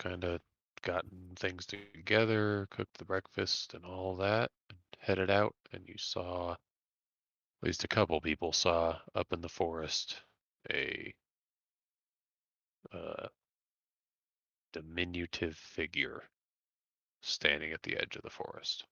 kind of gotten things together, cooked the breakfast and all that, and headed out, and you saw, at least a couple people saw up in the forest, a uh, diminutive figure standing at the edge of the forest.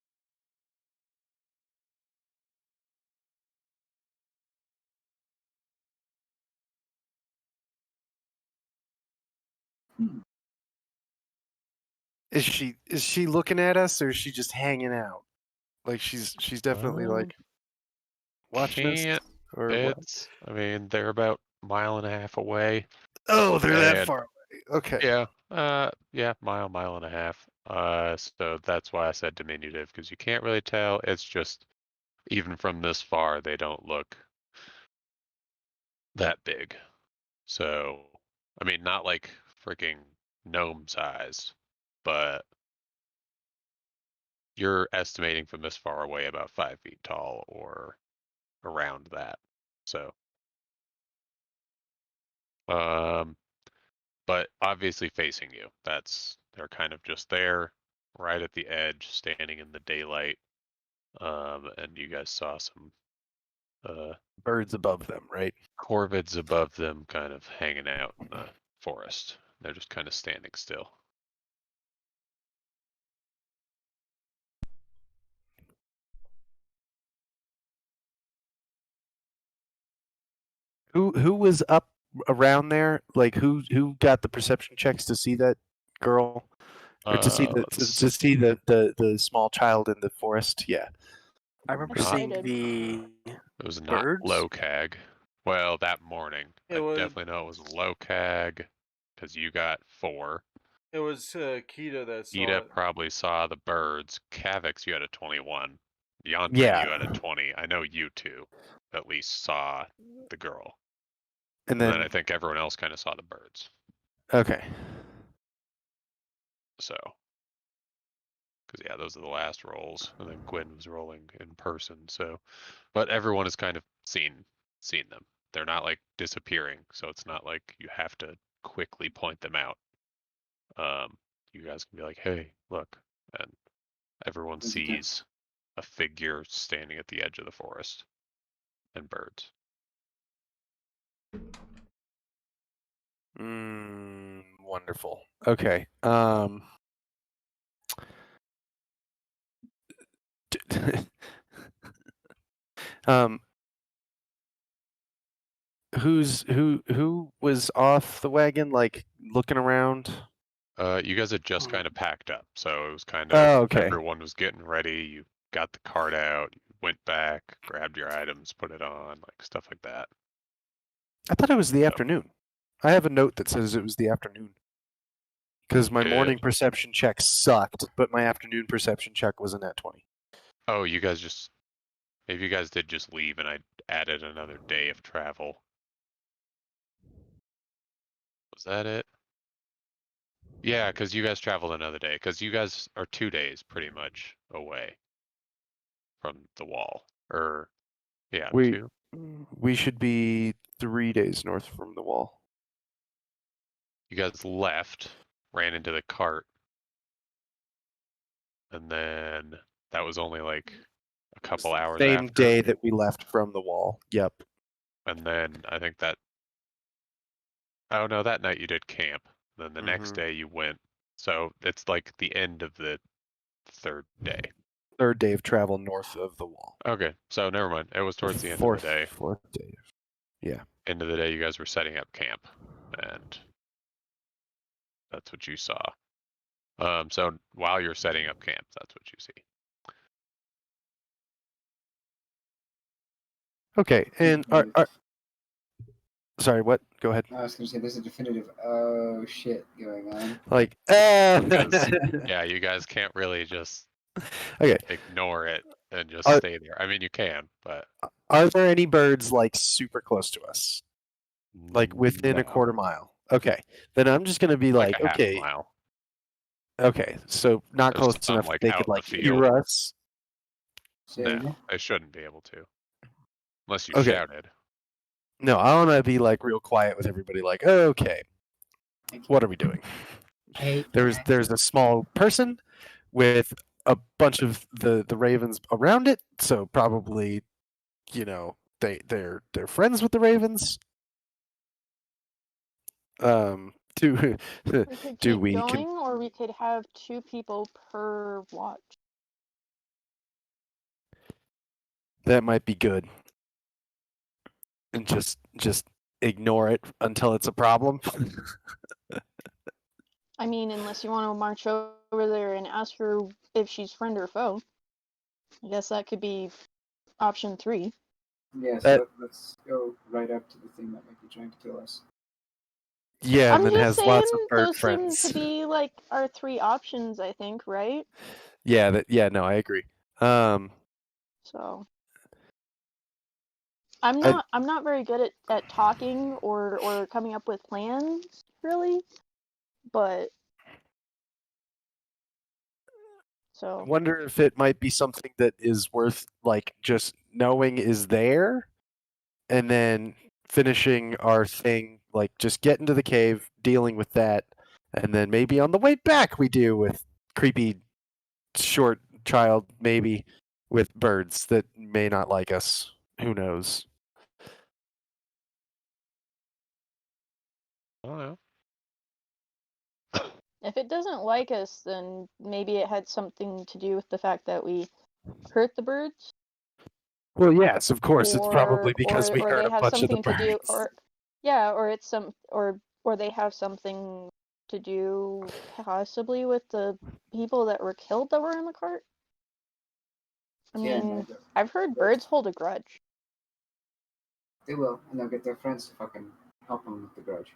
Is she looking at us, or is she just hanging out? Like she's definitely like watching us, Can't. or what? I mean, they're about a mile and a half away, Oh, they're that and far away. Okay. yeah, mile and a half. So that's why I said diminutive, because you can't really tell. It's just, even from this far, they don't look that big. So, I mean, not like freaking gnome size, but you're estimating from this far away about 5 feet tall or around that. So, um, but obviously facing you. They're kind of just there, right at the edge, standing in the daylight. And you guys saw some Birds above them, right? corvids above them, kind of hanging out in the forest. They're just kind of standing still. Who was up around there? Like who got the perception checks to see that girl, or to see to see the small child in the forest? Yeah, I remember Not- seeing the It was not birds. Locag. Well, that morning. It I was- definitely know it was Locag, because you got 4. It was Kita that saw Ida it. probably saw the birds. Kavix, you had a 21. Yantrin, Yeah. you had a 20. I know you two at least saw the girl. And And then I think everyone else kind of saw the birds. okay. So, because yeah, those are the last rolls, and then Gwen was rolling in person. So, but everyone has kind of seen them. They're not like disappearing, so it's not like you have to quickly point them out. You guys can be like, "Hey, look," and everyone sees a figure standing at the edge of the forest and birds. Wonderful. Okay. Um, who was off the wagon, like looking around? You guys had just kind of packed up, so it was kind Oh, of okay. everyone was getting ready. You got the cart out, you went back, grabbed your items, put it on, like stuff like that. I thought it was the afternoon. I have a note that says it was the afternoon. Because my morning perception check sucked, but my afternoon perception check was a net 20. Oh, you guys just, maybe you guys did just leave and I added another day of travel. Was that it? Yeah, because you guys traveled another day, because you guys are 2 days pretty much away from the wall. Or, yeah, We 2. we should be 3 days north from the wall. You guys left, ran into the cart, and then that was only like a couple hours Same after. day that we left from the wall. Yep. And then I think that, oh no, that night you did camp. Then the next day you went. So it's like the end of the 3rd day. 3rd day of travel north of the wall. Okay, so never mind. It was towards the end of the day. 4th day. Yeah. End of the day, you guys were setting up camp, and that's what you saw. So while you're setting up camp, that's what you see. Okay, and are sorry, what? Go ahead. I was going to say there's a definitive oh shit going on. Like, yeah, you guys can't really just okay, ignore it and just Are- stay there. I mean, you can, but are there any birds like super close to us? Like within a quarter mile? Okay, then I'm just gonna be like, a half okay, mile. okay, so not There's close some, enough like, they out could in the like field. hear us. No, they shouldn't be able to, unless you Okay. shouted. No, I want to be like real quiet with everybody. Like, okay, what are we doing? hate there's a small person with a bunch of the ravens around it, so probably, they're friends with the ravens. Do We could do keep we going, or we could have 2 people per watch. that might be good, and just ignore it until it's a problem. I mean, unless you want to march over there and ask her if she's friend or foe. I guess that could be option 3. Yeah, That- so let's go right up to the thing that might be trying to kill us. Yeah, I'm and then just has lots of saying, bird those friends. seem to be like our 3 options, I think, right? Yeah, no, I agree. So I'm I- not very good at talking or coming up with plans, really. But I so wonder if it might be something that is worth like just knowing is there, and then finishing our thing, like just get into the cave, dealing with that, and then maybe on the way back we deal with creepy short child, maybe with birds that may not like us. Who knows? I don't know. if it doesn't like us, then maybe it had something to do with the fact that we hurt the birds. Well, yes, of course. It's probably or- because we or heard they a have bunch of the something to do, birds. or it's or they have something to do possibly with the people that were killed that were in the cart. I Yeah, mean, no, I've heard birds hold a grudge. they will, and they'll get their friends to fucking help them with the grudge.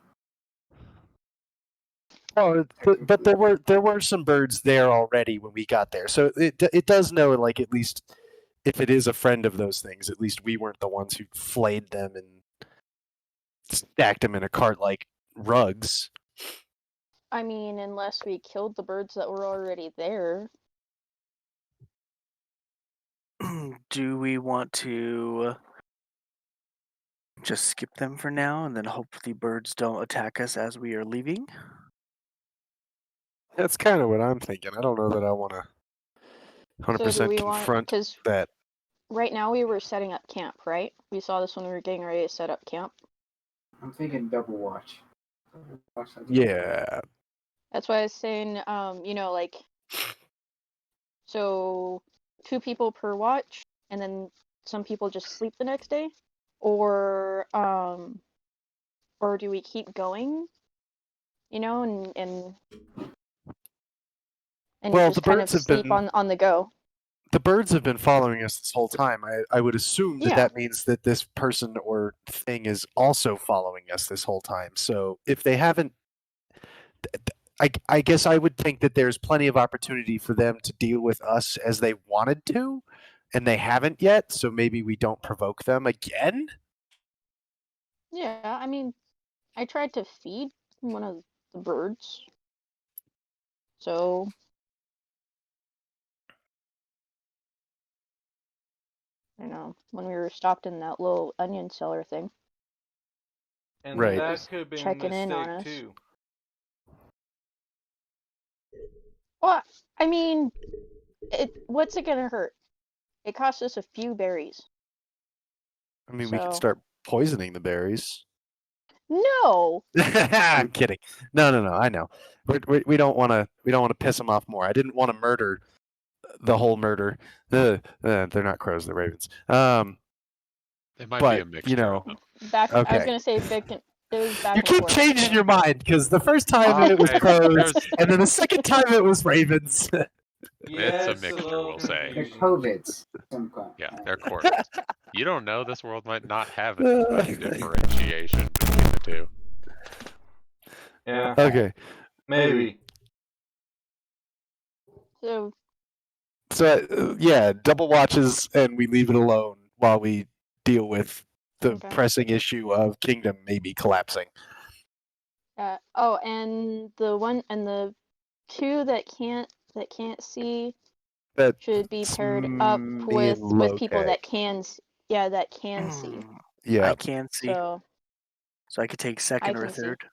Oh, but there were some birds there already when we got there, so it does know, like, at least if it is a friend of those things, at least we weren't the ones who flayed them and stacked them in a cart like rugs. I mean, unless we killed the birds that were already there. Do we want to just skip them for now and then hope the birds don't attack us as we are leaving? That's kind of what I'm thinking. I don't know that I want to 100% So do we want? confront Because that. right now we were setting up camp, right? We saw this when we were getting ready to set up camp. I'm thinking double watch. Watch that. Yeah. That's why I was saying, like, so 2 people per watch, and then some people just sleep the next day, or do we keep going? And Well, just the kind of birds have sleep been- on the go. The birds have been following us this whole time. I would assume that Yeah. that means that this person or thing is also following us this whole time. So if they haven't, I guess I would think that there's plenty of opportunity for them to deal with us as they wanted to, and they haven't yet. So maybe we don't provoke them again. Yeah, I mean, I tried to feed one of the birds. So when we were stopped in that little onion cellar thing. And Right. that Just could have been a checking in on mistake us. too. Well, I mean, what's it gonna hurt? It cost us a few berries. I mean, we could So- start poisoning the berries. No. I'm kidding. No. I know. We don't want to piss them off more. I didn't want to murder the whole murder. They're not crows. They're ravens. It might But, be a mixture. you know, of them. Back. I was Okay. gonna say bacon. It was back. you and keep forth, changing so- your mind because the first time it was Okay, crows, there's- and then the second time it was ravens. Yeah, It's a mixture, little we'll say. They're confusion. COVIDs. Some kind. Yeah, they're corvids. You don't know. This world might not have a differentiation between the two. Yeah, Okay, maybe. So so yeah, double watches, and we leave it alone while we deal with the Okay. pressing issue of Kingdom maybe collapsing. oh, and the 2 that can't see That should be paired up me with and people Loke. that can that can see. Yeah, I can see, so So I could take second or can see. third.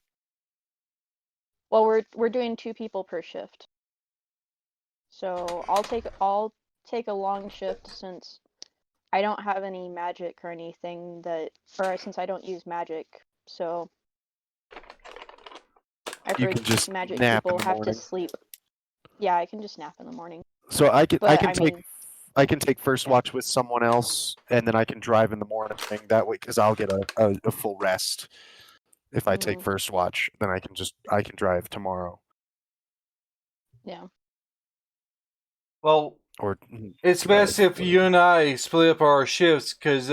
Well, we're doing 2 people per shift. So I'll take a long shift since I don't have any magic or anything since I don't use magic. So I've You heard can just magic nap in people the have to morning. sleep. Yeah, I can just nap in the morning. So I But can take mean, I can take first watch with someone else, and then I can drive in the morning. That way, because I'll get a full rest. If I take first watch, then I can drive tomorrow. yeah. Well, Or it's best if you and I split up our shifts, because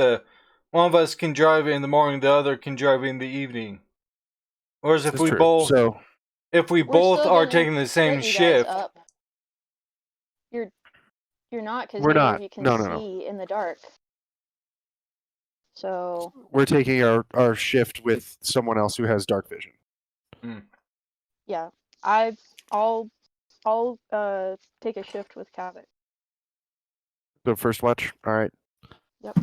one of us can drive in the morning, the other can drive in the evening. Whereas if That's we true. both So We're both still are gonna taking the same split you guys shift, up. You're not, because we're neither not. of you can No. see in the dark. So We're taking our shift with someone else who has dark vision. yeah, I'll take a shift with Kavik. So first watch. All right. Yep.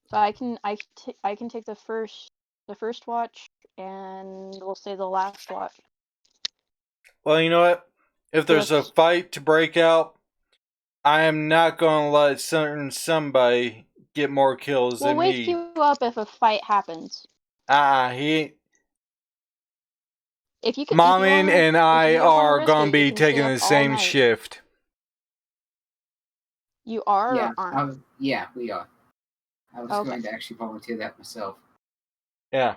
So I can take the first watch, and we'll say the last watch. Well, you know what? If there's a fight to break out, I am not going to let somebody get more kills We'll than wake me. you up if a fight happens. He. If you could, Momin and I are going to be taking the same night. shift. You are Yeah, or aren't? yeah, we are. I was Okay. going to actually volunteer that myself. Yeah.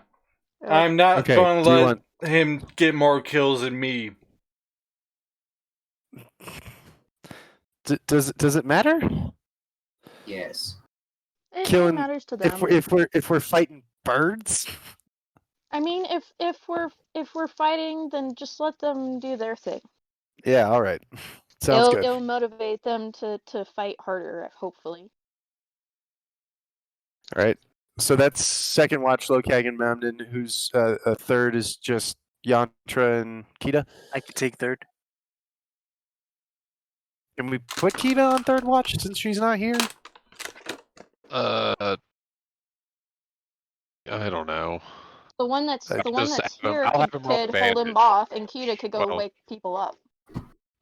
Okay. I'm not Okay, going do to you let him get more kills than me. Does it matter? Yes. It Killing matters to them. if we're fighting birds. I mean, if we're fighting, then just let them do their thing. Yeah. All right. Sounds good. It'll motivate them to fight harder, hopefully. All right. So that's second watch, Lokag and Mountain. Who's a third is just Yantra and Kita. I could take third. Can we put Kita on third watch since she's not here? I don't know. The one that's I'll here I'll have him roll could hold him advantage. off, and Kita could go Well, wake people up.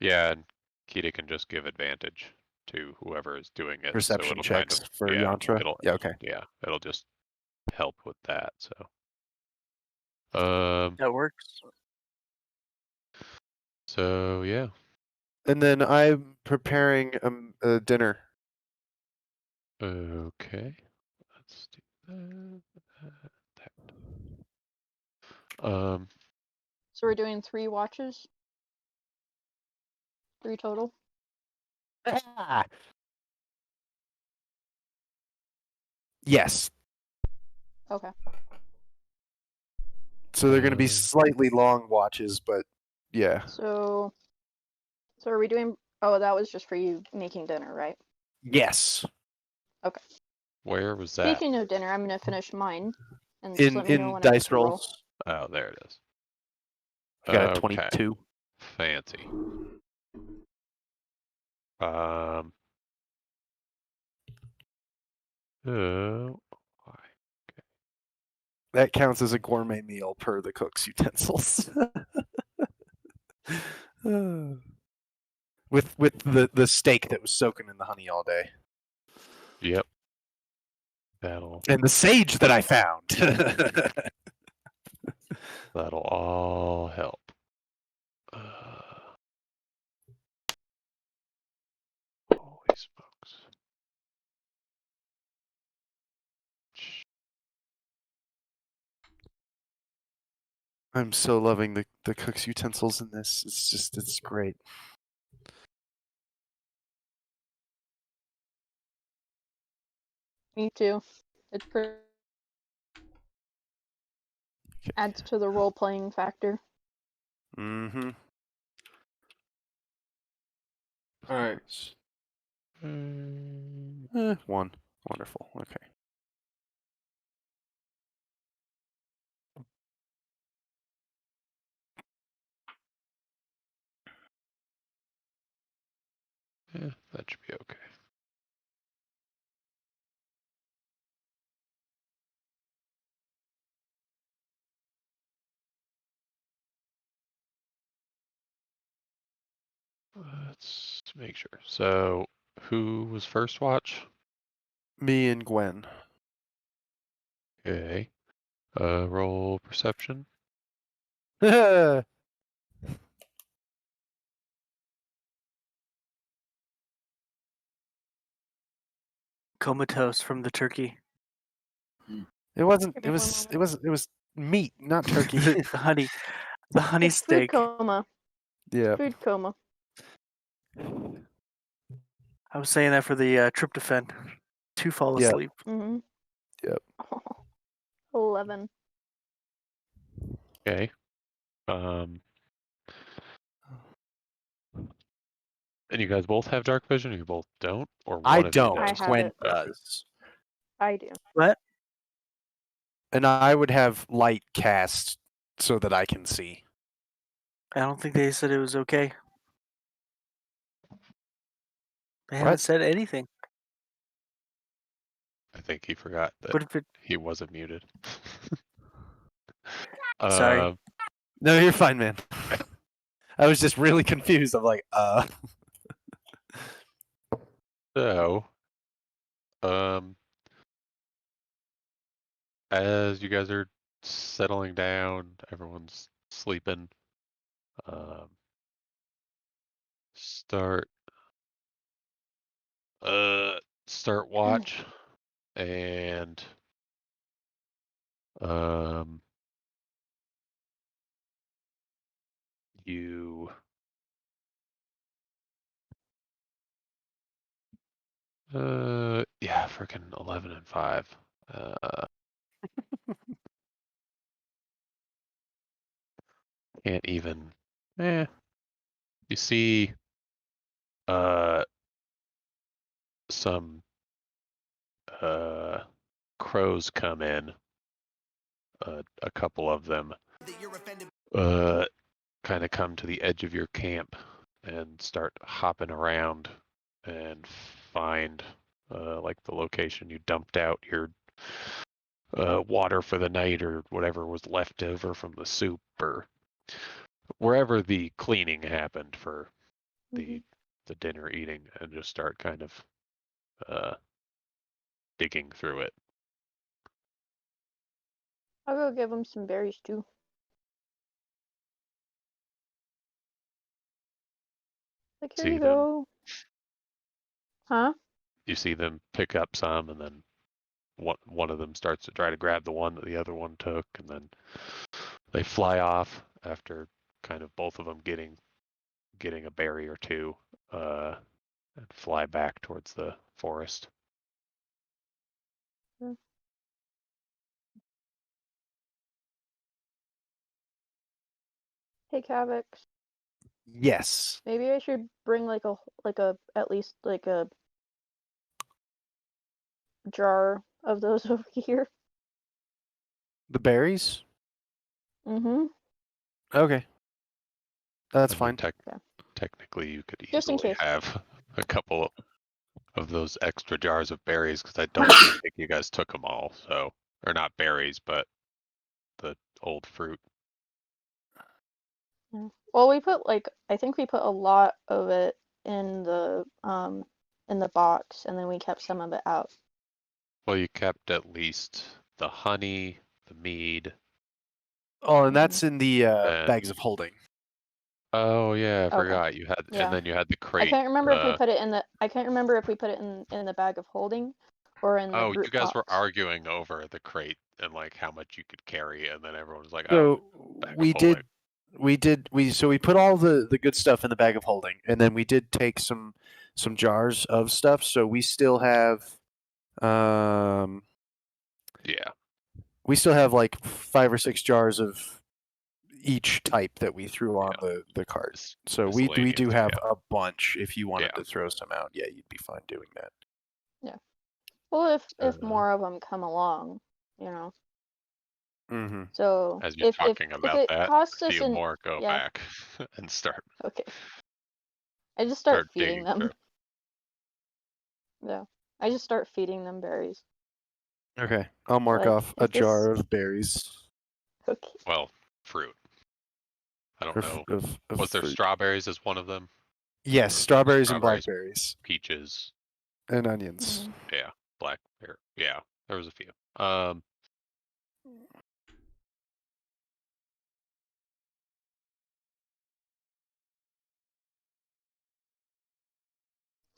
Yeah, and Kita can just give advantage to whoever is doing it. Perception so it'll checks kind of, for Yantra. Yeah. Okay. Yeah, it'll just help with that. So, That works. so yeah. And then I'm preparing a dinner. Okay. Let's do that. So we're doing 3 watches. 3 total. Yes. Okay. So they're going to be slightly long watches, but yeah. So are we doing? Oh, that was just for you making dinner, right? Yes. Okay. Where was that? Speaking of dinner, I'm gonna finish mine, and just let me know In when I dice have to roll. rolls. Oh, there it is. I got a Okay. 22. Fancy. That counts as a gourmet meal per the cook's utensils. with the steak that was soaking in the honey all day. Yep. That'll And the sage that I found. that'll all help. Holy smokes. I'm so loving the cook's utensils in this. It's great. Me too. It's pretty. Adds to the role-playing factor. Mm-hmm. All right. One. Wonderful. Okay. Yeah, that should be okay. Let's make sure. So, who was first watch? Me and Gwen. Okay. Roll perception. It Comatose from the turkey. wasn't. Give It me one was. It moment. was. It was meat, not turkey. the honey. The honey It's food steak. coma. Yeah. Food coma. I was saying that for the tryptophan. To fall Yeah. asleep. Mm-hmm. Yep. 11. Okay. And you guys both have dark vision, or you both don't, or I one of you don't. I does? have Gwen it. does. I do. What? And I would have light cast so that I can see. I don't think they said it was okay. They haven't What? said anything. I think he forgot that But if it, he wasn't muted. Sorry. No, you're fine, man. I was just really confused. I'm like, So, as you guys are settling down, everyone's sleeping. Start start watch, and you yeah, freaking 11 and 5. Can't even. You see some crows come in, a couple of them kind of come to the edge of your camp and start hopping around and find like the location you dumped out your water for the night, or whatever was left over from the soup, or wherever the cleaning happened for the dinner eating, and just start kind of digging through it. I'll go give him some berries too. Like, here See you them. go. Huh? You see them pick up some, and then one of them starts to try to grab the one that the other one took, and then they fly off after kind of both of them getting a berry or two, and fly back towards the forest. Hey, Cavix. yes. Maybe I should bring like a at least like a jar of those over here. The berries? Mm-hmm. Okay. That's I mean, fine. technically, you could Just in easily case. have a couple of those extra jars of berries, because I don't think you guys took them all. So, or not berries, but the old fruit. Yeah. Well, we put I think we put a lot of it in the box, and then we kept some of it out. Well, you kept at least the honey, the mead. Oh, and that's in the And- bags of holding. Oh yeah, I Okay. forgot you had, Yeah. and then you had the I crate. can't remember if we put it in the. I can't remember if we put it in the bag of holding, or in the Oh, brute you guys were box. arguing over the crate and like how much you could carry, and then everyone was like, So "Oh, bag of we holding." we put all the good stuff in the bag of holding, and then we did take some jars of stuff. So we still have Yeah, we still have like 5 or 6 jars of each type that we threw on the cart. mis- So we do miscellaneous, have yeah. a bunch. If you wanted Yeah. to throw some out, yeah, you'd be fine doing that. Well, if Uh, more of them come along, you know. Mm-hmm. So As you're if talking if about it that, costs a us few more go yeah. back and start Okay. I just start feeding digging them. through. Yeah. I just start feeding them berries. Okay, I'll mark Like, off a if this- jar of berries. Okay. Well, fruit. I don't Or know. of Was there fruit. strawberries as one of them? Yes, strawberries and Strawberries. blackberries Peaches. and onions. Mhm. Yeah. Blackberry. Yeah. There was a few.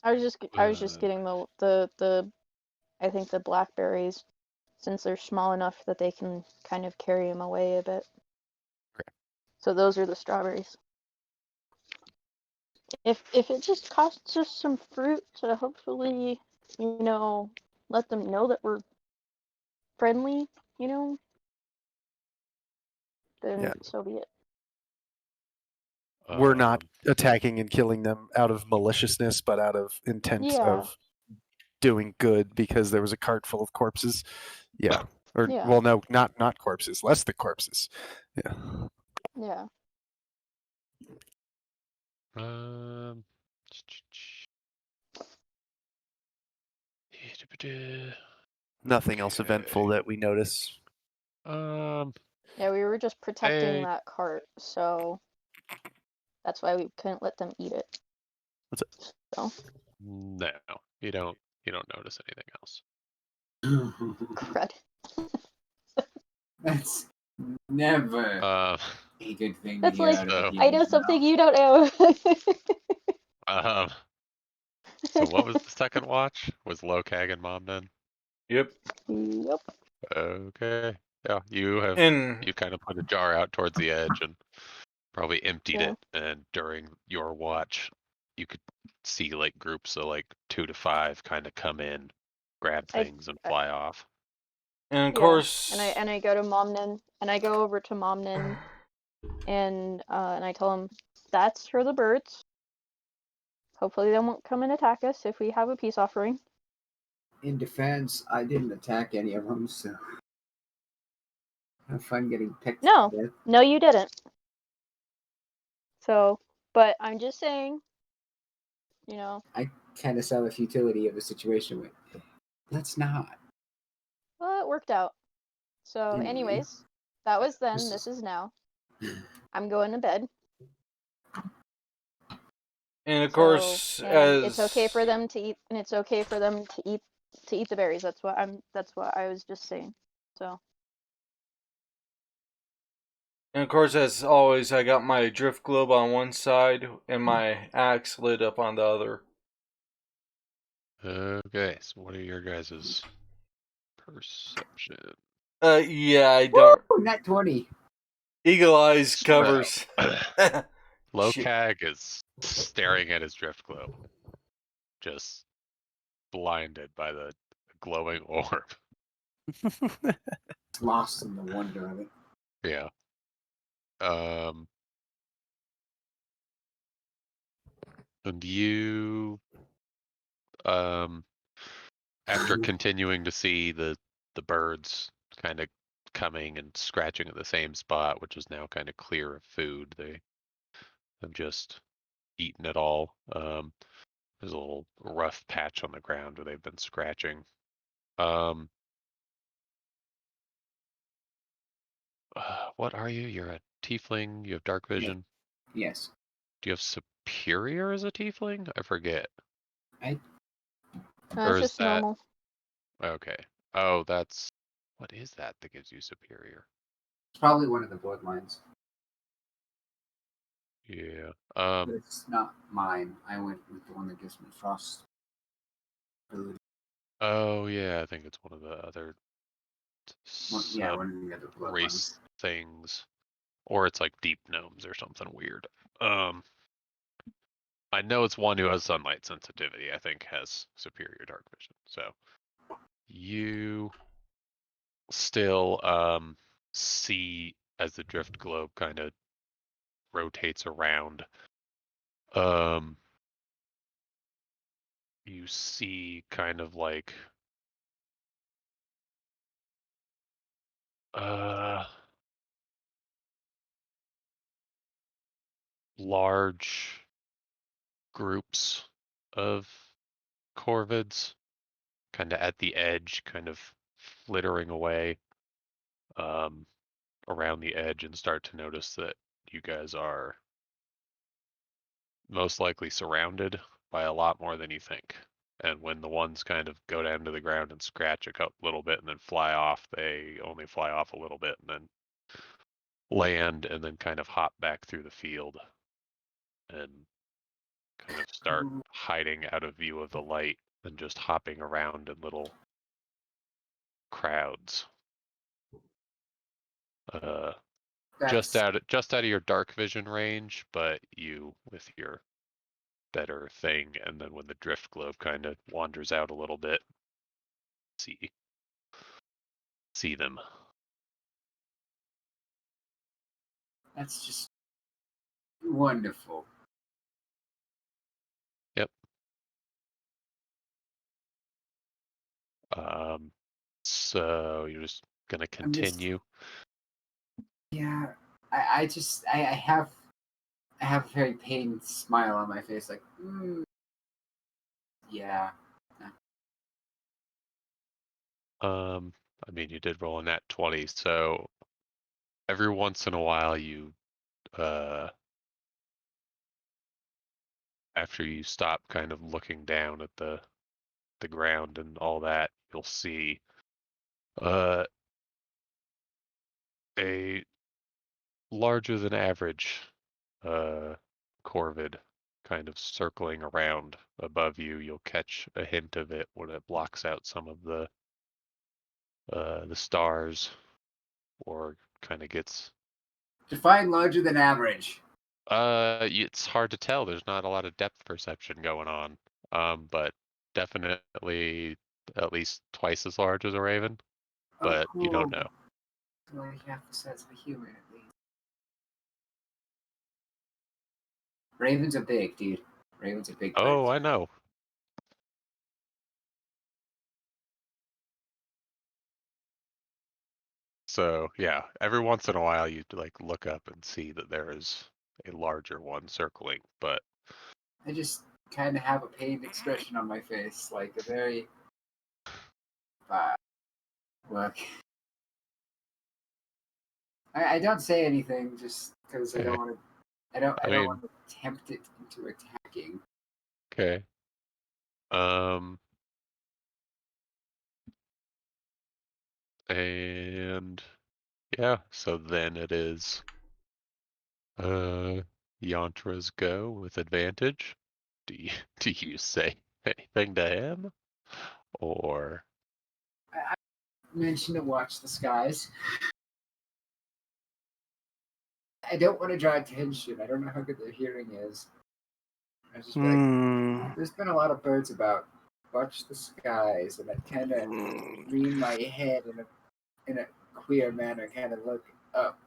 I was just Uh, getting the I think the blackberries, since they're small enough that they can kind of carry them away a bit. Okay. So those are the strawberries. If it just costs us some fruit to hopefully, let them know that we're friendly, then Yeah. so be it. We're not um, attacking and killing them out of maliciousness, but out of intent Yeah. of doing good because there was a cart full of corpses. Yeah. Or Yeah. well, no, not corpses, less than corpses. Yeah. Yeah. um, Nothing else eventful okay. that we notice. Yeah, we were just protecting Hey. that cart, so that's why we couldn't let them eat it. What's it? So No, you don't notice anything else. crud. That's never Uh, a good thing That's to hear like out of So- a I know human's something mouth. you don't know. so what was the second watch? Was Lokag and Momden? Yep. Yep. Okay. Yeah, you And kind of put a jar out towards the edge and probably emptied Yeah. it. And during your watch, you could see like groups of like 2 to 5 kind of come in, grab I- things, and fly off. of Yeah. course, And I go to Momnin, and I go over to Momnin, and I tell him that's for the birds. Hopefully they won't come and attack us if we have a peace offering. In defense, I didn't attack any of them, so have fun getting picked No. to death. No, you didn't. So, but I'm just saying, Kind of saw the futility of the situation. With let's not. well, it worked out. So, Anyway. anyways, that was then. This This is- is now. I'm going to bed. and of So, course, and as it's okay for them to eat, and it's okay for them to eat the berries. That's what I was just saying. So, And of course, as always, I got my drift globe on one side and my axe lit up on the other. Okay, so what are your guys' perception? Yeah, I don't. Woo, net 20. Eagle eyes So, covers. Lokag is staring at his drift globe, just blinded by the glowing orb. Lost in the wonder of it. Yeah. And you, after continuing to see the birds kind of coming and scratching at the same spot, which is now kind of clear of food, they have just eaten it all. There's a little rough patch on the ground where they've been scratching. What are you? You're a tiefling. You have dark vision. Yes. Do you have superior as a tiefling? I forget. no, Or it's is just that normal. okay? Oh, that's what is that gives you superior? It's probably one of the bloodlines. Yeah. But it's not mine. I went with the one that gives me frost. Ability. Oh yeah, I think it's one of the other Yeah, sub one of the other bloodlines. race things, or it's like deep gnomes or something weird. I know it's one who has sunlight sensitivity. I think has superior dark vision. So you still see as the drift globe kind of rotates around. You see kind of like large groups of corvids kind of at the edge, kind of flittering away around the edge, and start to notice that you guys are most likely surrounded by a lot more than you think. And when the ones kind of go down to the ground and scratch a little bit and then fly off, they only fly off a little bit and then land and then kind of hop back through the field and kind of start hiding out of view of the light and just hopping around in little crowds. Just That's out of your dark vision range, but you with your better thing, and then when the drift globe kind of wanders out a little bit, see them. that's just wonderful. Yep. So you're just gonna I'm just- continue. Yeah, I have a very pained smile on my face, like, yeah. I mean, you did roll a nat 20, so every once in a while you, after you stop kind of looking down at the ground and all that, you'll see a larger than average corvid kind of circling around above you. You'll catch a hint of it when it blocks out some of the stars, or kind of gets. Define larger than average. It's hard to tell. There's not a lot of depth perception going on. But definitely at least twice as large as a raven. But Oh, you don't cool. know. Only half the size of a human, at least. Ravens are big, dude. Ravens are big. Oh, birds. I know. So yeah, every once in a while you like look up and see that there is a larger one circling, but I just kind of have a pained expression on my face, like a very. Look. I don't say anything just because I don't want to. I don't mean, want to tempt it into attacking. okay. And yeah, so then it is Yantra's go with advantage. Do you do you say anything to him? Or I mentioned to watch the skies. I don't want to draw attention. I don't know how good their hearing is. I was just like, there's been a lot of birds about. Watch the skies, and I kind of lean my head in a queer manner, kind of look up,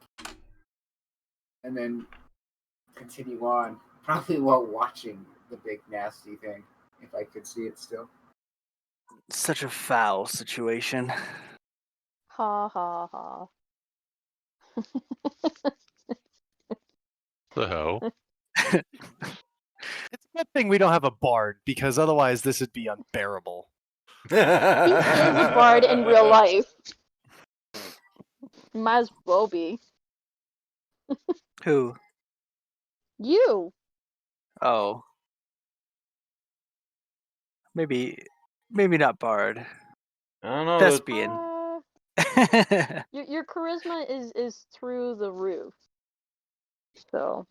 and then continue on. Probably while watching the big nasty thing, if I could see it still. Such a foul situation. Ha ha ha. so It's a good thing we don't have a bard, because otherwise this would be unbearable. He is a bard in real life. Might as well be. Who? You. Oh. Maybe not Bard. I don't know. Thespian. Your charisma is through the roof. So.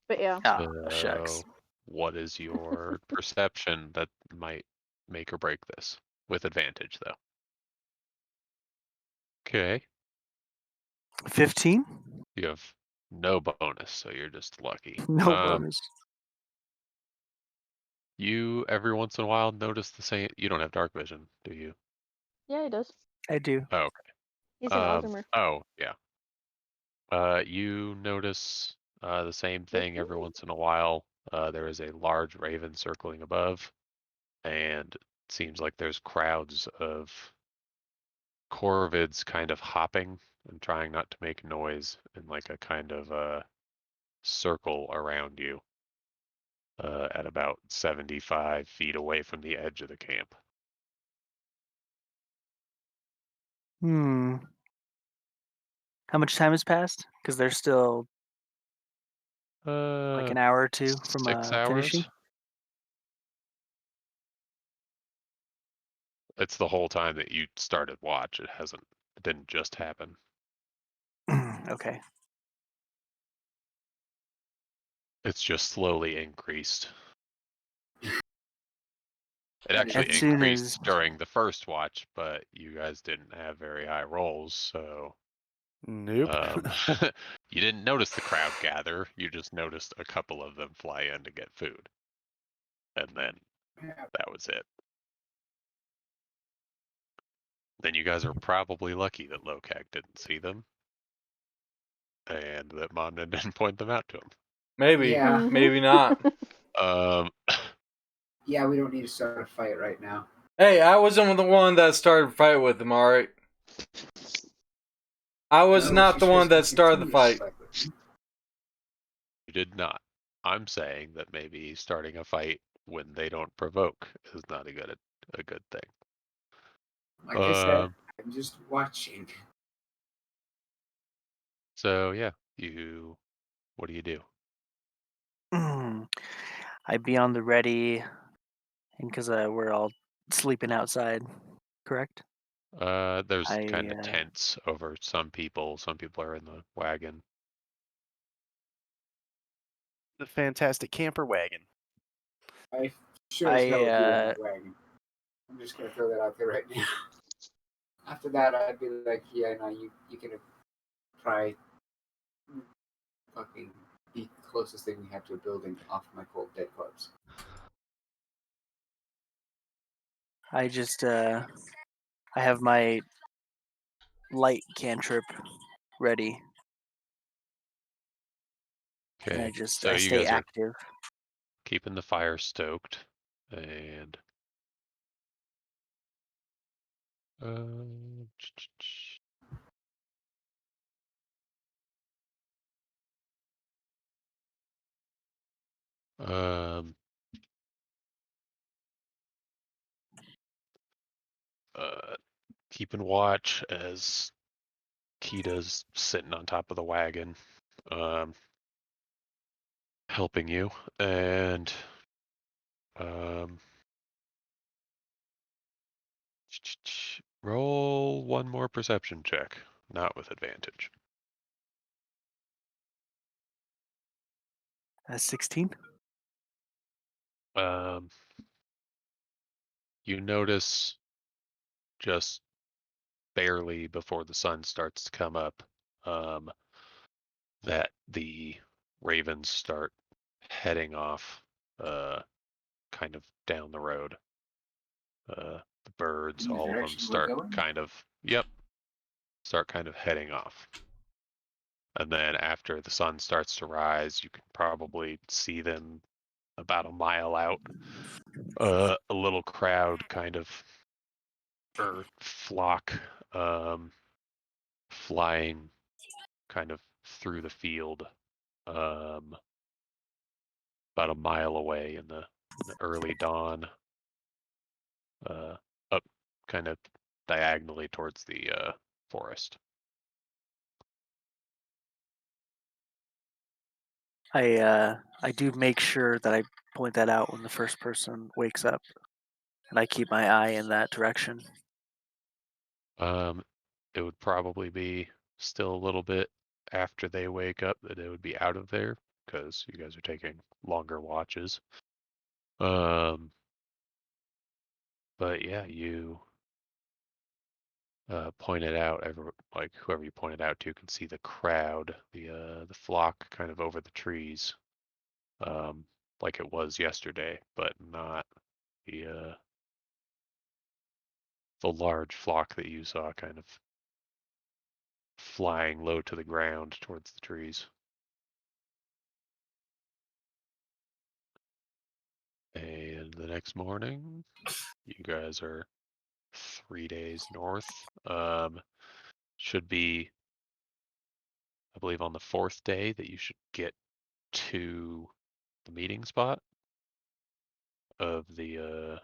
But yeah. Oh, shucks. what is your perception that might make or break this? With advantage, though. Okay. 15? You have no bonus, so you're just lucky. No bonus. You every once in a while notice the same. You don't have dark vision, do you? Yeah, he does. I do. Oh, okay. He's an Ozmer. Oh, yeah. You notice the same thing every once in a while. There is a large raven circling above, and it seems like there's crowds of corvids kind of hopping and trying not to make noise in like a kind of circle around you at about 75 feet away from the edge of the camp. How much time has passed? Because they're still Like an hour or two from 6 hours. finishing? It's the whole time that you started watch. It didn't just happen. Okay. It's just slowly increased. It As actually soon increased as- during the first watch, but you guys didn't have very high rolls, so Nope. you didn't notice the crowd gather. You just noticed a couple of them fly in to get food. And then that was it. Then you guys are probably lucky that Lokak didn't see them. And that Momnin didn't point them out to him. Maybe, Yeah. maybe not. Yeah, we don't need to start a fight right now. Hey, I wasn't the one that started the fight with him, alright? I was No, not she's the one supposed to that started the continue to fight. with him. You did not. I'm saying that maybe starting a fight when they don't provoke is not a good thing. Like I said, I'm just watching. So yeah, what do you do? I'd be on the ready, and because we're all sleeping outside, correct? There's I, kind of tents over some people. Some people are in the wagon. The fantastic camper wagon. I sure as hell would be in I, that wagon. I'm just gonna throw that out there right now. After that, I'd be like, yeah, no, you can try fucking the closest thing we have to a building off my cold dead corpse. I just, I have my light cantrip ready, and Okay, I so you stay guys are active. keeping the fire stoked, and um, keeping watch as Kita's sitting on top of the wagon, helping you, and roll one more perception check, not with advantage. 16. You notice just barely before the sun starts to come up, that the ravens start heading off, kind of down the road. The birds, In the all of them direction we're start going? start kind of heading off. And then after the sun starts to rise, you can probably see them about a mile out. A little crowd kind of, or flock, flying kind of through the field, about a mile away in the early dawn, up kind of diagonally towards the forest. I do make sure that I point that out when the first person wakes up, and I keep my eye in that direction. It would probably be still a little bit after they wake up that it would be out of there because you guys are taking longer watches. But yeah, you pointed out, like whoever you pointed out to can see the crowd, the flock kind of over the trees, like it was yesterday, but not the large flock that you saw kind of flying low to the ground towards the trees. And the next morning, you guys are 3 days north. Should be, I believe, on the 4th day that you should get to the meeting spot of the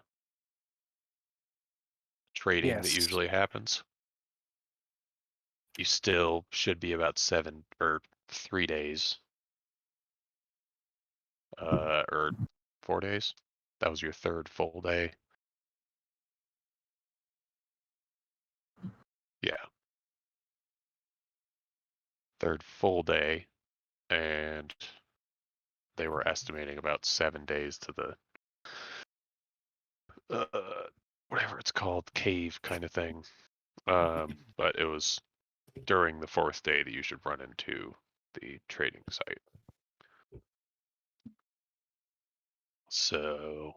trading that Yes. usually happens. You still should be about 3 days or 4 days. That was your third full day. Yeah. Third full day, and they were estimating about 7 days to the whatever it's called, cave kind of thing. But it was during the 4th day that you should run into the trading site. So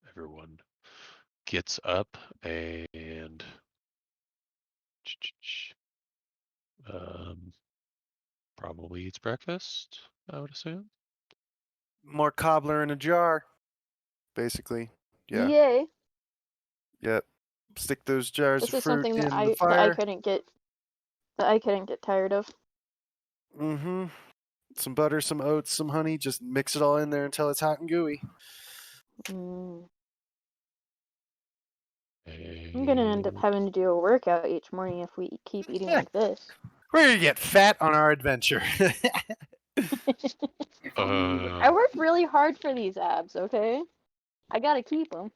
everyone gets up and probably eats breakfast, I would assume. More cobbler in a jar, basically. Yeah. Yay! Yep. Stick those jars This of is fruit something in that the I fire. couldn't get tired of. Mm-hmm. Some butter, some oats, some honey. Just mix it all in there until it's hot and gooey. Mm. I'm gonna end up having to do a workout each morning if we keep eating like this. We're gonna get fat on our adventure. If only you I worked really hard for these abs, okay? I gotta keep them.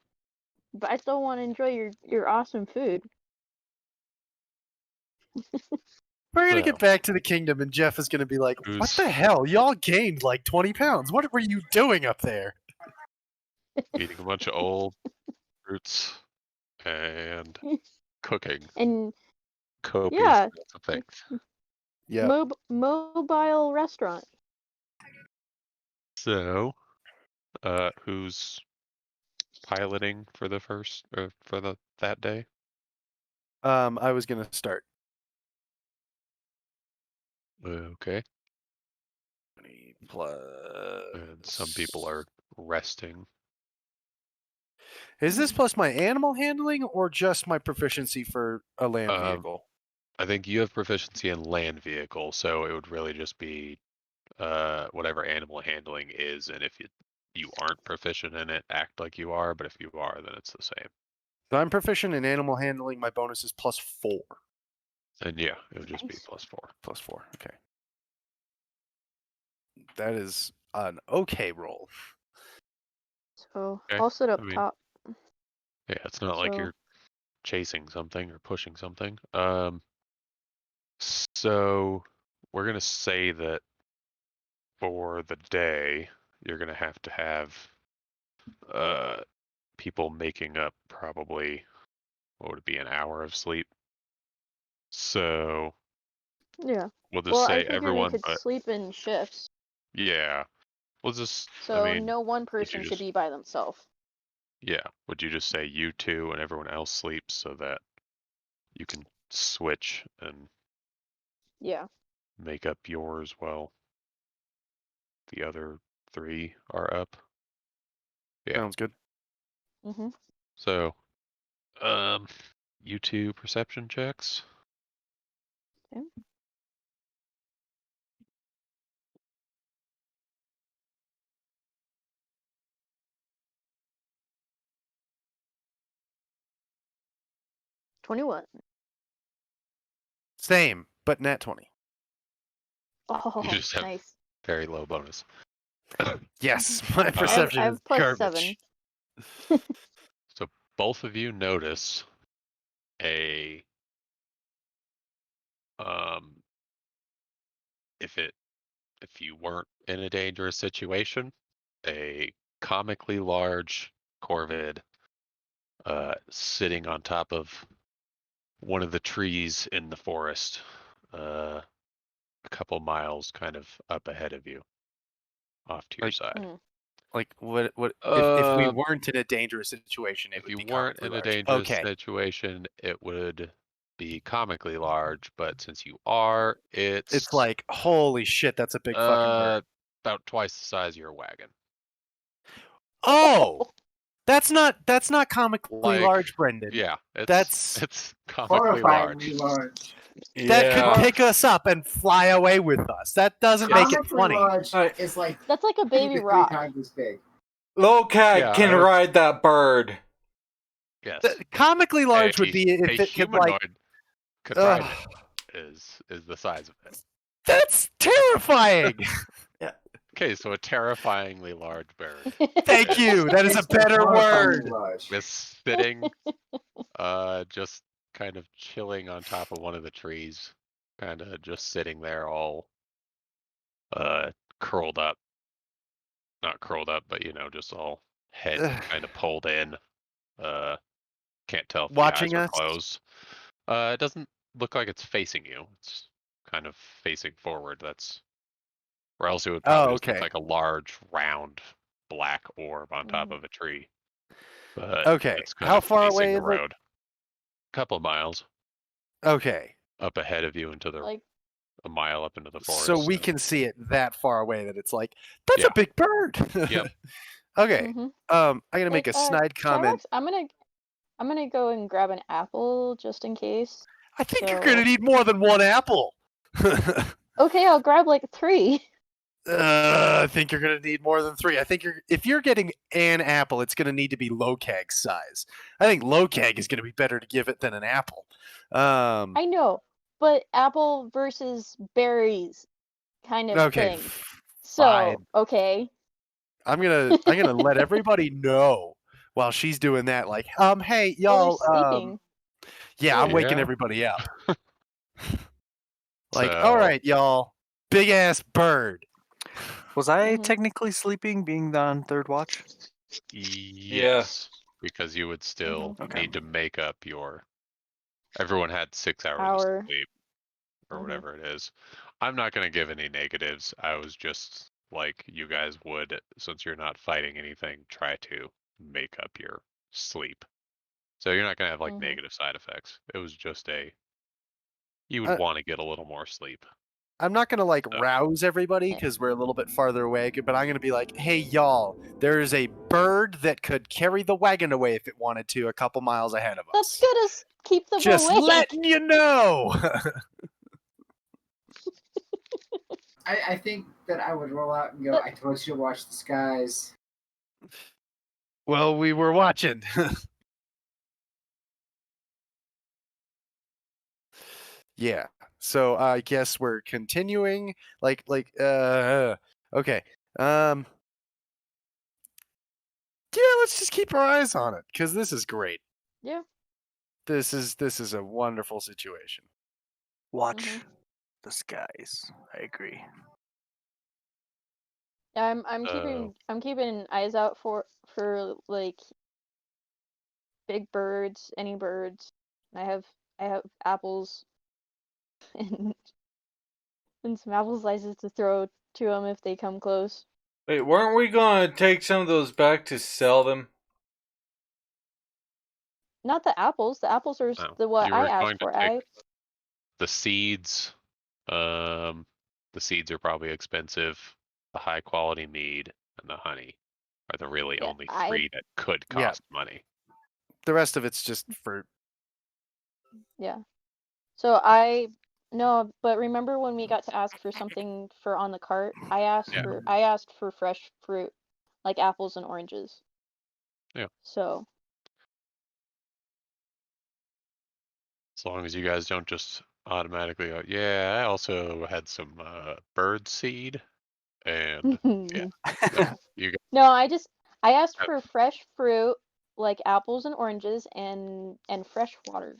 But I still want to enjoy your awesome food. We're gonna So, get back to the kingdom, and Jeff is gonna be like, "What who's- the hell? Y'all gained like 20 pounds. What were you doing up there?" eating a bunch of old fruits and cooking And copious yeah, amounts of things. Yeah. mobile restaurant. So, who's piloting for the first for that day? I was gonna start. Okay. 20 plus. And some people are resting. Is this plus my animal handling or just my proficiency for a land vehicle? I think you have proficiency in land vehicle, so it would really just be whatever animal handling is, and if you aren't proficient in it, act like you are, but if you are, then it's the same. So I'm proficient in animal handling. My bonus is +4. And yeah, it would just be Nice. +4. +4. Okay. That is an okay roll. So Okay, I'll sit up I mean- top. Yeah, it's not like So- you're chasing something or pushing something. So we're gonna say that for the day, you're gonna have people making up probably, what would it be, an hour of sleep. So Yeah. we'll just Well, I say figured everyone, we could but sleep in shifts, yeah, we'll just. so I mean, no one person should just- be by themselves. yeah. Would you just say you two and everyone else sleeps so that you can switch and Yeah. make up yours while the other 3 are up? Yeah. Sounds good. Mm-hmm. So, you two perception checks. Okay. $21. Same, but nat 20. Oh, just have- nice. Very low bonus. Yes, my I perception have is plus garbage. 7. So both of you notice a if you weren't in a dangerous situation, a comically large corvid sitting on top of one of the trees in the forest, a couple miles kind of up ahead of you, off to your Like, side. Like what if we Uh, weren't in a dangerous situation, it If would you be weren't comically in a large. dangerous Okay. situation, it would be comically large, but since you are, It's like, holy shit, that's a big fucking bird. about twice the size of your wagon. Oh, that's not comically Like, large, Brendan. Yeah, That's it's comically large. Horrifyingly large. That could pick us up and fly away with us. That doesn't make it Comically funny. large Alright. is like That's like a 2 baby to 3 rock. times as big. Lowcat Yeah, can I would- ride that bird. Yes, Comically large would be if a it could humanoid like. could ride Ugh, it. Is the size of it. that's terrifying. Okay, so a terrifyingly large bird. Thank you. That is a It's better horrifyingly word. large. Is sitting, just kind of chilling on top of one of the trees, kind of just sitting there all, curled up. Not curled up, but just all head Ugh. kind of pulled in. Uh, can't tell if the eyes Watching are us. closed. It doesn't look like it's facing you. It's kind of facing forward. Or else it would Oh, probably just look okay. like a large, round, black orb on top Mhm. of a tree. But Okay. it's kind How of far facing away the is it? road. Couple of miles Okay. up ahead of you into the Like, a mile up into the forest. So we can see it that far away that it's like, that's a Yeah. big bird. Yep. Okay. mhm. I'm gonna make Like, a snide comment. Shylock's, I'm gonna go and grab an apple just in case. I think you're gonna So- need more than one apple. Okay, I'll grab like 3. I think you're gonna need more than 3. I think if you're getting an apple, it's gonna need to be Lokag size. I think Lokag is gonna be better to give it than an apple. I know, but apple versus berries kind of Okay. thing. So, fine. okay. I'm gonna let everybody know while she's doing that. Like, hey Well, y'all, they're sleeping. yeah, I'm waking Yeah. everybody up. Like, So, all right, y'all, big ass bird. Was I Mhm. technically sleeping being on third watch? Yes, because you would still Okay. need to make up your. Everyone had 6 hours Hour. of sleep, or Mhm. whatever it is. I'm not gonna give any negatives. I was just like you guys would, since you're not fighting anything, try to make up your sleep. So you're not gonna have like Mhm. negative side effects. It was just you would Uh, want to get a little more sleep. I'm not gonna like So- rouse everybody because we're a little bit farther away, but I'm gonna be like, hey y'all, there is a bird that could carry the wagon away if it wanted to, a couple miles ahead of us. That's gonna keep them Just awake. letting you know. I think that I would roll out and go, I told you to watch the skies. Well, we were watching. Yeah. So I guess we're continuing. Okay. Yeah, let's just keep our eyes on it because this is great. Yeah. This is a wonderful situation. Watch Mhm. the skies. I agree. Yeah, I'm keeping eyes out for like big birds, any birds. I have apples and some apple slices to throw to them if they come close. Wait, weren't we going to take some of those back to sell them? Not the apples. The apples are No, what you I were asked going to for. take the seeds. The seeds are probably expensive. The high quality mead and the honey are the really Yeah, only 3 that could Yeah. cost money. The rest of it's just for Yeah. So no, but remember when we got to ask for something for on the cart? I asked Yeah. for fresh fruit, like apples and oranges. Yeah. So As long as you guys don't just automatically go, yeah, I also had some bird seed and yeah. No, you guys no, I asked have, for fresh fruit, like apples and oranges and fresh water.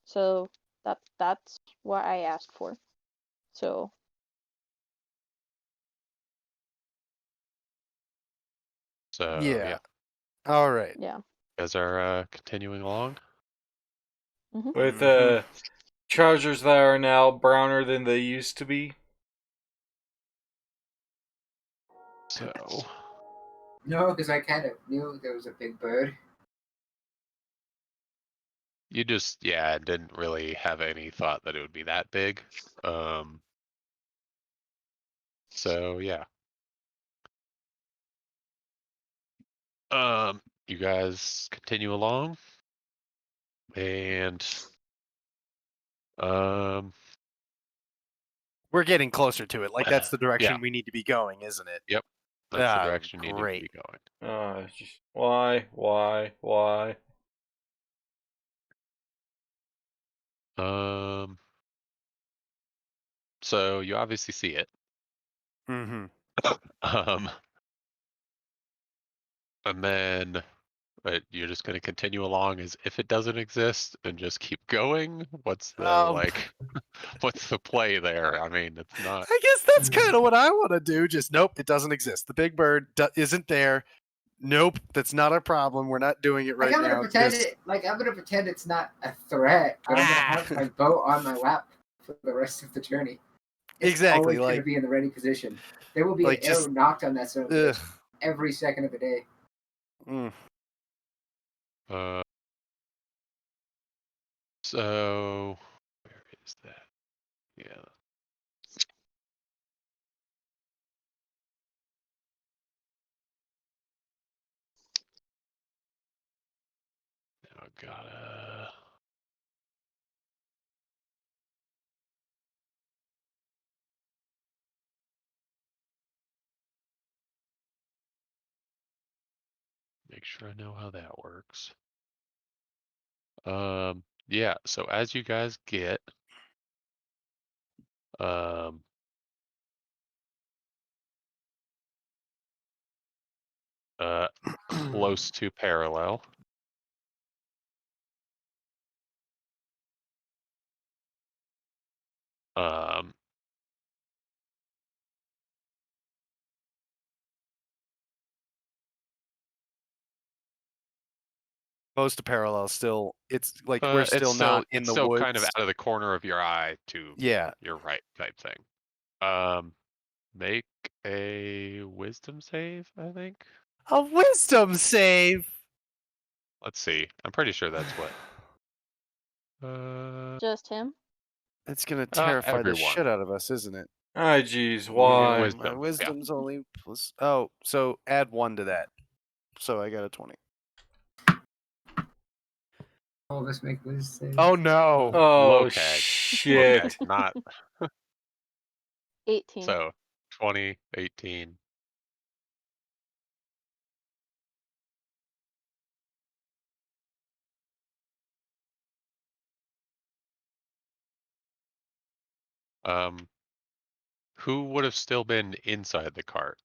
So that's what I asked for. So so yeah. yeah. All right. yeah. You guys are continuing along. With Mhm. trousers that are now browner than they used to be? So No, because I kind of knew there was a big bird. you just didn't really have any thought that it would be that big. So yeah. You guys continue along and We're getting closer to it. Like that's the yeah, direction we need to be going, isn't it? yep. That's the Ah, direction you need to be great. going. Just why? So you obviously see it. Mm-hmm. um, and then you're just going to continue along as if it doesn't exist and just keep going. What's the what's the play there? I mean, it's not. I guess that's kind of what I want to do. Just nope, it doesn't exist. The big bird isn't there. Nope, that's not a problem. We're not doing it right I'm gonna now. pretend Just- it. Like I'm gonna pretend it's not a threat, but I'm gonna have my boat on my lap for the rest of the journey. It's Exactly, always gonna like- be in the ready position. There will be like an arrow just- knocked on that son of a Ugh. bitch every second of the day. Mm. So where is that? Yeah. Now I gotta. Make sure I know how that works. Yeah, so as you guys get close to parallel, Close to parallel. Still, it's like we're it's still not in it's the still woods. kind of out of the corner of your eye to Yeah. your right type thing. Make a wisdom save, I think. A wisdom save. Let's see. I'm pretty sure that's what. Just him? It's gonna terrify the everyone. shit out of us, isn't it? Ah, jeez, You get why? wisdom. My yeah. wisdom's only plus. Oh, so add 1 to that. So I got a 20. All of us make wisdom. Oh no! Oh Low CAG. shit! Okay, not 18. so 20, 18. Who would have still been inside the cart?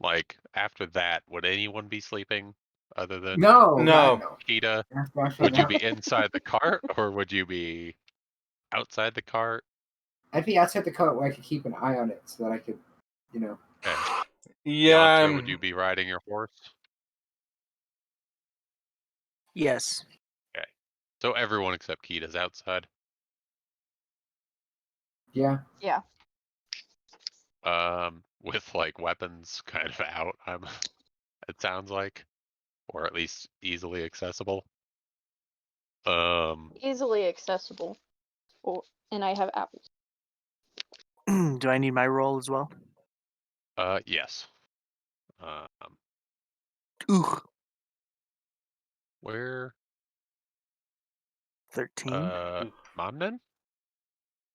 Like after that, would anyone be sleeping other than No, No. God, no. Kita? Definitely Would you not. be inside the cart or would you be outside the cart? I'd be outside the cart where I could keep an eye on it so that I could, you know. Okay. Yeah, Yantra, would you be riding your horse? Yes. So everyone except Kita's outside. Yeah. Yeah. With like weapons kind of out. It sounds like, or at least easily accessible. Easily accessible. And I have apples. Do I need my roll as well? Yes. Ooh, Where 13. Momnen?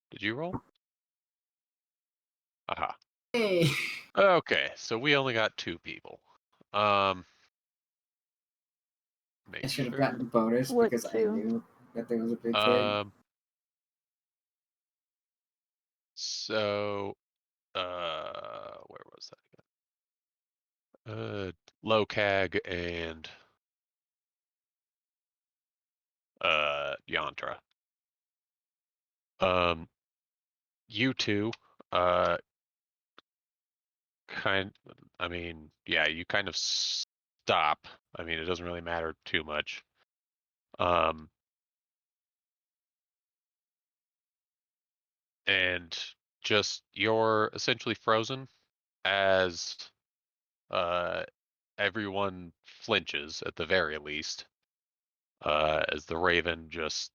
Did you roll? Aha. Hey. Okay, so we only got 2 people. I Make should have sure. gotten the bonus What because I two? knew that there was a big thing. So where was that again? Low CAG and Yantra. You two, I mean, yeah, you kind of stop. I mean, it doesn't really matter too much. And just you're essentially frozen as everyone flinches at the very least, as the raven just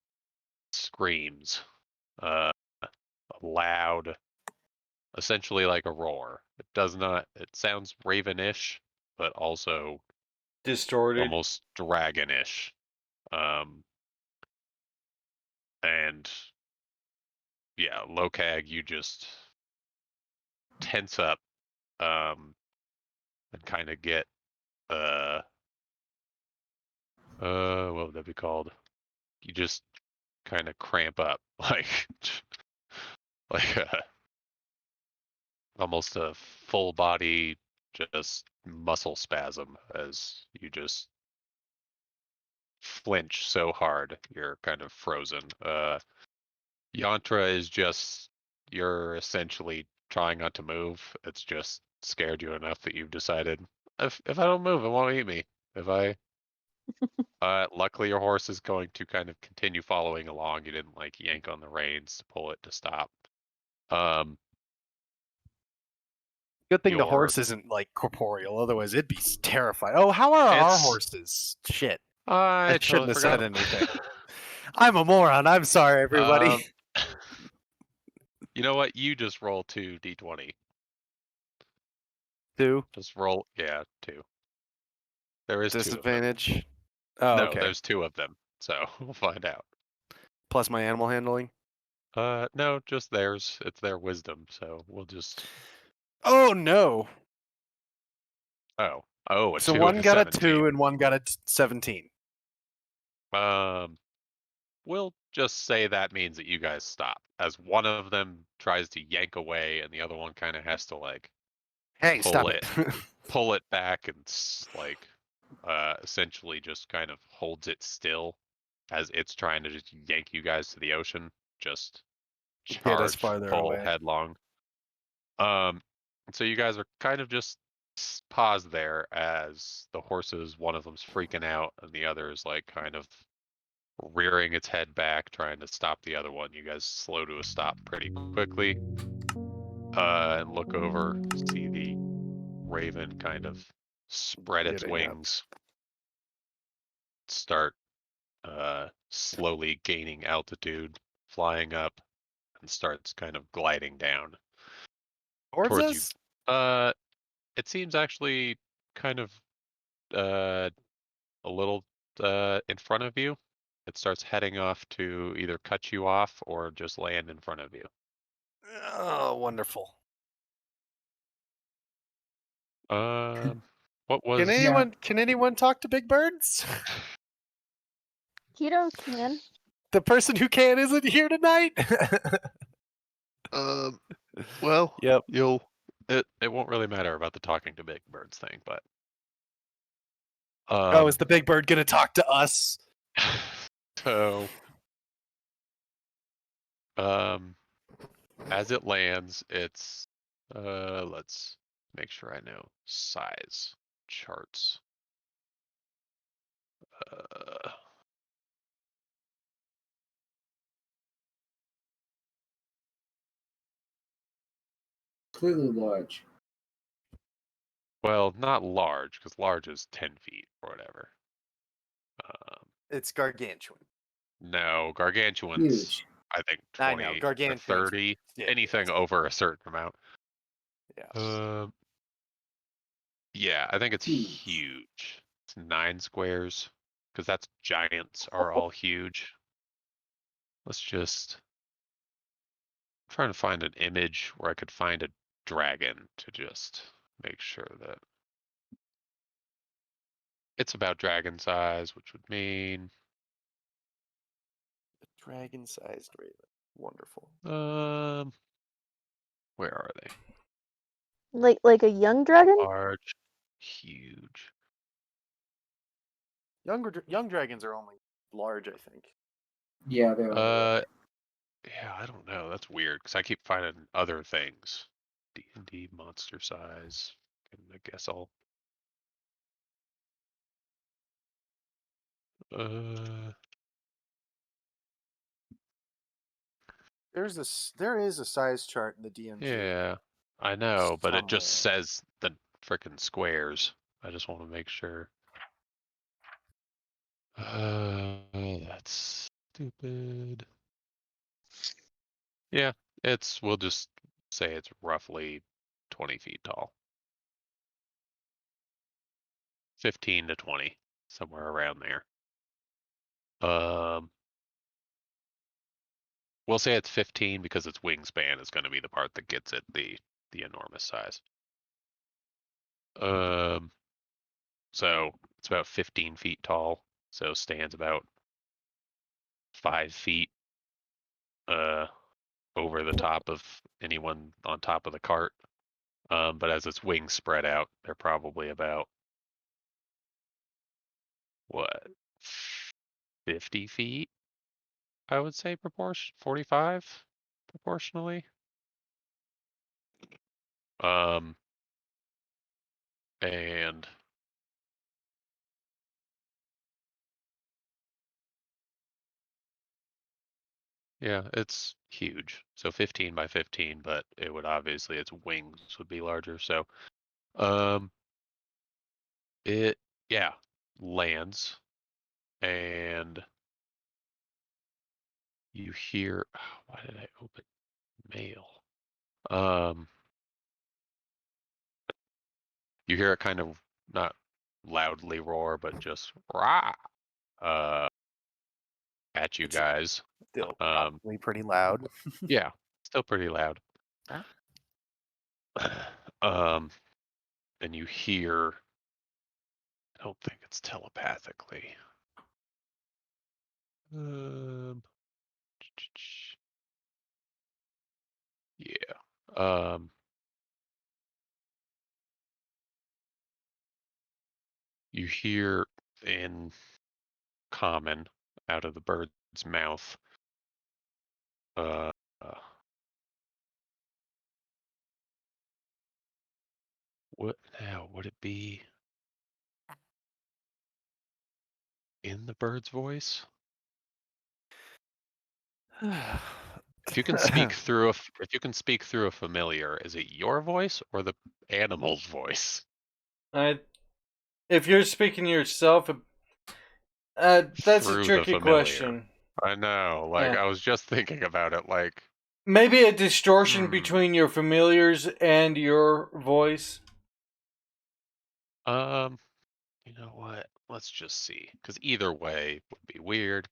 screams, loud, essentially like a roar. It sounds ravenish, but also distorted. almost dragonish. And yeah, Lokag, you just tense up, and kind of get what would that be called? You just kind of cramp up, like almost a full body, just muscle spasm as you just flinch so hard you're kind of frozen. Yantra is just, you're essentially trying not to move. It's just scared you enough that you've decided, if I don't move, it won't eat me. If I luckily your horse is going to kind of continue following along. You didn't like yank on the reins to pull it to stop. Good thing the Your- horse isn't like corporeal, otherwise it'd be terrified. Oh, how are our It's- horses? Shit. I shouldn't totally have said forgot. anything. I'm a moron. I'm sorry, everybody. You know what? You just roll 2d20. Two Just roll, yeah, 2. There is 2 of them. disadvantage. Oh, No, okay. there's 2 of them. So we'll find out. Plus my animal handling. No, just theirs. It's their wisdom. So we'll just. Oh no. Oh, a So 2 one and a got 17. a 2 and one got a 17. We'll just say that means that you guys stop, as one of them tries to yank away, and the other one kind of has to like Hey, pull stop it, pull it back, and like, essentially just kind of holds it still, as it's trying to just yank you guys to the ocean. Just Get us charge, farther pull away. headlong. So you guys are kind of just paused there as the horses, one of them's freaking out, and the other is like kind of rearing its head back, trying to stop the other one. You guys slow to a stop pretty quickly, and look over, see the raven kind of spread its Getting up. wings, start slowly gaining altitude, flying up, and starts kind of gliding down Towards towards you. us? It seems actually kind of a little in front of you. It starts heading off to either cut you off or just land in front of you. Oh, wonderful. What was? Can anyone talk to big birds? Keto can. The person who can isn't here tonight. Well, Yep. It won't really matter about the talking to big birds thing, but Oh, is the big bird gonna talk to us? so as it lands, it's let's make sure I know size charts. Clearly large. Well, not large, because large is 10 feet or whatever. It's gargantuan. No, gargantuan's Huge. I think I 20 know, or gargantuan's 30. yeah, Anything over a certain amount. Yeah. Yeah, I think it's Huge. huge. It's 9 squares, because that's giants are all huge. Let's just. I'm trying to find an image where I could find a dragon to just make sure that it's about dragon size, which would mean Dragon-sized raven. Wonderful. where are they? Like a young dragon? Large, huge. Young dragons are only large, I think. Yeah, they're Yeah, I don't know. That's weird because I keep finding other things. D&D monster size. And I guess I'll. There is a size chart in the DMG. Yeah, I know, but it just Somewhere. says the frickin' squares. I just want to make sure. That's stupid. Yeah, we'll just say it's roughly 20 feet tall. 15 to 20, somewhere around there. We'll say it's 15 because its wingspan is going to be the part that gets it the enormous size. So it's about 15 feet tall. So stands about 5 feet over the top of anyone on top of the cart. But as its wings spread out, they're probably about what 50 feet, I would say, 45 proportionally. And yeah, it's huge. So 15 by 15, but it would obviously, its wings would be larger. So, it, yeah, lands and you hear, why did I open mail? You hear it kind of not loudly roar, but just rah, at you It's guys. Still probably pretty loud. Yeah, still pretty loud. And you hear, I don't think it's telepathically. Yeah. You hear in common out of the bird's mouth. What now? Would it be in the bird's voice? If you can speak through if you can speak through a familiar, is it your voice or the animal's voice? If you're speaking to yourself, that's a Through the tricky familiar. question. I know. Like, Yeah. I was just thinking about it. Like, Maybe a distortion between your familiars and your voice. you know what? Let's just see. Because either way would be weird.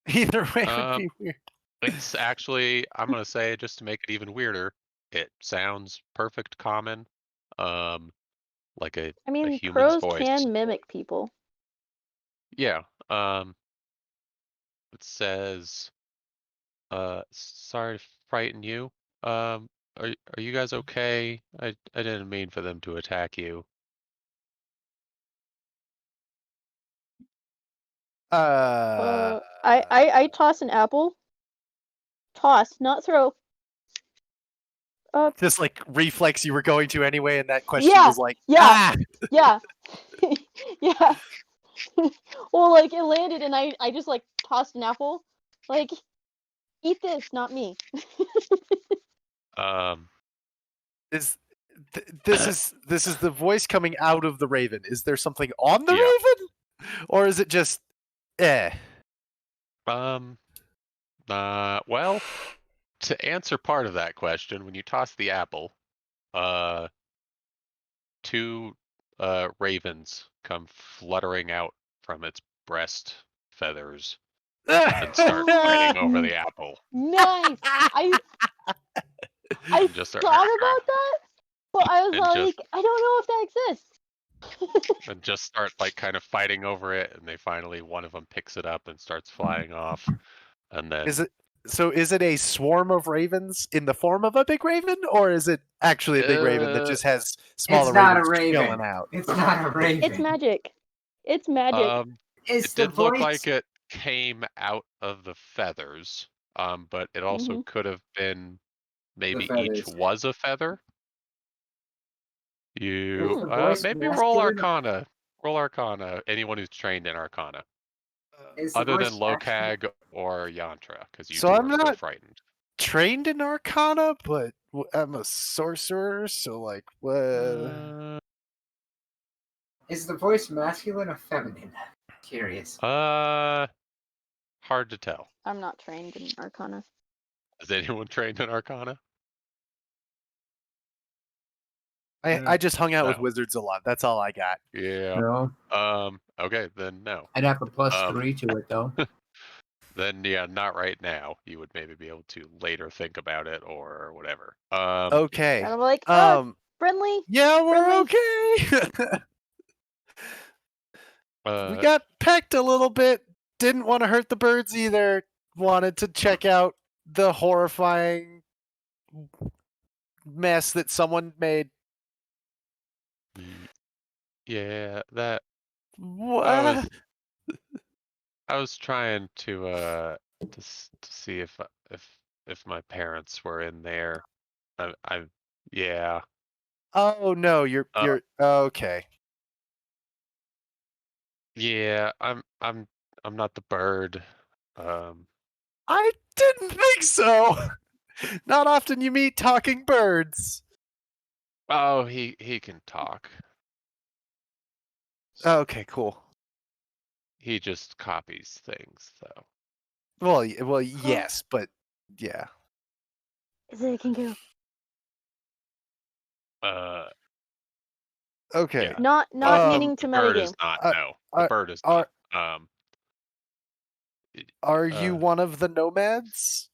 Either way would be weird. It's actually, I'm gonna say, just to make it even weirder, it sounds perfect common. Like a I mean, human's crows voice. can mimic people. Yeah. It says, sorry to frighten you. Are you guys okay? I didn't mean for them to attack you. I toss an apple. Toss, not throw. Just like reflex you were going to anyway, and that question Yeah, was like, yeah, yeah, yeah. Well, like it landed, and I just like tossed an apple. Like, eat this, not me. This is the voice coming out of the raven. Is there something on the Yeah. raven, or is it just Well, to answer part of that question, when you toss the apple, two ravens come fluttering out from its breast feathers and start fighting over the apple. Nice. I Just thought start- about that, but I was And like, I don't know if that exists. and just start like kind of fighting over it, and they finally, one of them picks it up and starts flying off, and then is it a swarm of ravens in the form of a big raven, or is it actually a big raven that just has smaller It's not a ravens raven. chilling out? It's not a raven. It's magic. It's magic. It's it the did look voice. like it came out of the feathers, but it also could have been maybe each feathers. was a feather. You the voice maybe masculine roll or- Arcana. Roll Arcana. Anyone who's trained in Arcana, Is the other than voice masculine? Locag or Yantra, because you So two I'm are still not- frightened. Trained in Arcana, but I'm a sorcerer, so like, what? Is the voice masculine or feminine? Curious. Hard to tell. I'm not trained in Arcana. Is anyone trained in Arcana? I just hung out with No. wizards a lot. That's all I got. Yeah. No, Okay, then no. I'd have a plus Um, 3 to it though. Then yeah, not right now. You would maybe be able to later think about it or whatever. Okay. And I'm like, friendly. Yeah, we're friendly. okay. We got pecked a little bit. Didn't want to hurt the birds either. Wanted to check out the horrifying mess that someone made. Yeah, that What? I was trying to see if my parents were in there. I yeah. Oh no, you're okay. Yeah, I'm not the bird. I didn't think so. Not often you meet talking birds. Oh, he can talk. Okay, cool. He just copies things though. Well, yes, but yeah. Is it a kangaroo? Uh, Okay. yeah. Not meaning to The bird is metagame. not. uh, No, the bird is are not. are you one of the nomads?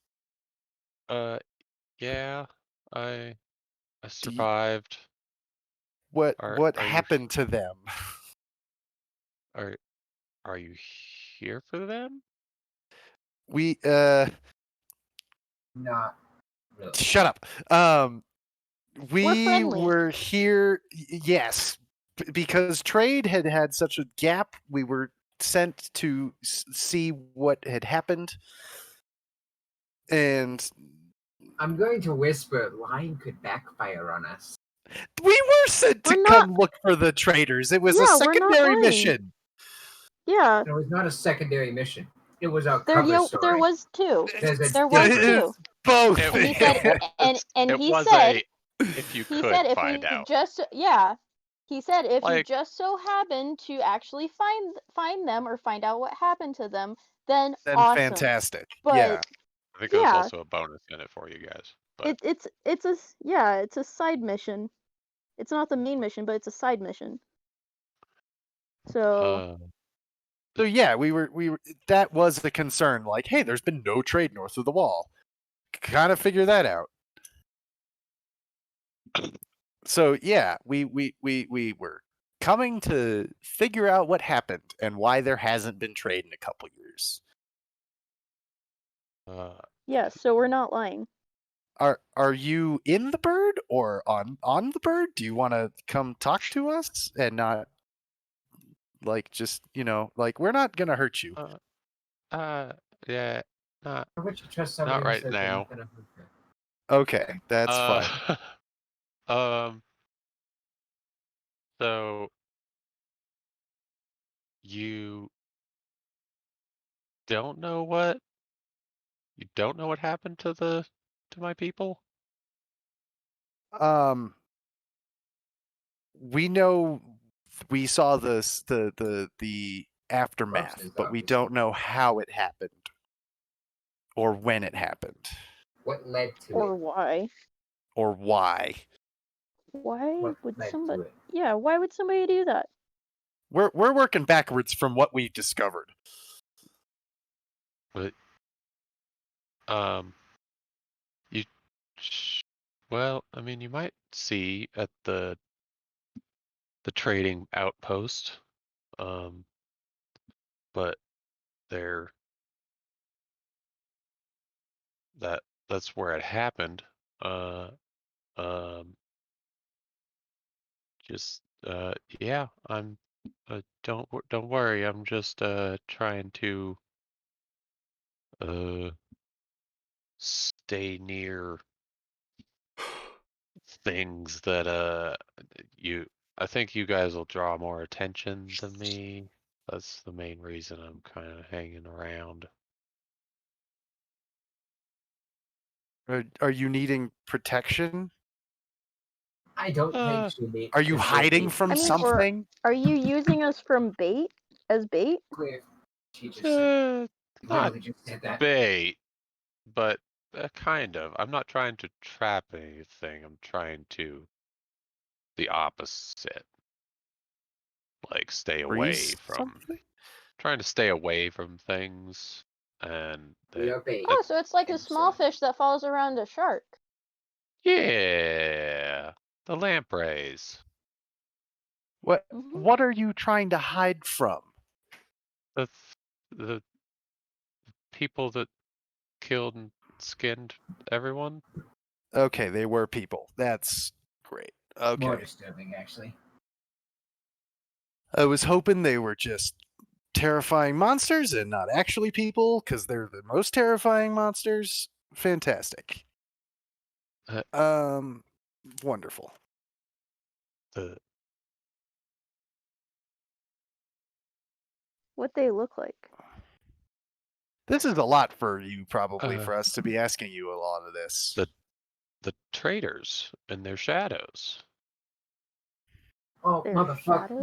Yeah. I Do you- survived. What Are you happened to them? Are you here for them? We Not really. shut up. We friendly. were here, yes, because trade had such a gap. We were sent to see what had happened, and I'm going to whisper, lying could backfire on us. we were sent to We're come look for the traders. It was a Yeah, we're not secondary lying. mission. Yeah, It was not a secondary mission. It was a there cover story. there was two. There's a There was difference. two. Both. And he said, and It he was said, if you he could said if find we out. just he said if you Like- just so happen to actually find them or find out what happened to them, then awesome. Fantastic. But yeah. I think there's yeah. also a bonus in it for you guys. But it's a side mission. It's not the main mission, but it's a side mission. So So yeah, we were that was the concern. Like, hey, there's been no trade north of the wall. Kind of figure that out. So yeah, we were coming to figure out what happened and why there hasn't been trade in a couple years. yeah, so we're not lying. Are you in the bird or on the bird? Do you want to come talk to us and not like just like we're not gonna hurt you. yeah, not How would you trust somebody who right says they're now. not gonna hurt you? Okay, that's fine. So you don't know what happened to my people? We know we saw the aftermath, Corpses, but we obviously. don't know how it happened or when it happened What led to Or it? why? or why. Why What would led somebody to it? Yeah, why would somebody do that? We're working backwards from what we discovered. But you well, I mean, you might see at the trading outpost, but that's where it happened. Just yeah, I'm don't worry, I'm just trying to stay near things that I think you guys will draw more attention than me. That's the main reason I'm kind of hanging around. Are you needing protection? I don't think she needs. Are you hiding from I mean, or- something? Are you using us as bait? Clear. She just said, Not literally just said that. bait, but kind of. I'm not trying to trap anything. I'm trying to the opposite. Like stay away Freeze from something? trying to stay away from things and We are bait. Oh, so it's like a And small so- fish that follows around a shark. yeah, the lampreys. What Mhm. what are you trying to hide from? The people that killed and skinned everyone. Okay, they were people. That's great. More Okay. disturbing, actually. I was hoping they were just terrifying monsters and not actually people, because they're the most terrifying monsters. Fantastic. Wonderful. The What they look like. This is a lot for you, probably, Uh, for us to be asking you a lot of this. the traitors and their shadows. Oh, Their motherfucker, shadows?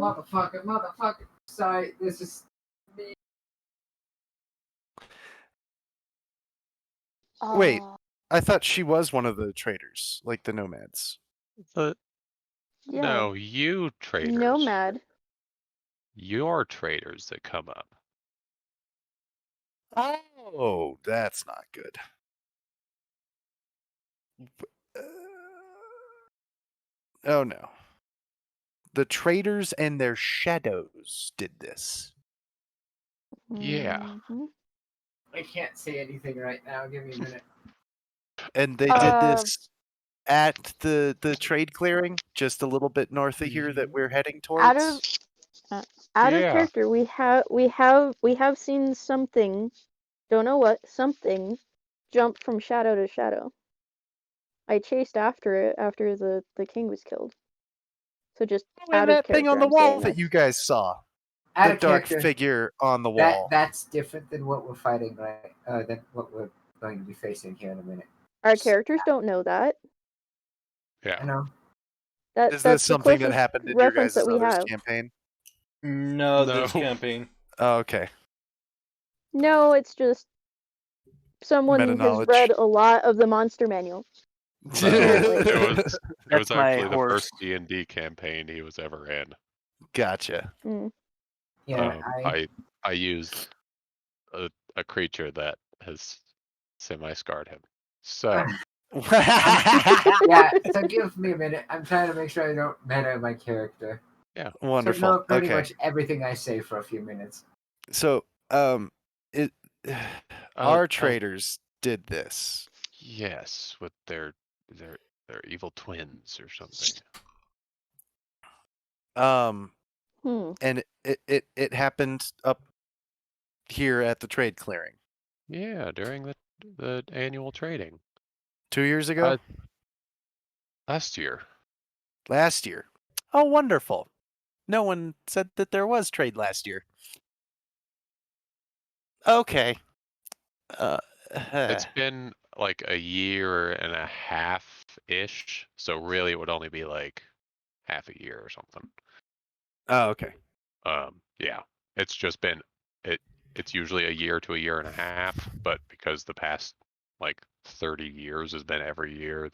motherfucker. Sorry, this is me. Wait. Oh, I thought she was one of the traders, like the nomads. The yeah. No, you traitors. Nomad. Your traitors that come up. Oh, that's not good. Oh no. The traders and their shadows did this. Yeah. Mhm. I can't say anything right now. Give me a minute. And they did this at the trade clearing, just a little bit north of here that we're heading Out of towards. out of Yeah. character, we have seen something, don't know what, something jump from shadow to shadow. I chased after it after the king was killed. So just out And of that thing character, on the I'm wall saying that you guys saw. Out The of dark character. figure on the wall. That's different than what we're fighting, right? Than what we're going to be facing here in a minute. our characters don't know that. I Yeah. know. Is That's this the something that closest happened in your reference guys' that we other have. campaign? No, No. this campaign. Oh, okay. No, it's just someone Meta has knowledge. read a lot of the monster manual. No, Apparently. it was That's my actually the horse. first D&D campaign he was ever in. Gotcha. Mm. Yeah, I used a creature that has semi-scarred him. So yeah. So give me a minute. I'm trying to make sure I don't meta my character. So Wonderful. know pretty Okay. much everything I say for a few minutes. So, it I'll- our traders did this. yes, with their evil twins or something. And it happened up here at the trade clearing Yeah, during the annual trading 2 years ago, last year. last year. Oh, wonderful. No one said that there was trade last year. Okay. It's been like a year and a half ish, so really it would only be like half a year or something. Oh, okay. Yeah, it's just been it's usually a year to a year and a half, but because the past like 30 years has been every year,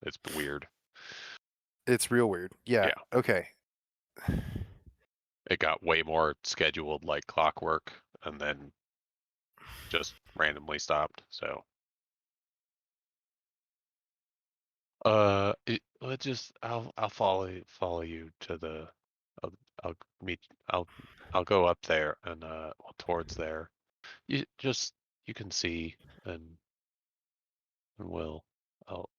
it's weird. It's real weird. Yeah. Yeah. Okay. It got way more scheduled like clockwork and then just randomly stopped. So I'll follow you to the I'll meet I'll go up there and towards there. You can see and we'll I'll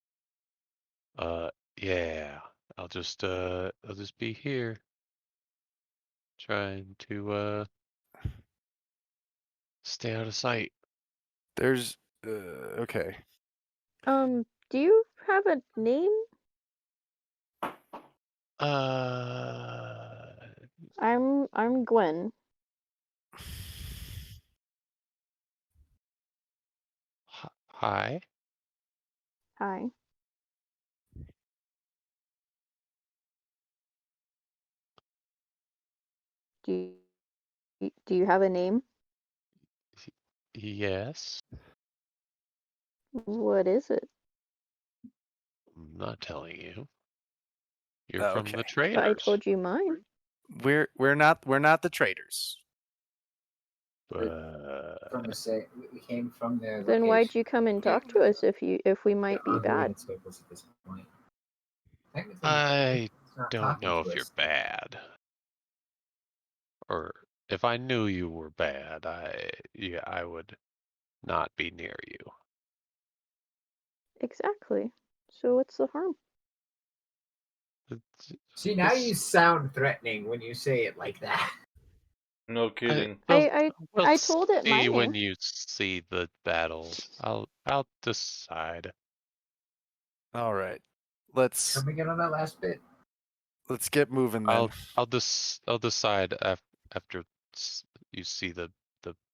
yeah, I'll just be here trying to stay out of sight. There's okay. Do you have a name? I'm Gwen. Hi. Hi. Do you have a name? Yes. What is it? I'm not telling you. You're from the Okay. traders. But I told you mine. We're not the traders. From the we came from their. Then why'd you come and talk to us if we might be bad? Circles at this point. Technically, I it's not don't talking know to if you're us. bad. Or if I knew you were bad, I would not be near you. Exactly. So what's the harm? It's- See, now it's- you sound threatening when you say it like that. No kidding. we'll I told it my see when name. you see the battle. I'll decide. All right. Let's Can we get on that last bit? get moving then. I'll decide after you see the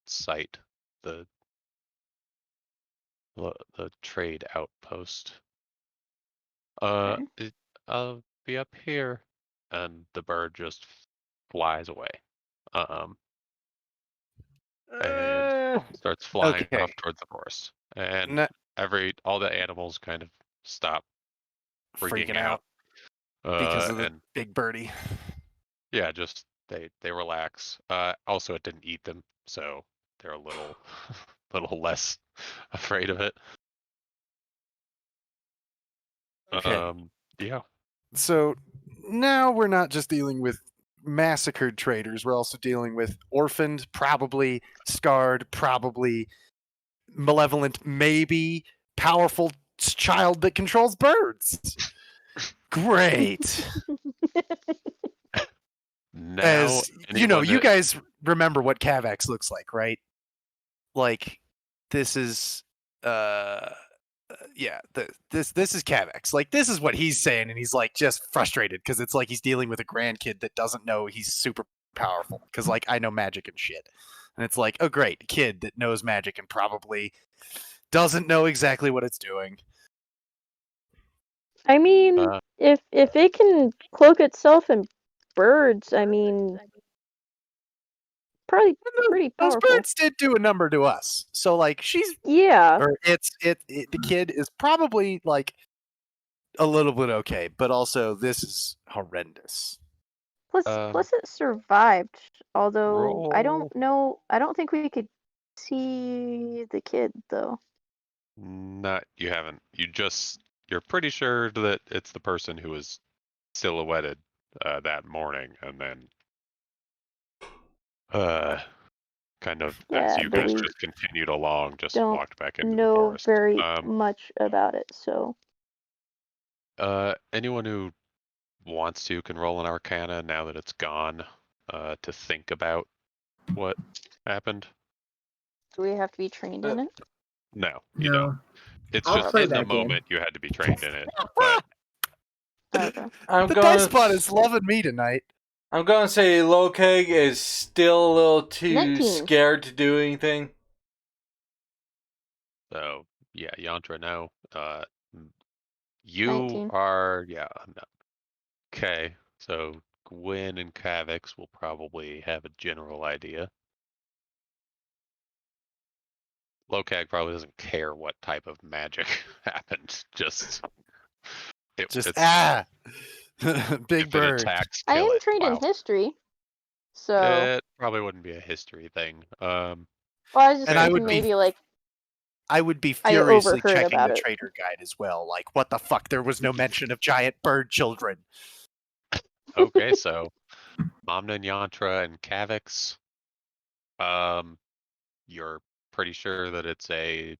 site, the the trade outpost. Okay. I'll be up here, and the bird just flies away. And starts flying okay. off towards the forest, and N- all the animals kind of stop freaking out. because of the And big birdie. yeah, just they relax. Also, it didn't eat them, so they're a little little less afraid of it. Okay. Yeah. So now we're not just dealing with massacred traders, we're also dealing with orphaned, probably scarred, probably malevolent, maybe powerful child that controls birds. Great. Now, As you know, anyone you that- guys remember what Cavax looks like, right? Like this is yeah, this is Cavax. Like this is what he's saying, and he's like just frustrated because it's like he's dealing with a grandkid that doesn't know he's super powerful. Because like I know magic and shit, and it's like, oh great, a kid that knows magic and probably doesn't know exactly what it's doing. I mean, Uh, if it can cloak itself in birds, I mean, probably pretty Those powerful. birds did do a number to us, so like she's Yeah. or the kid is probably like a little bit okay, but also this is horrendous. Plus it survived. Although I roll. don't know. I don't think we could see the kid though. Not you haven't. You're pretty sure that it's the person who was silhouetted that morning, and then kind of as Yeah, you but guys we just continued along, just don't walked back into the know forest. very much about it. So Anyone who wants to can roll an Arcana now that it's gone, to think about what happened. do we have to be trained in it? No, you No. don't. It's I'll just play in the that game. moment you had to be trained in it. But Okay. I'm The going. dice spot is loving me tonight. I'm gonna say Lokeg is still a little too 19. scared to do anything. so yeah, Yantra, no. You 19. are no. Okay, so Gwyn and Kavix will probably have a general idea. Lokag probably doesn't care what type of magic happened. Just Just it's, big if it bird. attacks, I kill am it. trained in Wow. history. So It probably wouldn't be a history thing. well, I was just And I thinking would be maybe like I would be I furiously overheard checking about the it. trader guide as well. Like, what the fuck? There was no mention of giant bird children. Okay, so Momna and Yantra and Kavix. You're pretty sure that it's a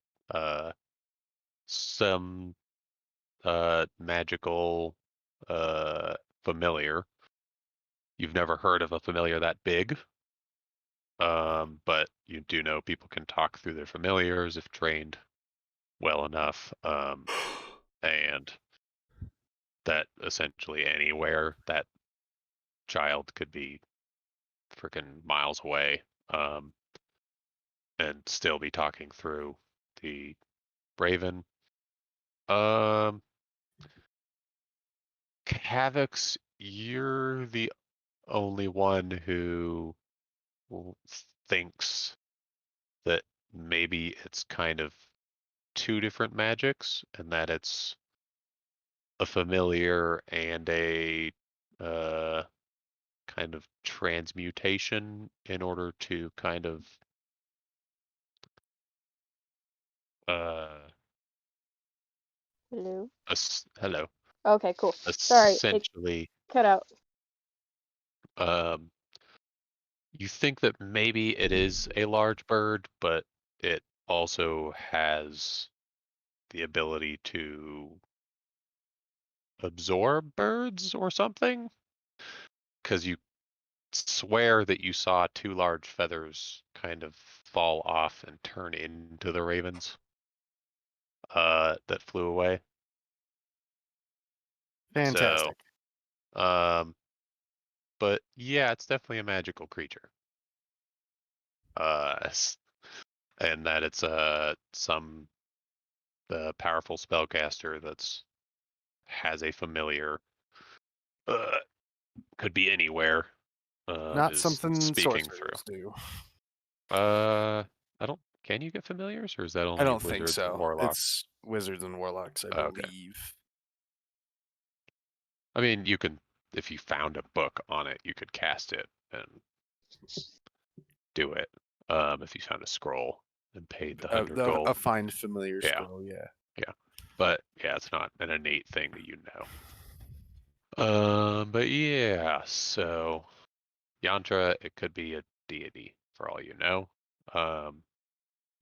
some magical familiar. You've never heard of a familiar that big. But you do know people can talk through their familiars if trained well enough. And that essentially anywhere that child could be freaking miles away, and still be talking through the Raven. Kavix, you're the only one who thinks that maybe it's kind of two different magics, and that it's a familiar and a kind of transmutation in order to kind of Hello. hello, Okay, cool. Sorry, it essentially cut out. you think that maybe it is a large bird, but it also has the ability to absorb birds or something, because you swear that you saw two large feathers kind of fall off and turn into the ravens that flew away. Fantastic. So, but yeah, it's definitely a magical creature. And that it's some the powerful spellcaster that's has a familiar, could be anywhere. Not is something speaking sorcerers do. I don't. Can you get familiars, or is that only I don't wizards think so. and warlocks? It's wizards and warlocks, I Okay. believe. I mean, you can, if you found a book on it, you could cast it and do it. If you found a scroll and paid the 100 gold. A find familiar Yeah. scroll, yeah. But yeah, it's not an innate thing that you know. But yeah, so Yantra, it could be a deity for all you know.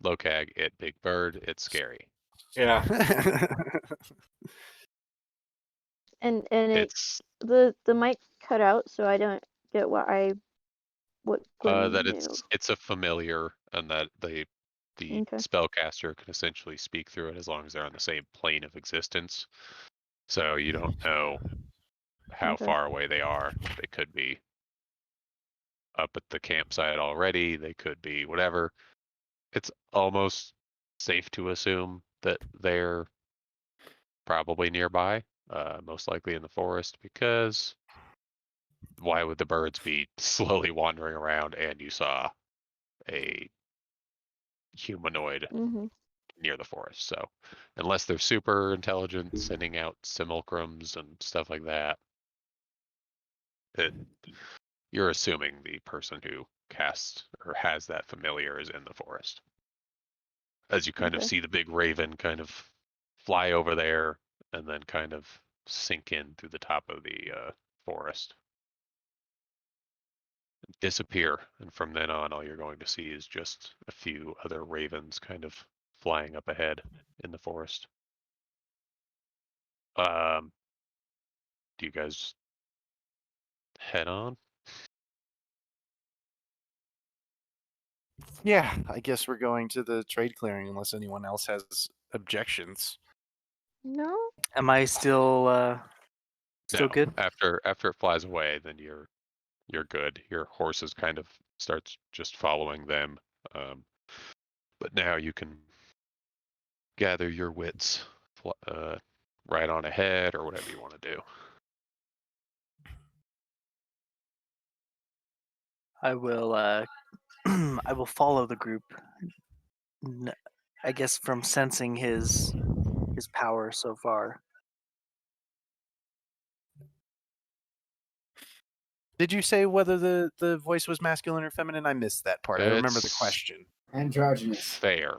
Lokag, it big bird, it's scary. Yeah. And It's the mic cut out, so I don't get what Gwen that knew. it's a familiar, and that the Okay. spellcaster can essentially speak through it as long as they're on the same plane of existence. So you don't know how Okay. far away they are. They could be up at the campsite already. They could be whatever. It's almost safe to assume that they're probably nearby, most likely in the forest, because why would the birds be slowly wandering around and you saw a humanoid Mhm. near the forest? So unless they're super intelligent, sending out simulacrums and stuff like that, you're assuming the person who casts or has that familiar is in the forest. As you kind of Okay. see the big raven kind of fly over there and then kind of sink in through the top of the forest, disappear, and from then on all you're going to see is just a few other ravens kind of flying up ahead in the forest. Do you guys head on? Yeah, I guess we're going to the trade clearing unless anyone else has objections. No. Am I still No. good? After it flies away, then you're good. Your horses kind of starts just following them. But now you can gather your wits, ride on ahead or whatever you want to do. I will I will follow the group. I guess from sensing his power so far. Did you say whether the voice was masculine or feminine? I missed that part. I remember the It's question. Androgynous. fair.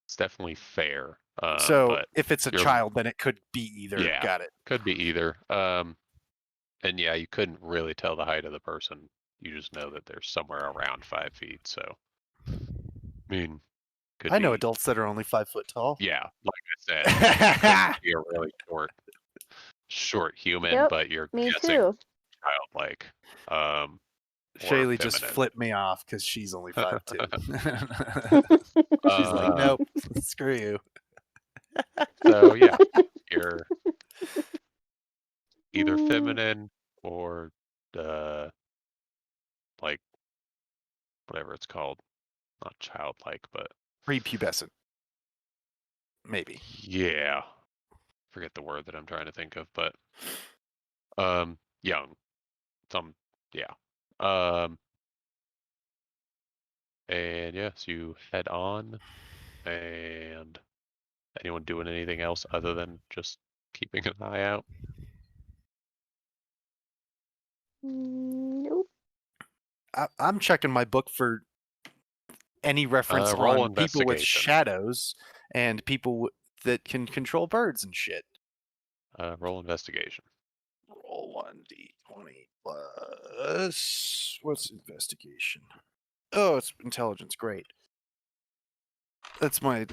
It's definitely fair. So But if it's a you're- child, then it could be either. Yeah. Got it. could be either. And yeah, you couldn't really tell the height of the person. You just know that they're somewhere around 5 feet. So, I mean, could I know be- adults that are only 5 foot tall. Yeah, like I said, could be a really short human, Yep, but you're Me guessing too. childlike. Or Shaylee just feminine. flipped me off because she's only 5'2". Uh, She's like, nope, screw you. So yeah, you're either feminine or like whatever it's called, not childlike, but Prepubescent. Maybe. yeah, forget the word that I'm trying to think of, but young, yeah. And yes, you head on, and anyone doing anything else other than just keeping an eye out? Nope. I'm checking my book for any reference Roll on people with investigation. shadows and people that can control birds and shit. Roll investigation. Roll 1d20 plus what's investigation? Oh, it's intelligence. Great. That's my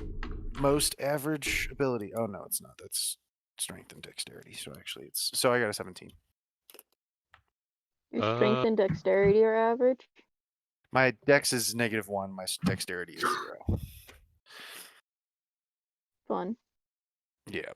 most average ability. Oh no, it's not. That's strength and dexterity. So actually, I got a 17. Your strength and dexterity are average. My dex is -1. My dexterity is 0. Fun. Yeah.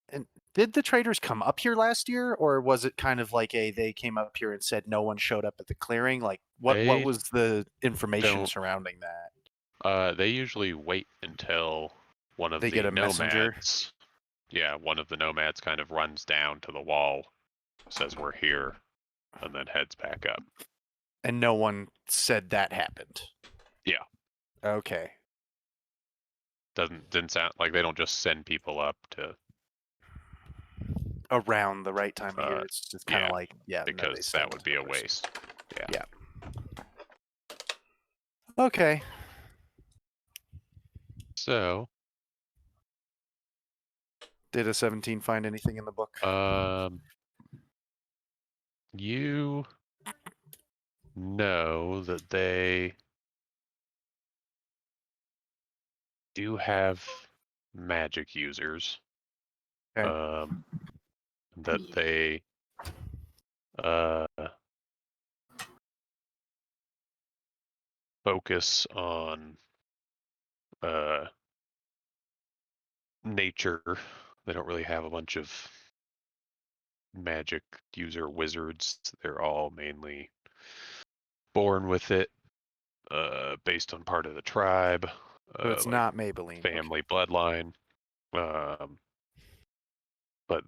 And did the traders come up here last year, or was it kind of like they came up here and said no one showed up at the clearing? Like what They was the information don't- surrounding that? They usually wait until one of They the get a messenger? nomads. Yeah, one of the nomads kind of runs down to the wall, says we're here, and then heads back up. And no one said that happened. Yeah. Okay. Didn't sound like they don't just send people up to Around the right time of year, it's just kind of yeah, like no, they because send that would be a numbers. waste. Yeah. Okay. So, Did a 17 find anything in the book? you know that they do have magic users. Okay. That they focus on nature. They don't really have a bunch of magic user wizards. They're all mainly born with it, based on part of the tribe. So it's like not Maybelline. family bloodline. But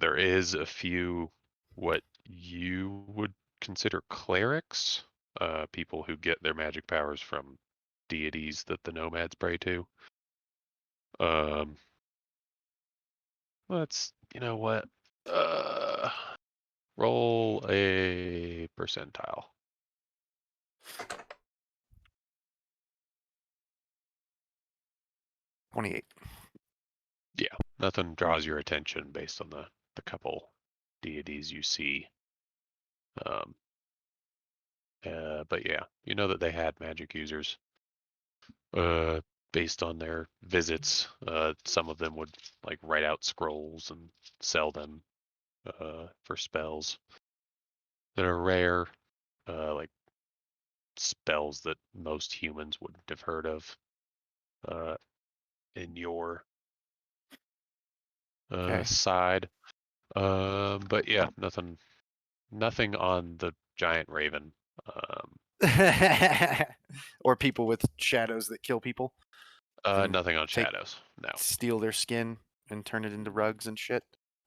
there is a few what you would consider clerics, people who get their magic powers from deities that the nomads pray to. Let's, you know what? Roll a percentile. 28. Nothing draws your attention based on the couple deities you see. But yeah, you know that they had magic users. Based on their visits, some of them would like write out scrolls and sell them for spells that are rare, like spells that most humans wouldn't have heard of in your Okay. side. But yeah, nothing on the giant raven. Or people with shadows that kill people. And Nothing on take- shadows. No. Steal their skin and turn it into rugs and shit.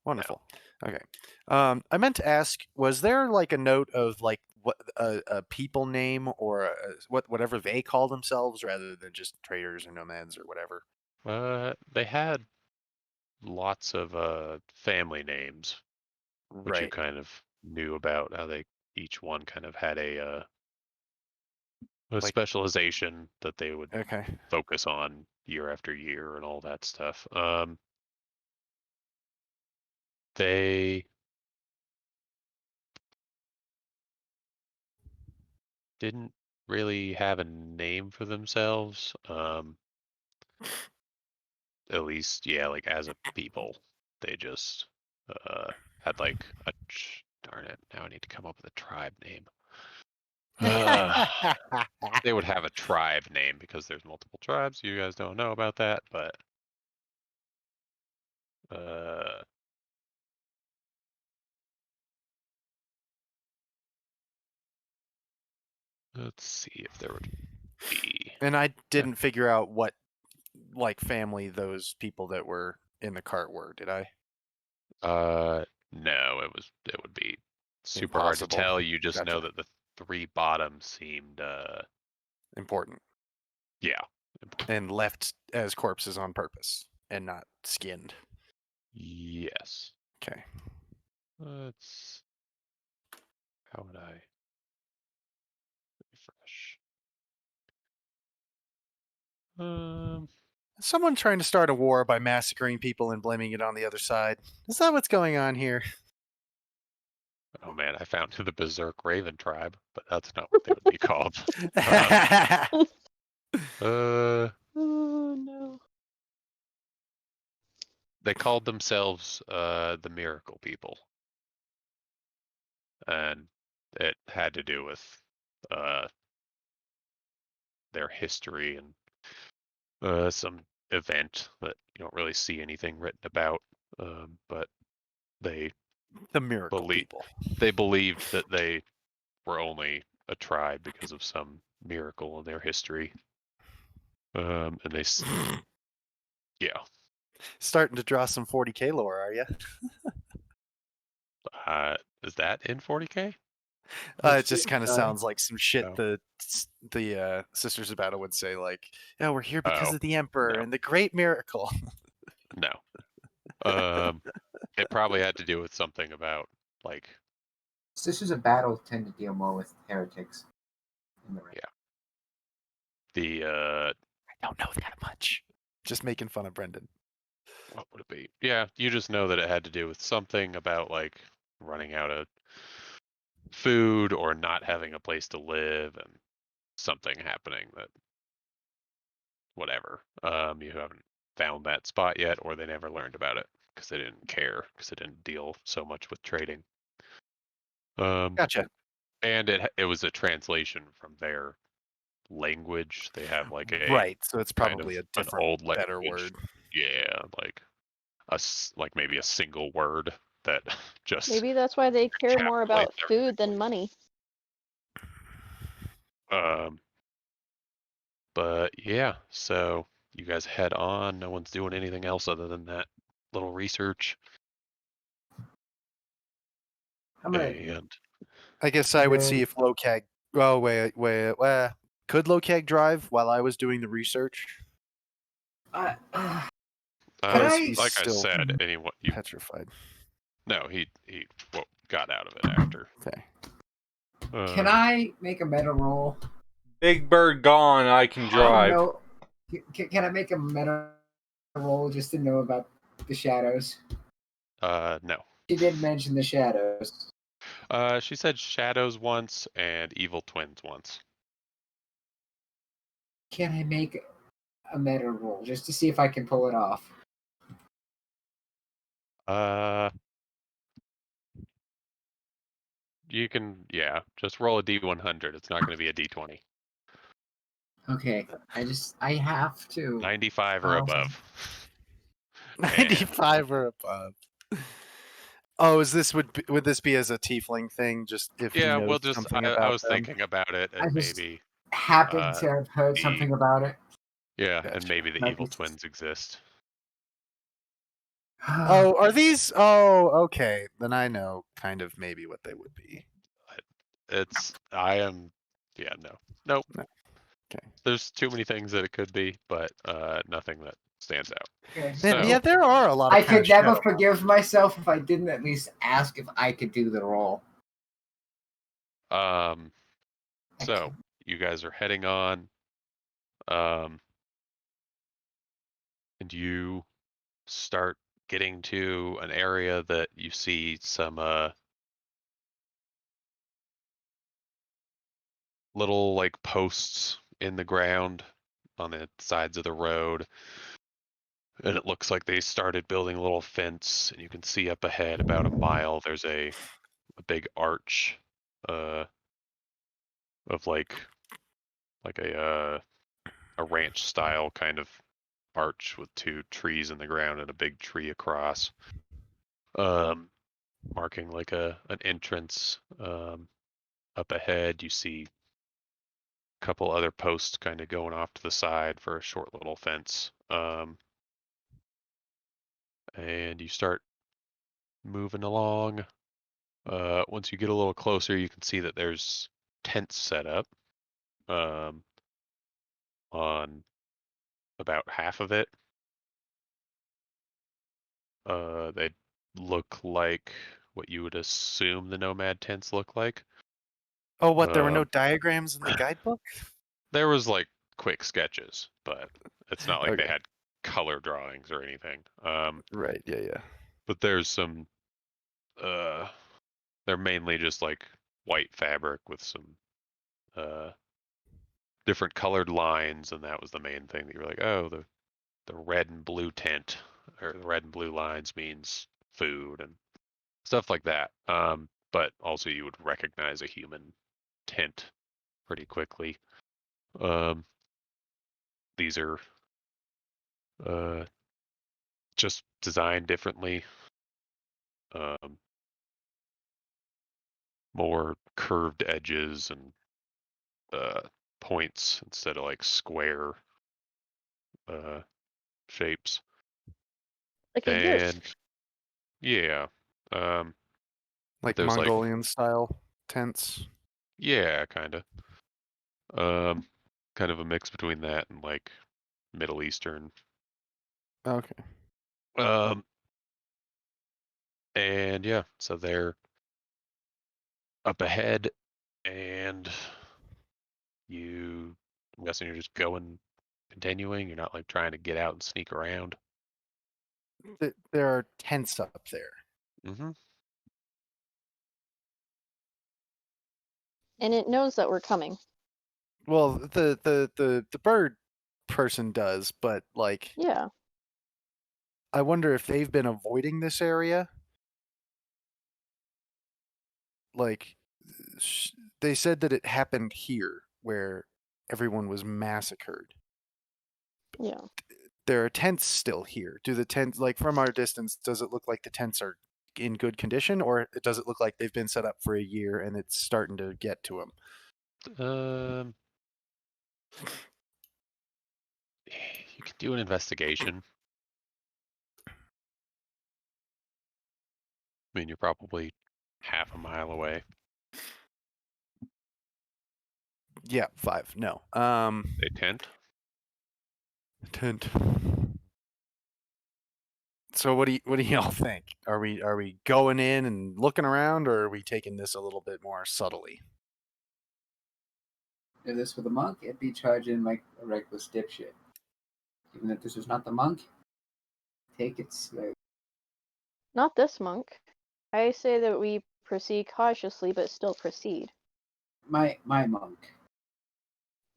Wonderful. Okay. I meant to ask, was there like a note of like what a people name or whatever they call themselves rather than just traders or nomads or whatever? They had lots of family names, which you Right. kind of knew about. How they each one kind of had a Like- specialization that they would Okay. focus on year after year and all that stuff. They didn't really have a name for themselves. At least, yeah, like as a people, they just had like darn it. Now I need to come up with a tribe name. They would have a tribe name because there's multiple tribes. You guys don't know about that, but let's see if there would be. And I didn't figure out what like family those people that were in the cart were, did I? No, it would be super hard to Impossible. tell. You just know Gotcha. that the three bottoms seemed Important. yeah. And left as corpses on purpose and not skinned. Yes. Okay. Let's. How would I refresh? Someone trying to start a war by massacring people and blaming it on the other side. Is that what's going on here? Oh man, I found the Berserk Raven tribe, but that's not what they would be called. Uh, Oh no. they called themselves the Miracle People, and it had to do with their history and some event that you don't really see anything written about. But they The miracle believe people. they believed that they were only a tribe because of some miracle in their history. And they, yeah, Starting to draw some 40k lore, are you? is that in 40k? It just kind of sounds like some shit Oh. the Sisters of Battle would say, like, "Yeah, we're here because Oh, of the Emperor no. and the great miracle." No. It probably had to do with something about like Sisters of Battle tend to deal more with heretics. In the the I don't know that much. Just making fun of Brendan. what would it be? Yeah, you just know that it had to do with something about like running out of food or not having a place to live and something happening that whatever. You haven't found that spot yet, or they never learned about it because they didn't care because it didn't deal so much with trading. Gotcha. And it was a translation from their language. They have like a Right, so it's kind probably of a an different, old better language. word. Yeah, like like maybe a single word that just Maybe that's why they care more about encapsulates food than money. everything. But yeah, so you guys head on. No one's doing anything else other than that little research. I'm gonna. And I guess I would see Yeah. if Locag. Oh wait. Could Locag drive while I was doing the research? Can He's like I still said, anyone you petrified. no, he got out of it after. Okay. Can I make a meta roll? Big Bird gone, I can drive. No. Can I make a meta roll just to know about the shadows? No. She did mention the shadows. She said shadows once and evil twins once. Can I make a meta roll just to see if I can pull it off? You can, yeah, just roll a D100. It's not going to be a D20. Okay. I have to. 95 or Oh. above. 95 or above. Oh, would this be as a tiefling thing? Just if he Yeah, knows we'll just. something I about was them? thinking about it, I and just maybe. happened to have heard the- something about it. Yeah, Gotcha. and maybe the Might evil be- twins exist. Oh, are these? Oh, okay. Then I know kind of maybe what they would be. I am. Yeah, no, nope. No. Okay. There's too many things that it could be, but nothing that stands out. Okay, So- Yeah, there are a lot of. I kind could of never shadow forgive myself if I didn't at least ask if I could do the roll. So you guys are heading on, and you start getting to an area that you see some little like posts in the ground on the sides of the road, and it looks like they started building a little fence, and you can see up ahead about a mile there's a big arch of like a ranch style kind of arch with two trees in the ground and a big tree across, marking like an entrance. Up ahead you see a couple other posts kind of going off to the side for a short little fence. And you start moving along. Once you get a little closer, you can see that there's tents set up on about half of it. They look like what you would assume the nomad tents look like. Oh, what? There were no diagrams in the guidebook? There was like quick sketches, but it's not like they Okay. had color drawings or anything. Right. Yeah. But there's some they're mainly just like white fabric with some different colored lines, and that was the main thing that you were like, oh, the red and blue tent or the red and blue lines means food and stuff like that. But also you would recognize a human tent pretty quickly. These are just designed differently. More curved edges and points instead of like square shapes. Like a And yurt. yeah, Like there's like Mongolian style tents. yeah, kind of. Kind of a mix between that and like Middle Eastern. Okay. And yeah, so they're up ahead, and I'm guessing you're just going, continuing. You're not like trying to get out and sneak around. There are tents up there. Mm-hmm. And it knows that we're coming. Well, the bird person does, but like, Yeah. I wonder if they've been avoiding this area. Like, they said that it happened here where everyone was massacred. Yeah. There are tents still here. Do the tents, like from our distance, does it look like the tents are in good condition, or does it look like they've been set up for a year and it's starting to get to them? You can do an investigation. I mean, you're probably half a mile away. Yeah, 5. No. A tent. Tent. So what do y'all think? Are we going in and looking around, or are we taking this a little bit more subtly? If this were the monk, it'd be charging like a reckless dipshit. Even if this is not the monk, take it slow. Not this monk. I say that we proceed cautiously, but still proceed. My monk,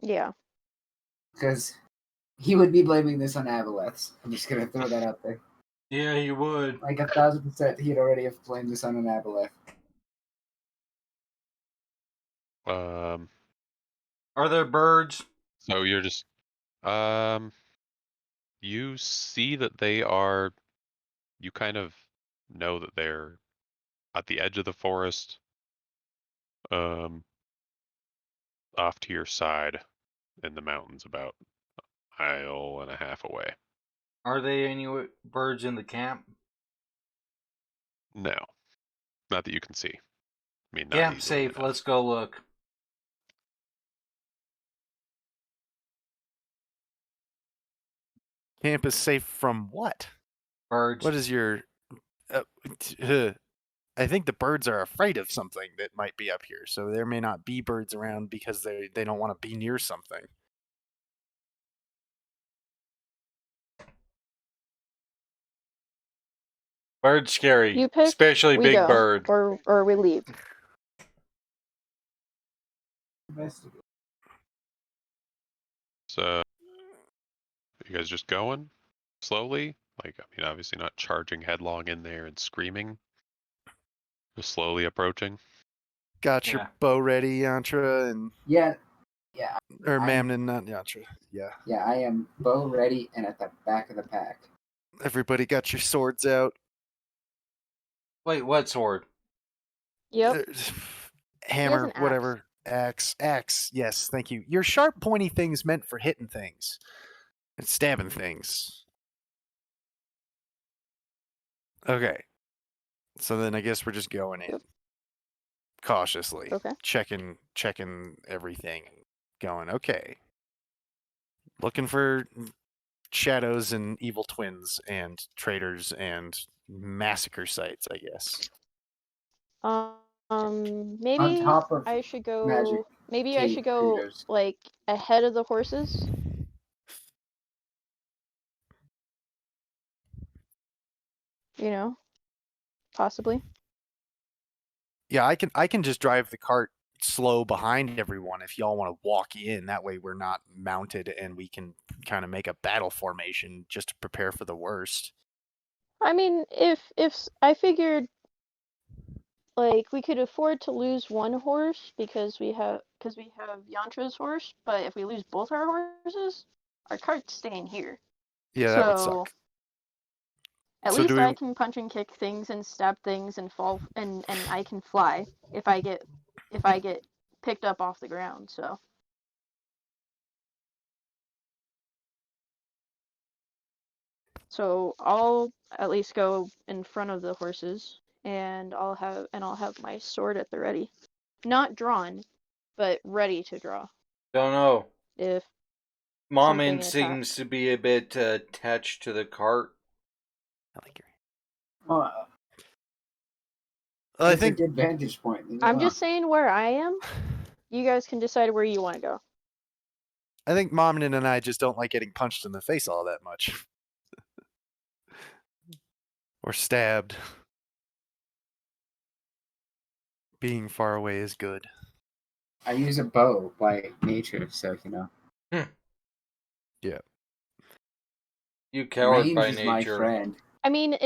Yeah. because he would be blaming this on Aboleths. I'm just gonna throw that out there. Yeah, you would. Like 1,000%, he'd already have blamed this on an Aboleth. Are there birds? So you're just you see that they are, you kind of know that they're at the edge of the forest, off to your side in the mountains about a mile and a half away. Are there any birds in the camp? No, not that you can see. I mean, not Camp easily safe. enough. Let's go look. Camp is safe from what? Birds. What is your? I think the birds are afraid of something that might be up here, so there may not be birds around because they don't want to be near something. Birds scary. You pick, Especially we big go, bird. or we leave. Investigate. So you guys just going slowly? Like, I mean, obviously not charging headlong in there and screaming. Just slowly approaching. Got Yeah. your bow ready, Yantra, and Yeah, or I'm- Mamnon, not Yantra. Yeah. yeah, I am bow ready and at the back of the pack. Everybody got your swords out. Wait, what sword? Yep. Hammer, an axe. whatever. Axe. Yes, thank you. Your sharp, pointy things meant for hitting things and stabbing things. Okay. So then I guess we're just going in cautiously, Okay. checking everything, and going okay. Looking for shadows and evil twins and traitors and massacre sites, I guess. Maybe top of I should go. magic Maybe I cave should go creatures. like ahead of the horses. You know, possibly. Yeah, I can just drive the cart slow behind everyone if y'all want to walk in. That way we're not mounted and we can kind of make a battle formation just to prepare for the worst. I mean, if I figured like we could afford to lose one horse because we have Yantra's horse, but if we lose both our horses, our cart's staying here. Yeah, that would So suck. at So do least we I can punch and kick things and stab things and fall and I can fly if I get picked up off the ground. So I'll at least go in front of the horses and I'll have my sword at the ready. Not drawn, but ready to draw. Don't know. If Momin something seems to be a bit attached to the cart. I like your. Well, I it's think a good vantage point. leave it I'm alone. just saying where I am. You guys can decide where you want to go. I think Momnin and I just don't like getting punched in the face all that much. Or stabbed. Being far away is good. I use a bow by nature, so you know. You coward Range by is my nature. friend. I mean,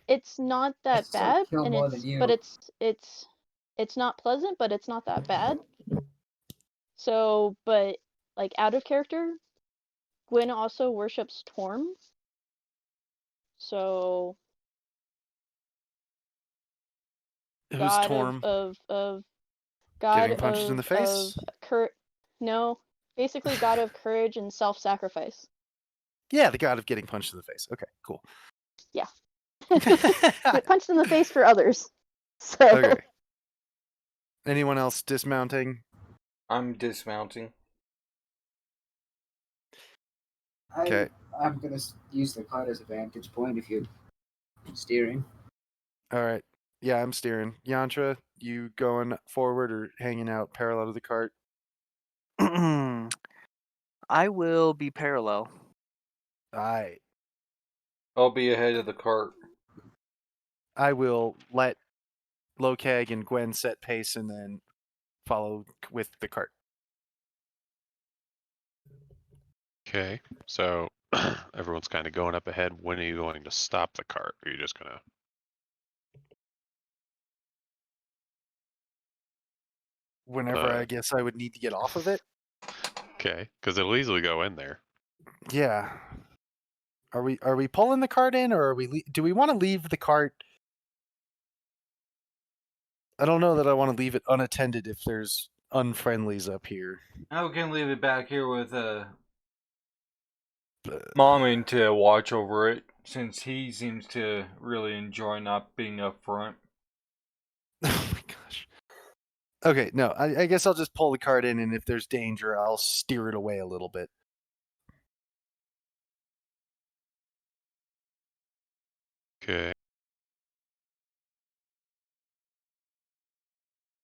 it's not that still bad, kill and more than you. but it's not pleasant, but it's not that bad. So, but like out of character, Gwyn also worships Torm. So Who's god Torm? of Getting punched in the face? No, basically god of courage and self-sacrifice. Yeah, the god of getting punched in the face. Okay, cool. Yeah. Get punched in the face for others. So Okay. Anyone else dismounting? I'm dismounting. Okay. I'm gonna use the cart as a vantage point if you're steering. All right. Yeah, I'm steering. Yantra, you going forward or hanging out parallel to the cart? I will be parallel. All right. I'll be ahead of the cart. I will let Lokag and Gwen set pace and then follow with the cart. Okay, so everyone's kind of going up ahead. When are you going to stop the cart? Or are you just gonna? Whenever I guess I would need to get off of it. Okay, because it'll easily go in there. Yeah. Are we pulling the cart in, or are we? Do we want to leave the cart? I don't know that I want to leave it unattended if there's unfriendlies up here. I can leave it back here with But- Momin to watch over it, since he seems to really enjoy not being up front. Oh my gosh. Okay, no, I guess I'll just pull the cart in, and if there's danger, I'll steer it away a little bit. Okay.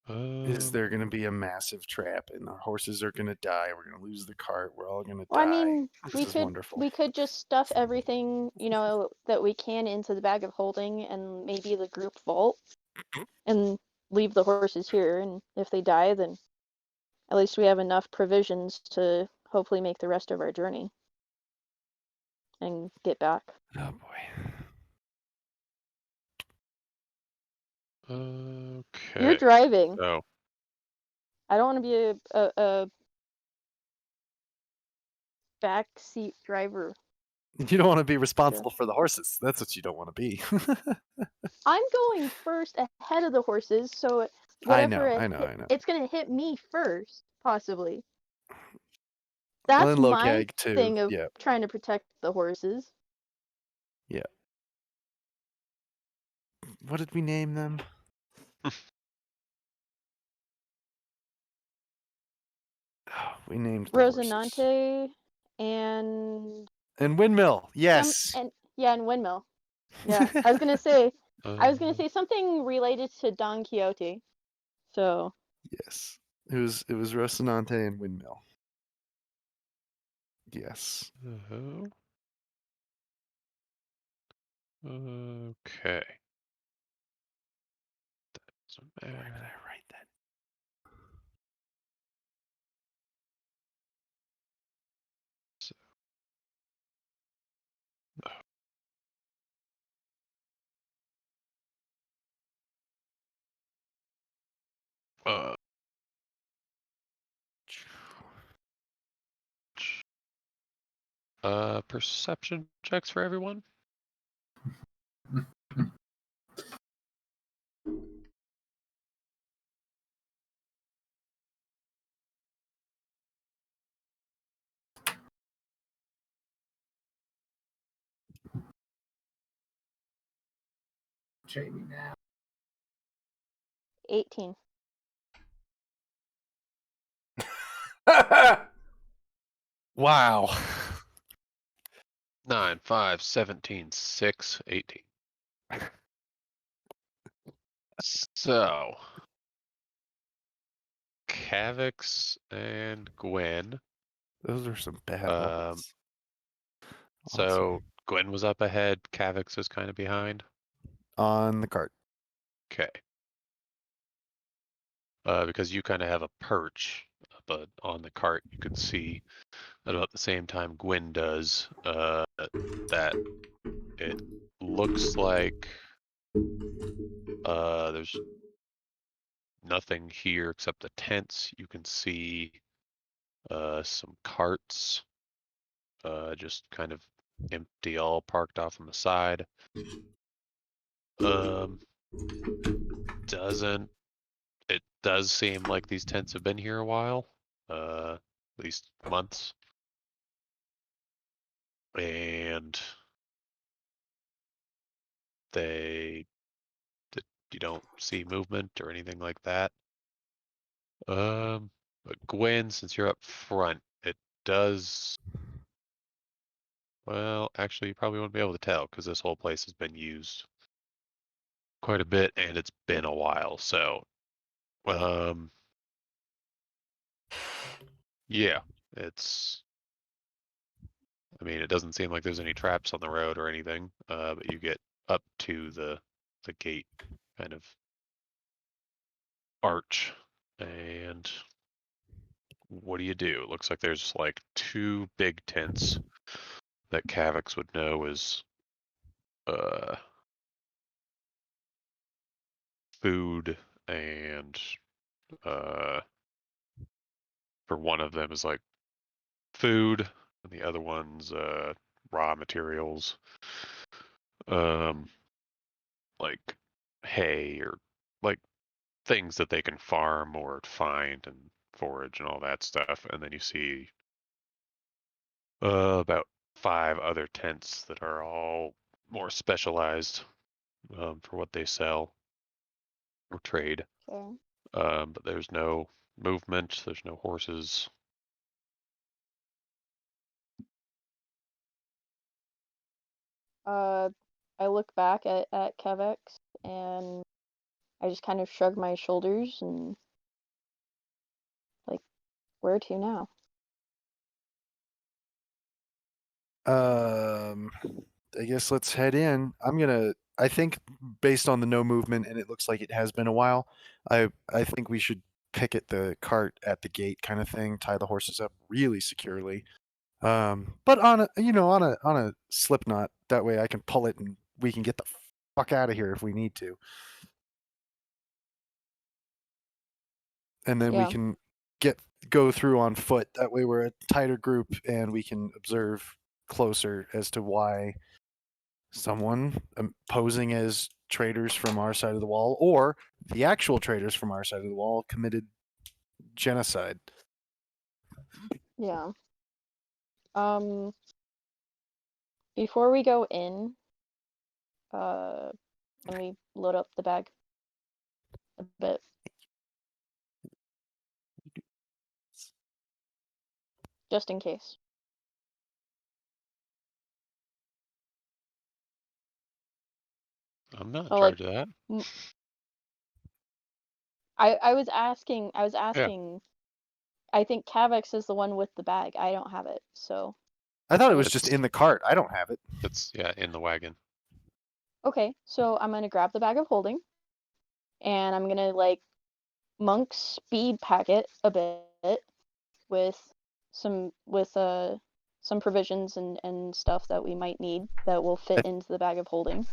Is there going to be a massive trap, and our horses are going to die? We're going to lose the cart. We're all going to well, die. I mean, This is wonderful. we could just stuff everything, that we can into the bag of holding and maybe the group vault and leave the horses here, and if they die, then at least we have enough provisions to hopefully make the rest of our journey and get back. Oh boy. Okay. You're driving. So I don't want to be a backseat driver. You don't want to be responsible for the horses. That's what you don't want to be. I'm going first ahead of the horses, so I know. it's gonna hit me first, possibly. Well, That's and my Lokag too. thing of Yeah. trying to protect the horses. What did we name them? We named the horses. Rosinante and And Windmill. Yes. and Windmill. Yeah, I was gonna say um, something related to Don Quixote. So Yes. It was Rocinante and Windmill. Yes. uh-huh. Okay. Where did I write that? Uh, perception checks for everyone. Jamie now. 18. Wow. 9, 5, 17, 6, 18. So, Kavix and Gwen. Those are some bad Um, rolls. So Gwen was up ahead. Kavix is kind of behind. On the cart. Okay. Because you kind of have a perch, but on the cart you can see at about the same time Gwen does that it looks like there's nothing here except the tents. You can see some carts just kind of empty, all parked off on the side. It does seem like these tents have been here a while, at least months. And you don't see movement or anything like that. But Gwen, since you're up front, it does. Well, actually, you probably won't be able to tell because this whole place has been used quite a bit and it's been a while. So, yeah, it's. I mean, it doesn't seem like there's any traps on the road or anything, but you get up to the gate kind of arch, and what do you do? It looks like there's like 2 big tents that Kavix would know is food, and for one of them is like food, and the other one's raw materials, like hay or like things that they can farm or find and forage and all that stuff. And then you see about 5 other tents that are all more specialized for what they sell or trade. Okay. But there's no movement. There's no horses. I look back at Kevex and I just kind of shrug my shoulders and like, where to now? I guess let's head in. I think based on the no movement and it looks like it has been a while, I think we should picket the cart at the gate kind of thing, tie the horses up really securely. But on a slip knot, that way I can pull it and we can get the fuck out of here if we need to. And then we Yeah. can go through on foot. That way we're a tighter group and we can observe closer as to why someone posing as traders from our side of the wall or the actual traders from our side of the wall committed genocide. Yeah. Before we go in, can we load up the bag a bit? Just in case. I'm not in Oh, like, charge of that. I was asking. I think Kavex is the one with the bag. I don't have it, so. I thought it was It's- just in the cart. I don't have it. It's in the wagon. Okay, so I'm gonna grab the bag of holding, and I'm gonna like monk speed pack it a bit with some provisions and stuff that we might need that will fit into the bag of holding.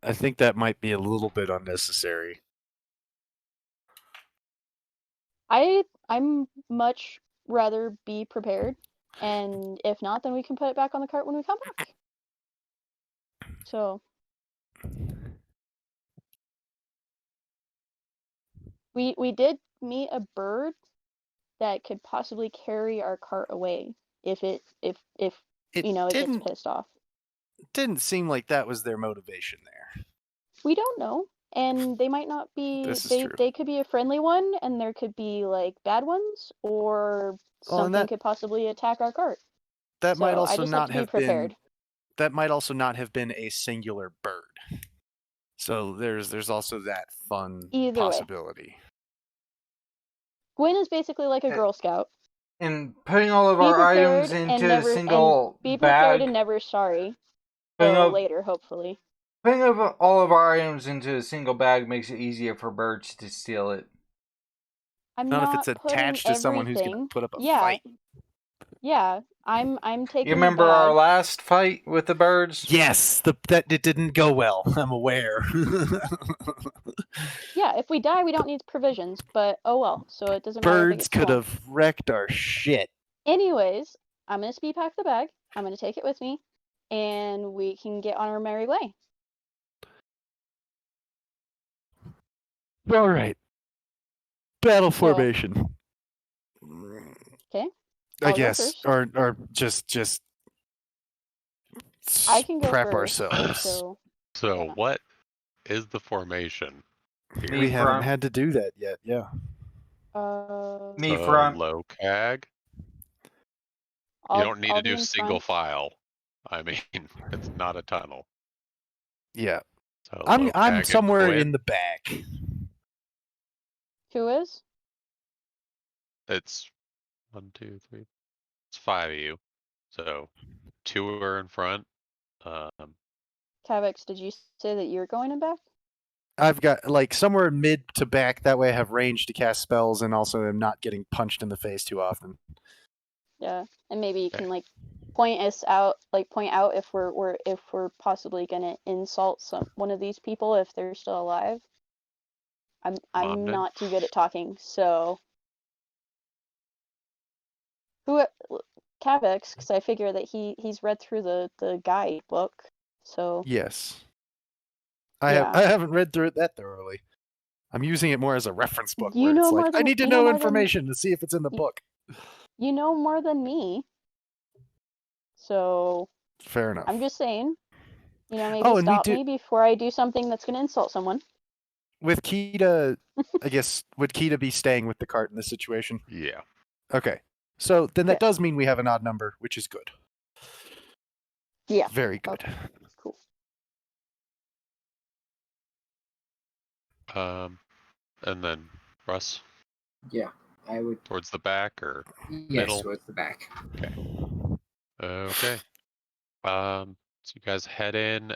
I think that might be a little bit unnecessary. I'm much rather be prepared, and if not, then we can put it back on the cart when we come back. So we did meet a bird that could possibly carry our cart away if It it gets didn't pissed off. didn't seem like that was their motivation there. We don't know, and they might not be. This is true. They could be a friendly one, and there could be like bad ones, or Well, and something could possibly attack our cart. That might So I also just not have to be have prepared. been. That might also not have been a singular bird. So there's also that fun Either way. possibility. Gwen is basically like a Girl Scout. And putting all of Be our prepared items and into never a single be prepared bag. and never sorry. Putting Oh, up- later, hopefully. Putting all of our items into a single bag makes it easier for birds to steal it. I'm Not not if it's attached to someone who's going to everything- put up a yeah, fight. Yeah, I'm taking. You remember the bag. our last fight with the birds? Yes, that it didn't go well. I'm aware. Yeah, if we die, we don't need provisions, but oh well. So it doesn't matter. Birds could have wrecked our shit. Anyways, I'm gonna speed pack the bag. I'm gonna take it with me, and we can get on our merry way. All right. Battle So- formation. Okay. I I'll go guess, first. or just I can go prep first. ourselves. So So what is the formation? Me We haven't front. had to do that yet. Yeah. Me So front. low CAG. You don't need to do single file. I mean, it's not a tunnel. Yeah. So I'm low CAG and somewhere Gwen, in the back. Who is? It's 1, 2, 3. It's 5 of you. So 2 are in front. Cavex, did you say that you're going in back? I've got like somewhere mid to back. That way I have range to cast spells and also am not getting punched in the face too often. Yeah, and maybe you Okay. can like point out if we're possibly gonna insult one of these people if they're still alive. I'm on, then. not too good at talking, so Cavex, because I figure that he's read through the guide book, so Yes. Yeah. I haven't read through it that thoroughly. I'm using it more as a reference book You where know it's more like I than- need to you know know more than- information to see if it's in the you- book. you know more than me. So Fair enough. I'm just saying, maybe Oh, and we stop do- me before I do something that's gonna insult someone. With Kita, I guess would Kita be staying with the cart in this situation? Yeah. Okay. So then that Okay. does mean we have an odd number, which is good. Yeah. Very good. Cool. And then Russ Yeah, I would. towards the back or Yes, Middle. towards the back. okay. So you guys head in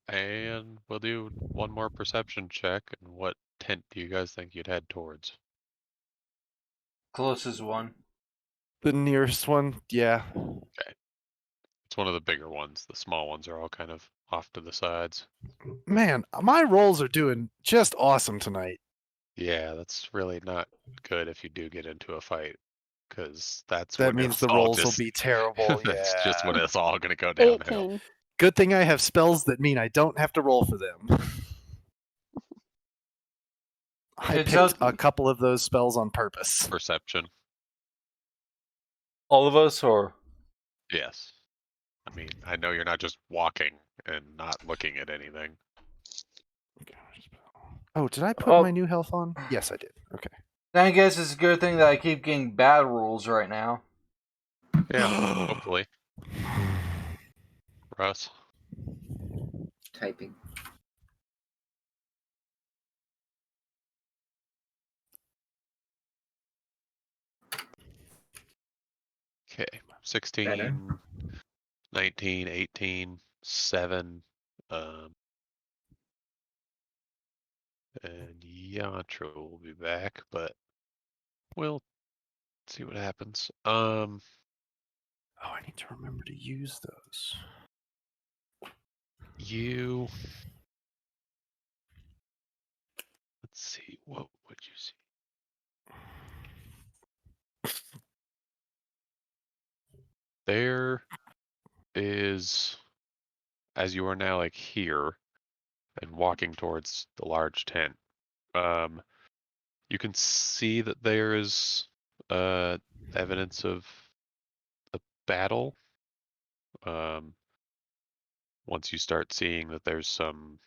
and we'll do one more perception check. And what tent do you guys think you'd head towards? Closest one. The nearest one, yeah. It's one of the bigger ones. The small ones are all kind of off to the sides. Man, my rolls are doing just awesome tonight. Yeah, that's really not good if you do get into a fight, because that's That when means it's the all rolls will just- be terrible. That's just Yeah. when it's all gonna go downhill. 18. Good thing I have spells that mean I don't have to roll for them. I It's picked up- a couple of those spells on purpose. Perception, All of us, or yes. I mean, I know you're not just walking and not looking at anything. Oh, did I put Oh. my new health on? Yes, I did. Okay. then I guess it's a good thing that I keep getting bad rolls right now. Yeah, hopefully. Russ, Typing. okay, 16, Better. 19, 18, 7, And Yantra will be back, but we'll see what happens. Oh, I need to remember to use those. You. Let's see. What would you see? There is, as you are now like here and walking towards the large tent, you can see that there is evidence of a battle. Once you start seeing that there's some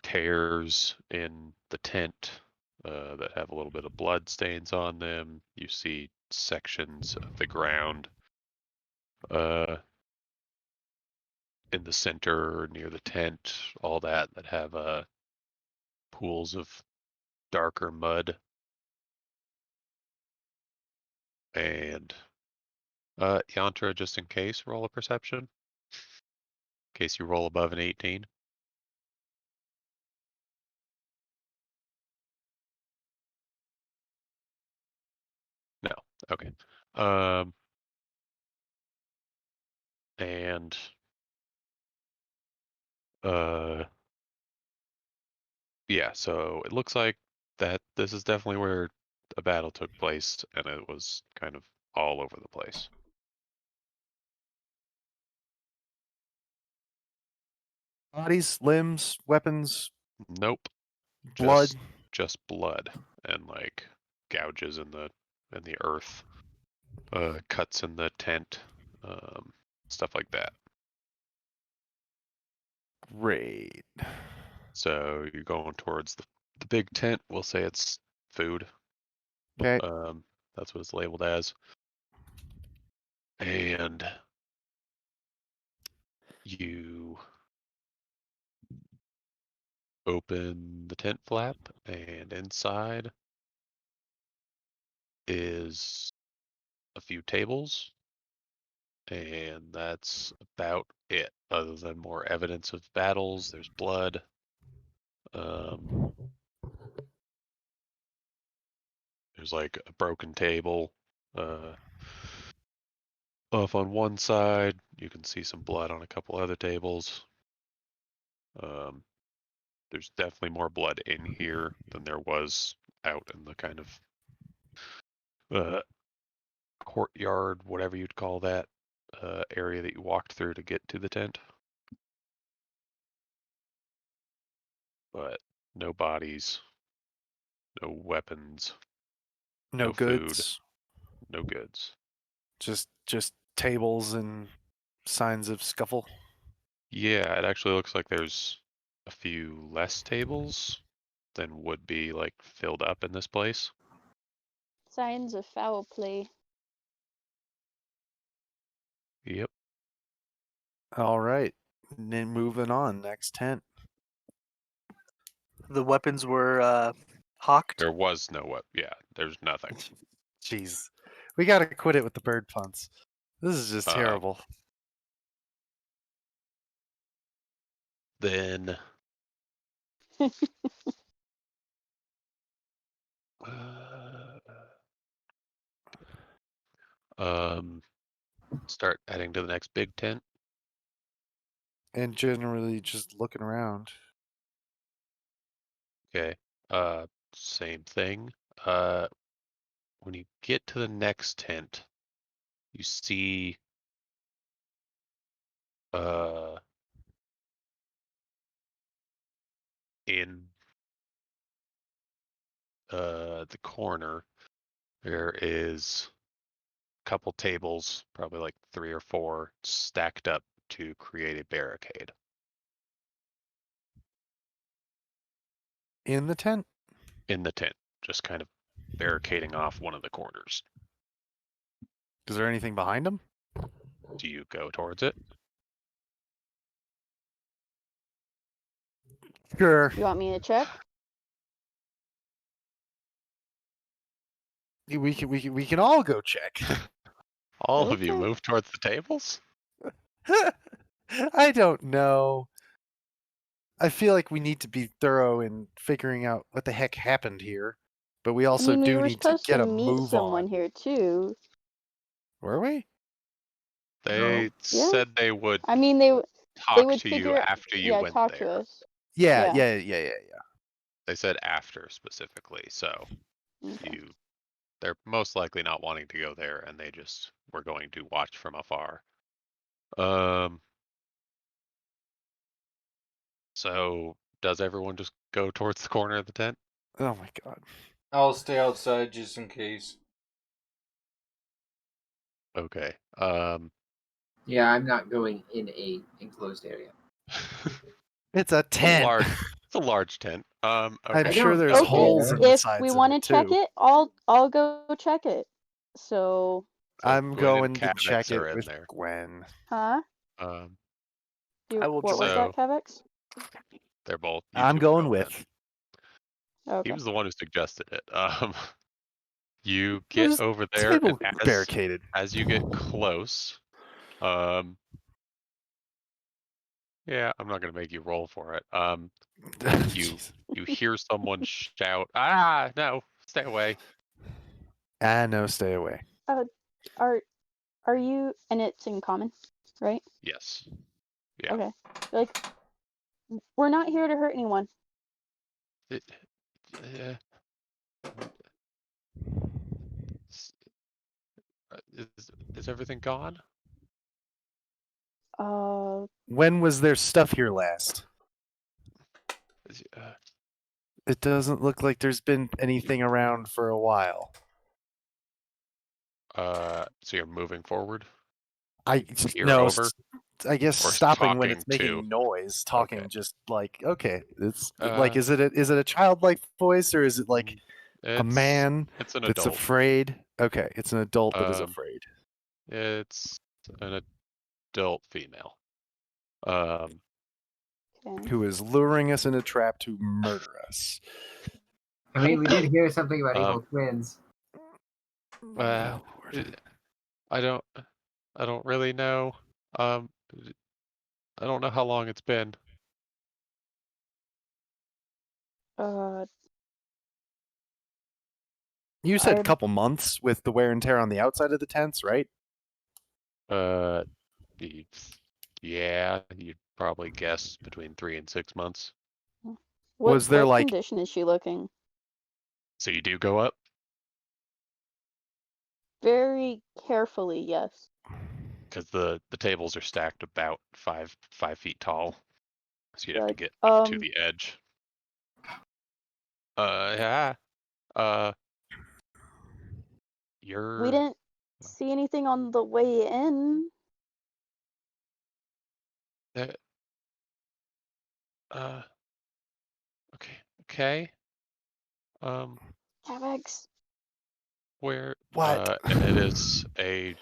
tears in the tent that have a little bit of blood stains on them, you see sections of the ground in the center near the tent, all that have pools of darker mud. And Yantra, just in case, roll a perception. In case you roll above an 18. No. Okay. And yeah, so it looks like that this is definitely where a battle took place, and it was kind of all over the place. Bodies, limbs, weapons, Nope. blood. Just blood and like gouges in the earth, cuts in the tent, stuff like that. Great. So you're going towards the big tent. We'll say it's food. Okay. That's what it's labeled as. And you open the tent flap, and inside is a few tables, and that's about it. Other than more evidence of battles, there's blood. There's like a broken table off on one side. You can see some blood on a couple other tables. There's definitely more blood in here than there was out in the kind of courtyard, whatever you'd call that, area that you walked through to get to the tent. But no bodies, no weapons, No no food, goods. no goods. Just tables and signs of scuffle. Yeah, it actually looks like there's a few less tables than would be like filled up in this place. Signs of foul play. Yep. All right. And then moving on. Next tent. The weapons were hawked. There was no what. Yeah, there's nothing. Jeez. We got to quit it with the bird puns. This is just terrible. Then start heading to the next big tent. And generally just looking around. Okay. Same thing. When you get to the next tent, you see in the corner there is a couple tables, probably like 3 or 4, stacked up to create a barricade. In the tent? In the tent, just kind of barricading off one of the corners. Is there anything behind them? Do you go towards it? Sure. You want me to check? We can all go check. All of you Okay. move towards the tables? I don't know. I feel like we need to be thorough in figuring out what the heck happened here, but we also I mean, we do were need to supposed get to a meet move someone on. here too. Were we? They Yeah. said they would I mean, they talk would to you figure, after you yeah, went talk to there. us. Yeah, Yeah. yeah. They said after specifically, so Okay. they're most likely not wanting to go there, and they just were going to watch from afar. So does everyone just go towards the corner of the tent? Oh my god. I'll stay outside just in case. Okay. Yeah, I'm not going in a enclosed area. It's a tent. It's a large tent. I'm Okay. sure don't there's go holes there. in the If sides we of want to it check too. it, I'll go check it. So, So I'm Gwen and going to check Kavix are it in with there. Gwen. huh? Um, I will What was join. that, Kavix? they're both. You I'm two going go with. then. He Okay. was the one who suggested it. You There's get over there, and table barricaded. as you get close, yeah, I'm not gonna make you roll for it. You Jeez. you hear someone shout, "Ah, no, stay away!" No, stay away. Are you? And it's in common, right? Yes. Yeah. Okay. Like, we're not here to hurt anyone. It, yeah. S- is everything gone? When was there stuff here last? Is- It doesn't look like there's been anything around for a while. So you're moving forward? Peer no. over? I guess Or stopping when talking it's making to? noise. Talking Okay. just like okay. It's like Uh, is it a childlike voice or is it like a man It's an that's adult. afraid? Okay, it's an adult that is afraid. It's an adult female. Um, Okay. Who is luring us in a trap to murder us. I mean, we did hear something about Um, evil twins. uh, Oh, Lord. I don't really know. I don't know how long it's been. You said I- a couple months with the wear and tear on the outside of the tents, right? Yeah, you'd probably guess between 3 and 6 months. Was there, what like- condition is she looking? So you do go up? Very carefully, yes. Because the tables are stacked about 5 feet tall. So you'd have to Good. get up to the edge. Yeah. You're. We didn't see anything on the way in. Okay. Kavix. Where? What? And it is a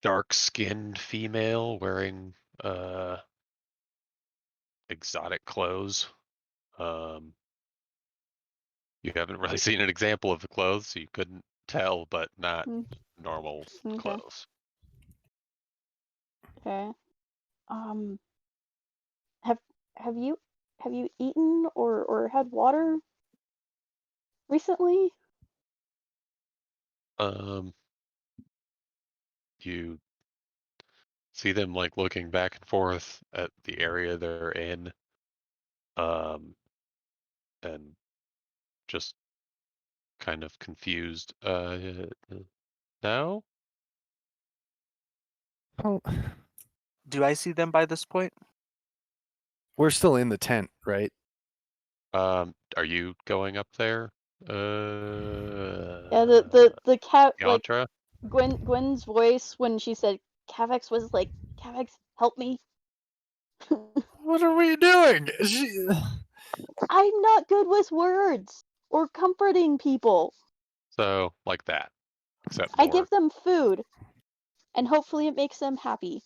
dark-skinned female wearing exotic clothes. You haven't really seen an example of the clothes, so you couldn't tell, but not normal Okay. clothes. Okay. Have you eaten or had water recently? You see them like looking back and forth at the area they're in, and just kind of confused. No? Oh, Do I see them by this point? we're still in the tent, right? Are you going up there? Yeah, the cat, like Yantra? Gwen's voice when she said Kavix was like, Kavix, help me. What are we doing? I'm not good with words or comforting people. So like that, except I more give them food, and hopefully it makes them happy.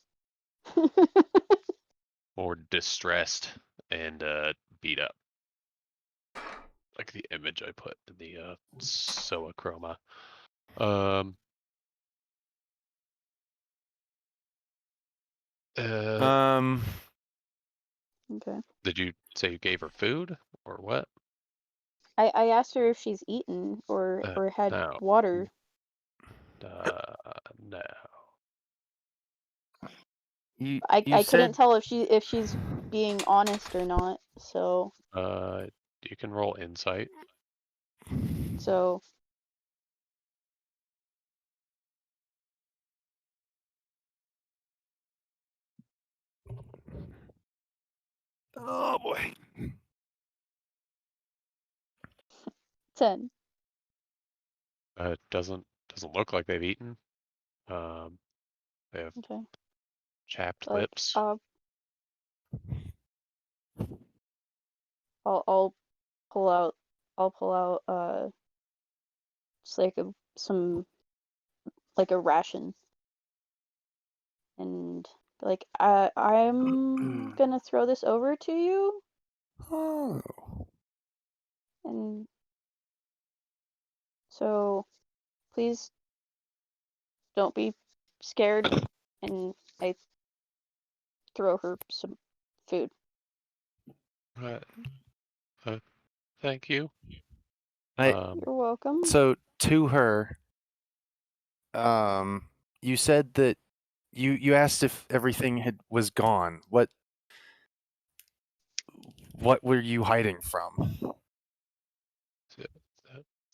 more distressed and beat up. Like the image I put in the Soa Chroma. Uh, Okay. did you say you gave her food or what? I asked her if she's eaten or had No. water. No. I couldn't said tell if she's being honest or not. So You can roll insight. so Oh boy. 10. Doesn't look like they've eaten. They have Okay. chapped Like lips. I'll pull out just like a ration, and like I'm gonna throw this over to you, Oh. and so please don't be scared. And I throw her some food. Thank you. You're welcome. So to her, you said that you asked if everything was gone. What were you hiding from?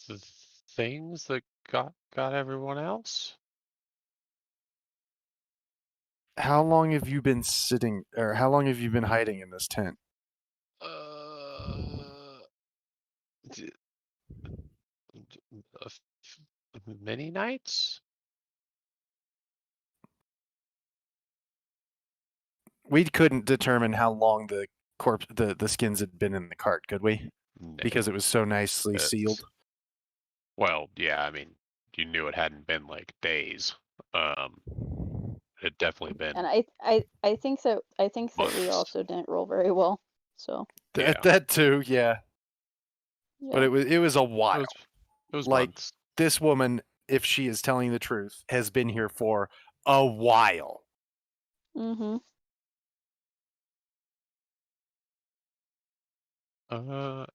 The things that got everyone else. How long have you been sitting, or how long have you been hiding in this tent? Many nights. We couldn't determine how long the the skins had been in the cart, could we? No, Because it was so nicely it's- sealed. Well, yeah, I mean, you knew it hadn't been like days. It had definitely been. And I think that we months. also didn't roll very well. So Yeah. That too, yeah. yeah. But it was a while. It was Like- months. This woman, if she is telling the truth, has been here for a while. Mm-hmm.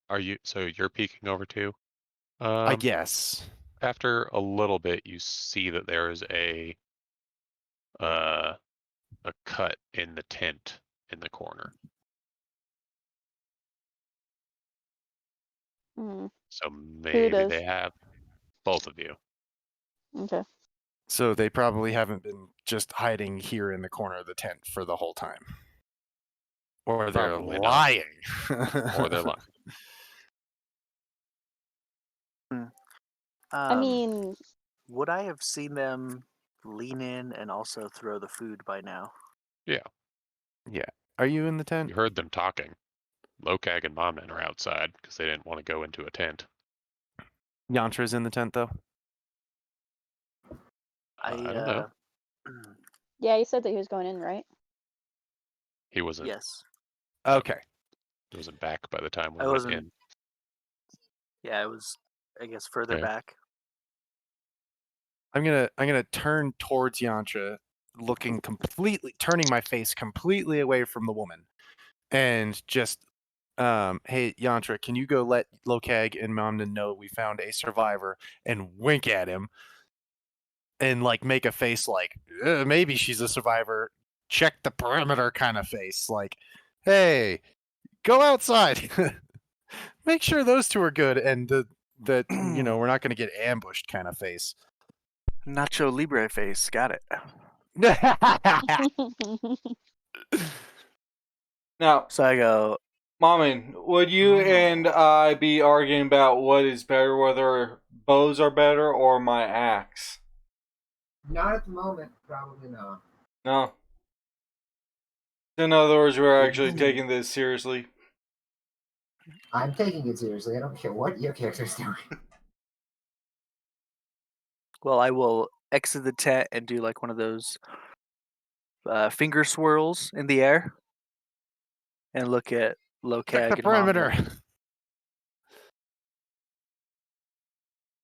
Are you? So you're peeking over too? I guess. After a little bit, you see that there is a cut in the tent in the corner. Mm. So maybe does? they have both of you. Okay. So they probably haven't been just hiding here in the corner of the tent for the whole time. Or they're Probably not. lying. Or they're lying. I mean, would I have seen them lean in and also throw the food by now? Are you in the tent? You heard them talking. Lokag and Momnin are outside because they didn't want to go into a tent. Yantra's in the tent though. I don't know. yeah, he said that he was going in, right? He wasn't. Yes. Okay. He wasn't back by the time we I went wasn't- in. Yeah, it was, I guess, further Okay. back. I'm gonna turn towards Yantra, turning my face completely away from the woman, and just, hey Yantra, can you go let Lokag and Momnin know we found a survivor, and wink at him, and like make a face like maybe she's a survivor. Check the perimeter kind of face, like, hey, go outside, make sure those two are good, and that we're not gonna get ambushed kind of face. Nacho Libre face. Got it. Now, So I go, Mommy, would you and I be arguing about what is better, whether bows are better or my axe? Not at the moment, probably not. No. In other words, we're actually taking this seriously. I'm taking it seriously. I don't care what your character's doing. well, I will exit the tent and do like one of those finger swirls in the air and look at Lokag Check the and perimeter.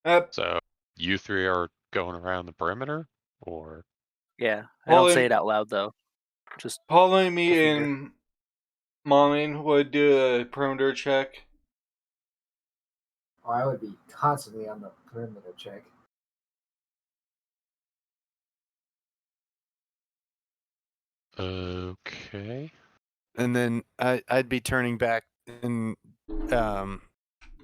Momnin. So you three are going around the perimeter, or Yeah, I Well, don't say then- it out loud though. Just Pauline, me, Go figure. and Monin would do a perimeter check. Oh, I would be constantly on the perimeter check. Okay. And then I'd be turning back and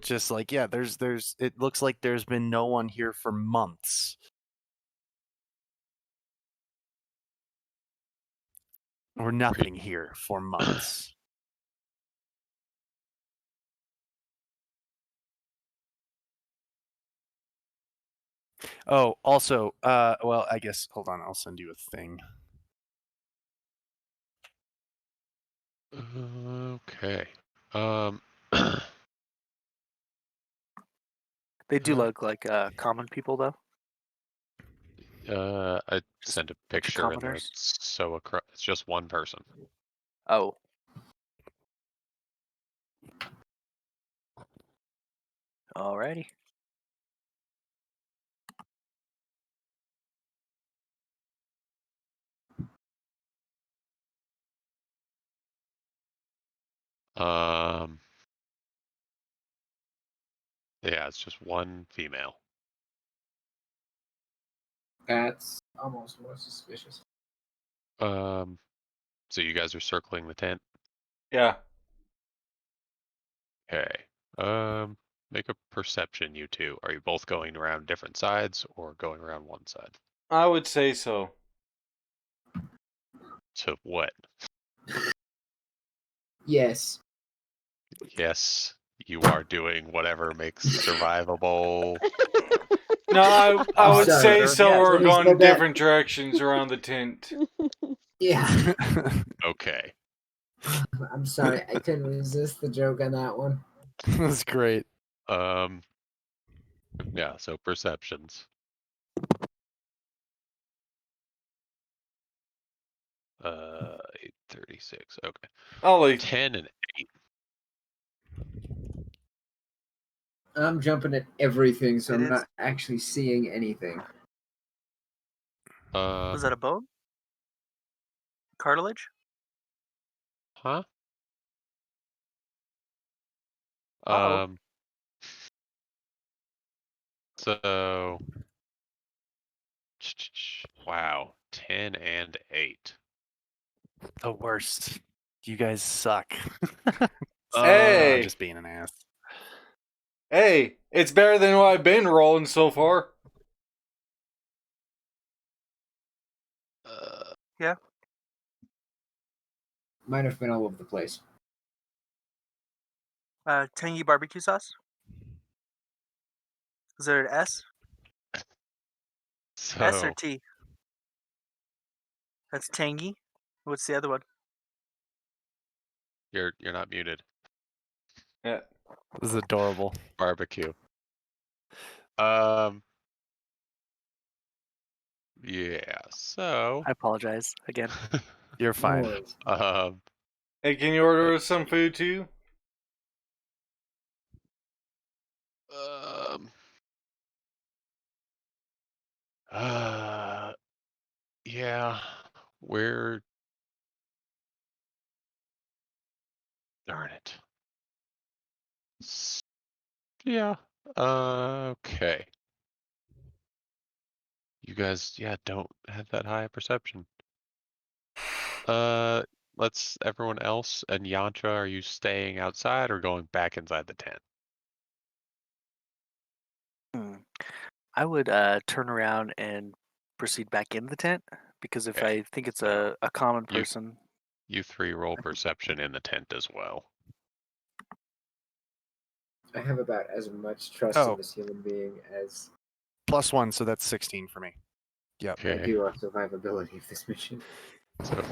just like, yeah, there's it looks like there's been no one here for months. Or nothing here for months. Oh, also, well, I guess hold on, I'll send you a thing. Okay. Um. they do look like common people, though. I sent a bunch of picture in the commoners. it's just one person. Oh, alrighty. Um. Yeah, it's just one female. That's almost more suspicious. So you guys are circling the tent. Yeah. Okay. Make a perception, you two. Are you both going around different sides or going around one side? I would say so. To what? Yes. Yes, you are doing whatever makes survivable. No, I I'm would sorry. say so. Yeah, We're when you going said that- different directions around the tent. Yeah. Okay. I'm sorry. I couldn't resist the joke on that one. That's great. Yeah, so perceptions. 836. Okay. Ollie, 10 and 8. I'm jumping at everything, so It I'm is. not actually seeing anything. Was that a bone? Cartilage? Huh? Uh-oh. So wow, 10 and 8. The worst. You guys suck. Hey! I'm just being an ass. hey, it's better than what I've been rolling so far. Might have been all over the place. Tangy barbecue sauce? Is there an S? S or So T? That's tangy. What's the other one? you're not muted. Yeah. This is adorable. Barbecue. Yeah, so I apologize again. You're fine. No worries. Hey, can you order some food too? um yeah, we're darn it. Yeah. Okay. You guys, yeah, don't have that high a perception. Let's everyone else and Yantra, are you staying outside or going back inside the tent? I would turn around and proceed back in the tent because if Okay. I think it's a common You- person, You three roll perception in the tent as well. I have about as much trust Oh. in this human being as +1, so that's 16 for me. Yep. I Okay. do on survivability of this mission. So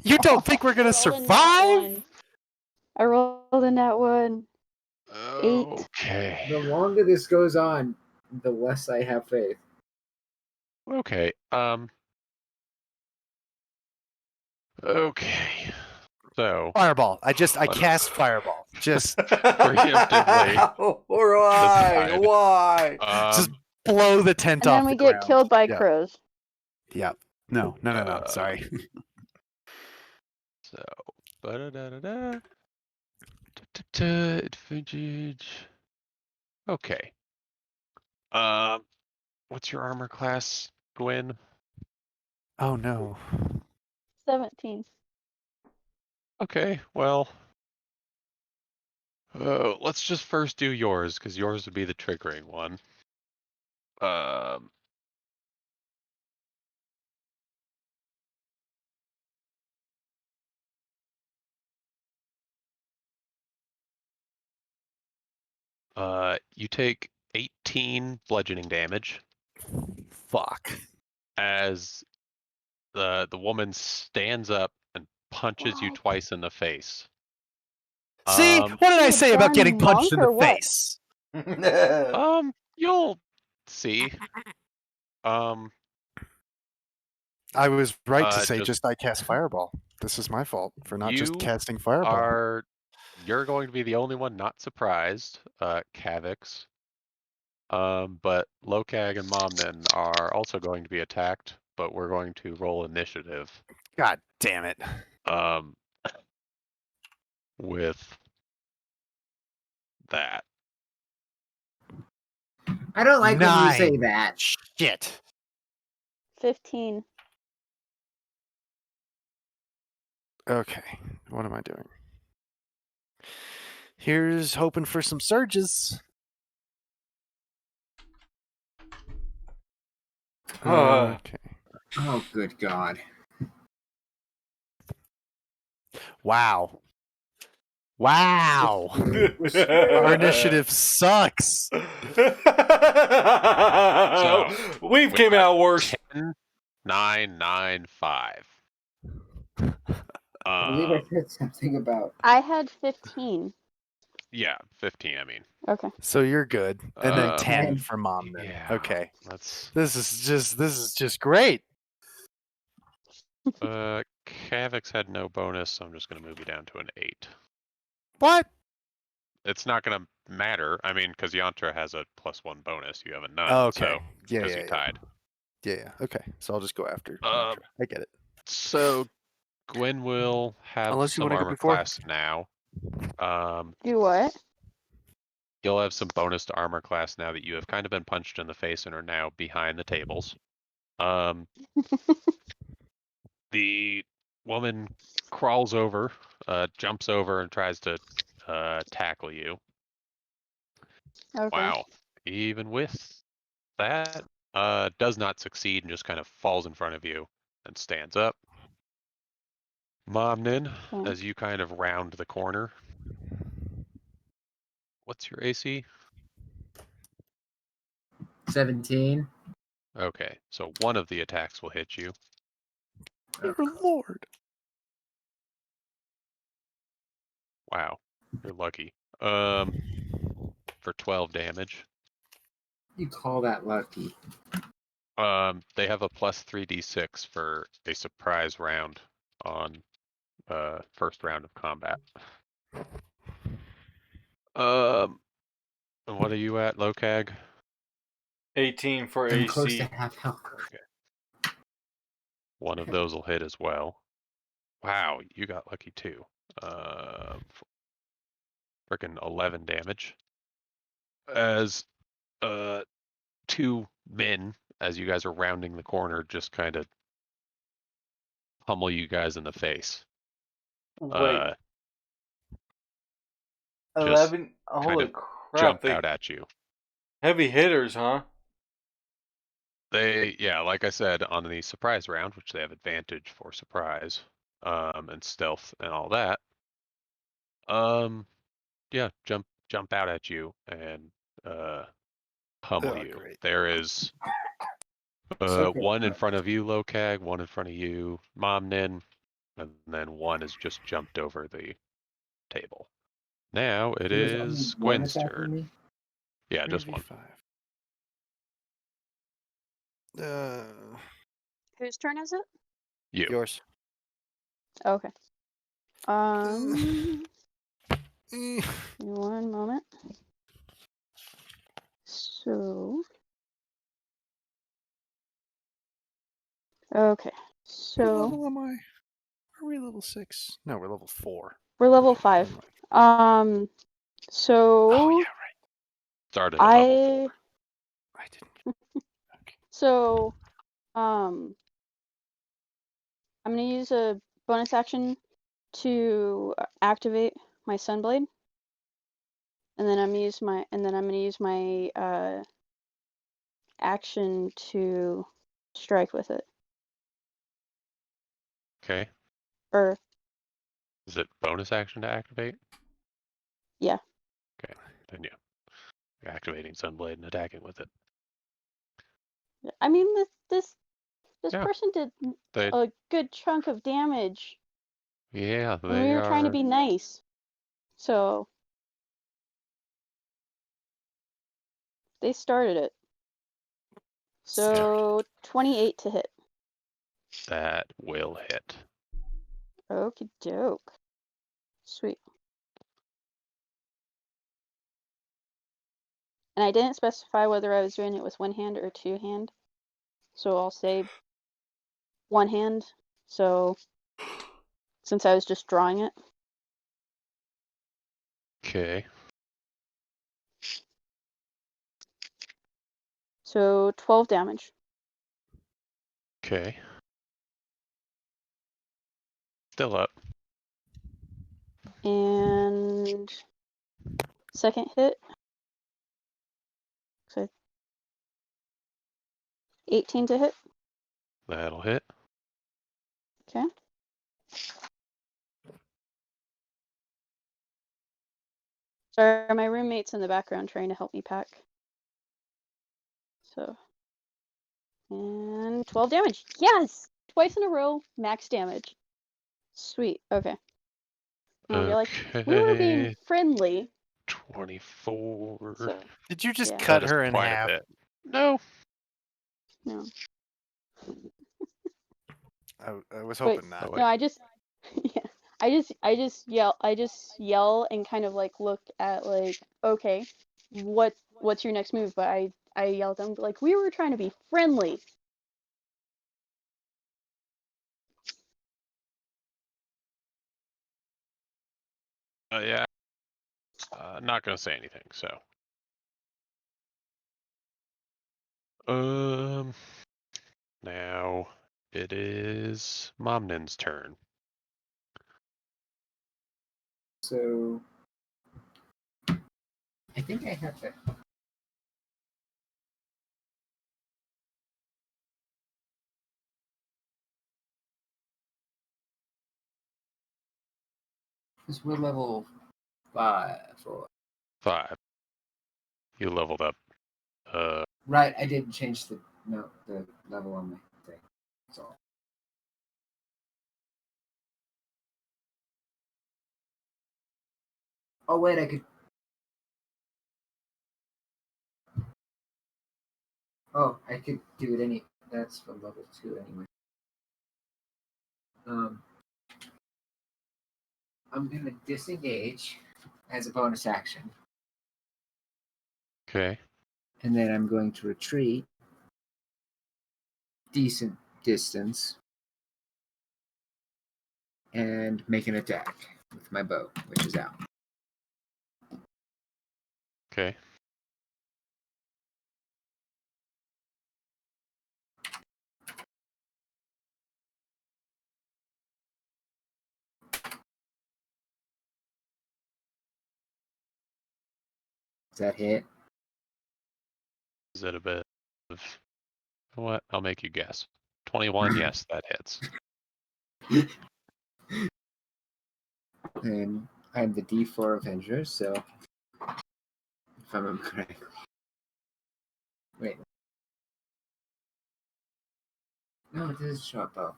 You don't think we're gonna I rolled a nat survive? one. I rolled a nat one. okay. The longer this goes on, the less I have faith. Okay. Okay. So Fireball. I cast fireball. Just Preemptively. Why? Decide. Why? just blow the tent And off then we the get ground. killed by Yeah. crows. Yeah. No. Sorry. So, ba-da-da-da-da. Advantage. Okay. What's your armor class, Gwen? Oh no. 17. Okay, well, let's just first do yours, because yours would be the triggering one. Um, you take 18 bludgeoning damage Fuck. as the woman stands up and punches you What? twice in the face. See, Um, what did I You a say about getting darn punched in monk the or what? face? you'll see. Um, I was right to say just just I cast fireball. This is my fault for not just you casting fireball. you're going to be the only one not surprised, Kavix. But Lokag and Momnin are also going to be attacked, but we're going to roll initiative. God damn it. Um, with that. I don't like when you say 9. that. Shit. 15. Okay, what am I doing? Here's hoping for some surges. Okay. Oh, good God. Wow. Wow. Our initiative sucks. We've came out worse. 10, 9, 9, 5. I believe I said something about. I had 15. Yeah, 15, I mean. Okay. So you're good. And then 10 10. for mom then. Yeah. Okay. Let's This is just great. Kavix had no bonus, so I'm just gonna move you down to an 8. What? It's not gonna matter. I mean, because Yantra has a +1 bonus. You have a none. Oh, okay. So, Yeah, because yeah, you yeah. tied. Yeah. Okay. So I'll just go after. Um, I get it. So Gwen will have Unless you some wanna go armor before. class now. Do what? You'll have some bonus to armor class now that you have kind of been punched in the face and are now behind the tables. The woman crawls over, jumps over, and tries to tackle you. Okay. Wow. Even with that, does not succeed and just kind of falls in front of you and stands up. Momnin, Okay. as you kind of round the corner. What's your AC? 17. Okay, so one of the attacks will hit you. Dear Lord. Wow, you're lucky. For 12 damage. You call that lucky? They have a plus 3d6 for a surprise round on first round of combat. And what are you at, Lokag? 18 for I'm close AC. to half health. One of those will hit as well. Wow, you got lucky too. Freaking 11 damage. As two men, as you guys are rounding the corner, just kind of pummel you guys in the face. Wait, Just 11? Holy of crap. jump They out at you. heavy hitters, huh? Yeah, like I said, on the surprise round, which they have advantage for surprise, and stealth and all that. Yeah, jump out at you and pummel Oh, you. great. There is So good. one in front of you, Lokag, one in front of you, Momnin, and then one has just jumped over the table. Now it There's only is one Gwen's attacking turn. me? Yeah, just one. 3v5. Whose turn is it? You. Yours. Okay. Give me one moment. So. Okay. Where the So hell am I? Are we level 6? No, we're level 4. We're level Okay, 5. never mind. So Oh, yeah, right. Started at level 4. I didn't. Okay. So, I'm gonna use a bonus action to activate my Sunblade, and then I'm gonna use my action to strike with it. Okay. Or Is it bonus action to activate? yeah. Okay. Then yeah. You're activating Sunblade and attacking with it. I mean, this Yeah. person did They a good chunk of damage, yeah, and we they were trying to are be nice. So they started it. So 28 to hit. that will hit. Okie doke. Sweet. And I didn't specify whether I was doing it with one hand or two hand. So I'll say one hand. So since I was just drawing it. Okay. So 12 damage. Okay. Still up. And second hit. So 18 to hit. That'll hit. Okay. Sorry, my roommate's in the background trying to help me pack. So, and 12 damage. Yes! Twice in a row, max damage. Sweet. Okay. You're like, we were being Okay. friendly. 24. So, Did you just yeah. cut That is her in quite half? a bit. No. No. I was Wait, hoping not. Oh, wait. no, I just, yeah. I just yell and kind of like look at like, okay, what's your next move? But I yelled at them like, we were trying to be friendly. Yeah. Not gonna say anything. So. Now it is Momnin's turn. So I think I have to. Because we're level 5 or 5. You leveled up. right. I didn't change the level on my thing. That's all. Oh wait, I could. Oh, I could do it any. That's from level 2 anyway. I'm gonna disengage as a bonus action, Okay. and then I'm going to retreat decent distance and make an attack with my bow, which is out. Okay. Does that hit? Is it a bit of what? I'll make you guess. 21. Yes, that hits. And I'm the D4 Avenger, so if I remember correctly. Wait. No, it is a short bow.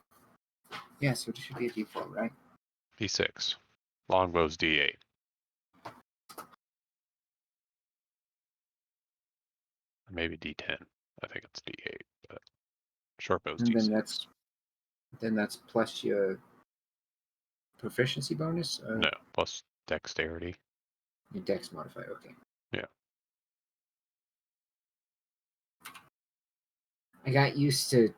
Yeah, so it should be a D4, right? D6. Longbow's D8. Maybe D10. I think it's D8, but shortbow's And D6. then that's plus your proficiency bonus. No, plus dexterity. Your dex modifier. Okay. Yeah. I got used to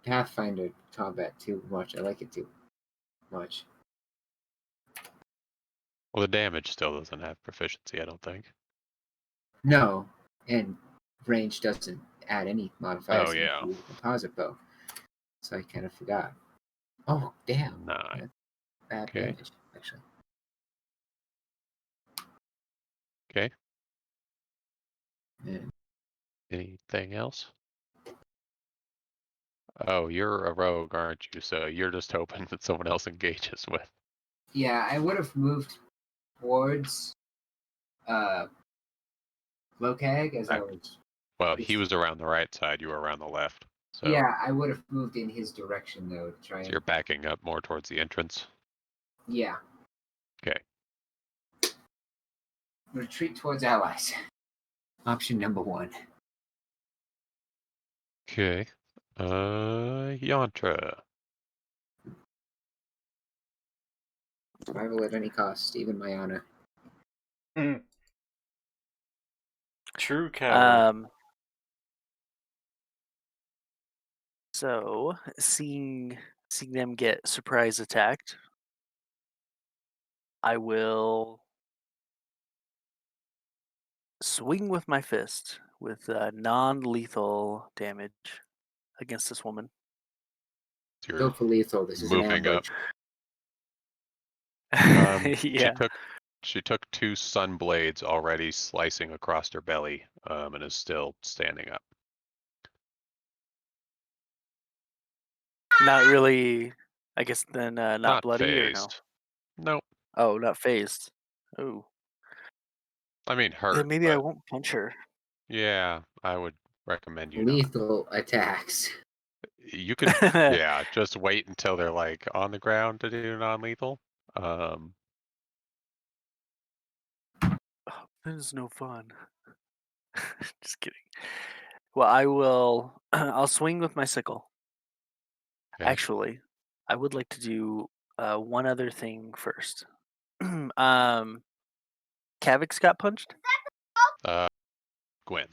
Pathfinder combat too much. I like it too. much. Well, the damage still doesn't have proficiency, I don't think. No, and range doesn't add any modifiers Oh, yeah. into the composite bow. So I kind of forgot. Oh, damn. 9. That's bad Okay. damage, actually. Okay. Yeah. Anything else? Oh, you're a rogue, aren't you? So you're just hoping that someone else engages with. Yeah, I would have moved towards Lokag as I was. Well, he was around the right side, you were around the left. So, Yeah, I would have moved in his direction though to try so and. you're backing up more towards the entrance. Yeah. Okay. Retreat towards allies. Option number 1. Okay. Yantra. Survival at any cost, even my honor. True coward. So seeing them get surprise attacked, I will swing with my fist with non-lethal damage against this woman. So Go you're for lethal. This is an moving up. ambush. Yeah, She took 2 sun blades already slicing across her belly, and is still standing up. not really. I guess then not bloody or no? Phased. Nope. Oh, not phased. Oh, I mean hurt. then maybe I but won't punch her. yeah, I would recommend you not. Lethal attacks. You could, yeah, just wait until they're like on the ground to do non-lethal. Oh, that is no fun. Just kidding. Well, I will. I'll swing with my sickle. Okay. Actually, I would like to do one other thing first. Kavix got punched. Gwen.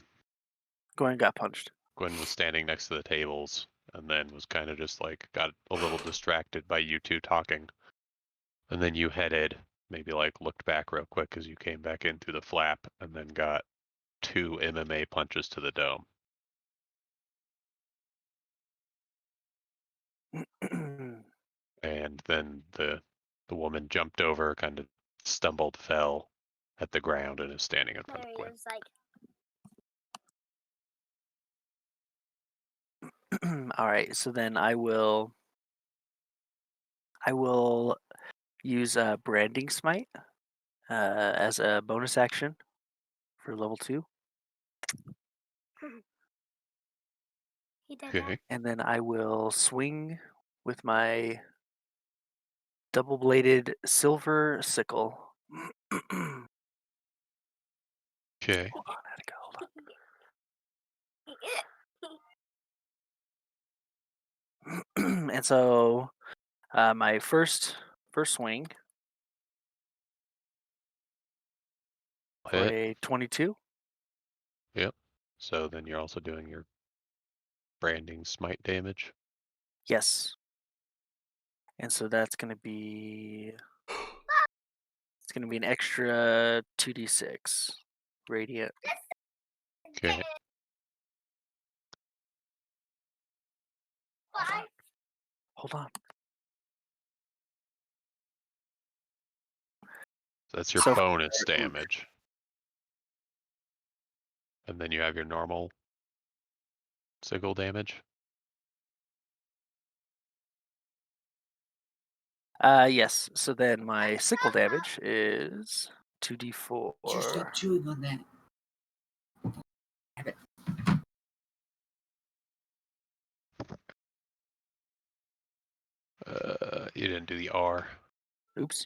Gwen got punched. Gwen was standing next to the tables and then was kind of just like got a little distracted by you two talking. And then you headed, maybe like looked back real quick as you came back in through the flap and then got 2 MMA punches to the dome. And then the woman jumped over, kind of stumbled, fell at the ground, and is standing in front of Gwen. All right, so then I will use branding smite as a bonus action for level 2, Okay. and then I will swing with my double-bladed silver sickle. Okay. Hold on, Attica, hold on. And so my first swing for Hit. a 22. Yep. So then you're also doing your branding smite damage. Yes. And so that's going to be an extra 2d6 radiant. Okay. Hold on. So that's your So- bonus damage. And then you have your normal sigil damage. Yes. So then my sickle damage is 2d4. Just stop chewing on that. You didn't do the R. Oops.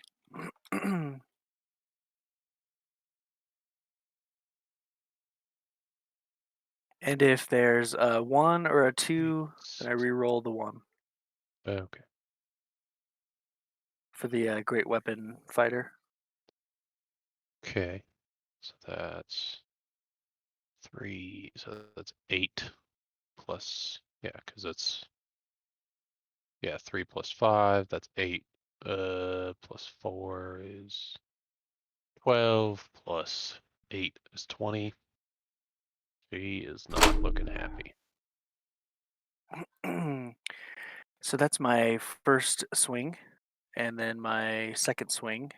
And if there's a 1 or a 2, then I re-roll the 1 Okay. for the great weapon fighter. Okay. So that's 3. So that's 8 plus, yeah, because it's, yeah, 3 plus 5. That's 8 Plus 4 is 12, plus 8 is 20. She is not looking happy. So that's my first swing, and then my second swing.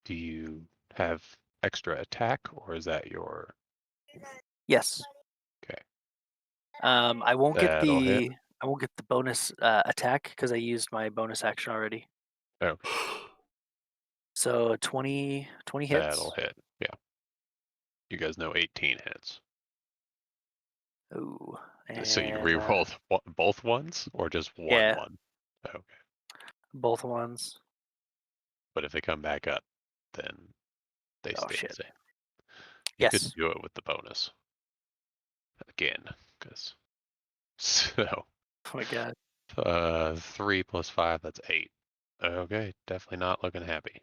Do you have extra attack, or is that your... Yes. Okay. I won't get That'll hit. the bonus attack because I used my bonus action already. Okay, So 20 hits. that'll hit. Yeah. You guys know 18 hits. Ooh. So you And, re-roll both ones, or just one yeah. one? Okay. both ones. But if they come back up, then they Oh, stay shit. the same. You Yes. couldn't do it with the bonus. Again, because... So, Oh my god. 3 plus 5, that's 8. Okay, definitely not looking happy.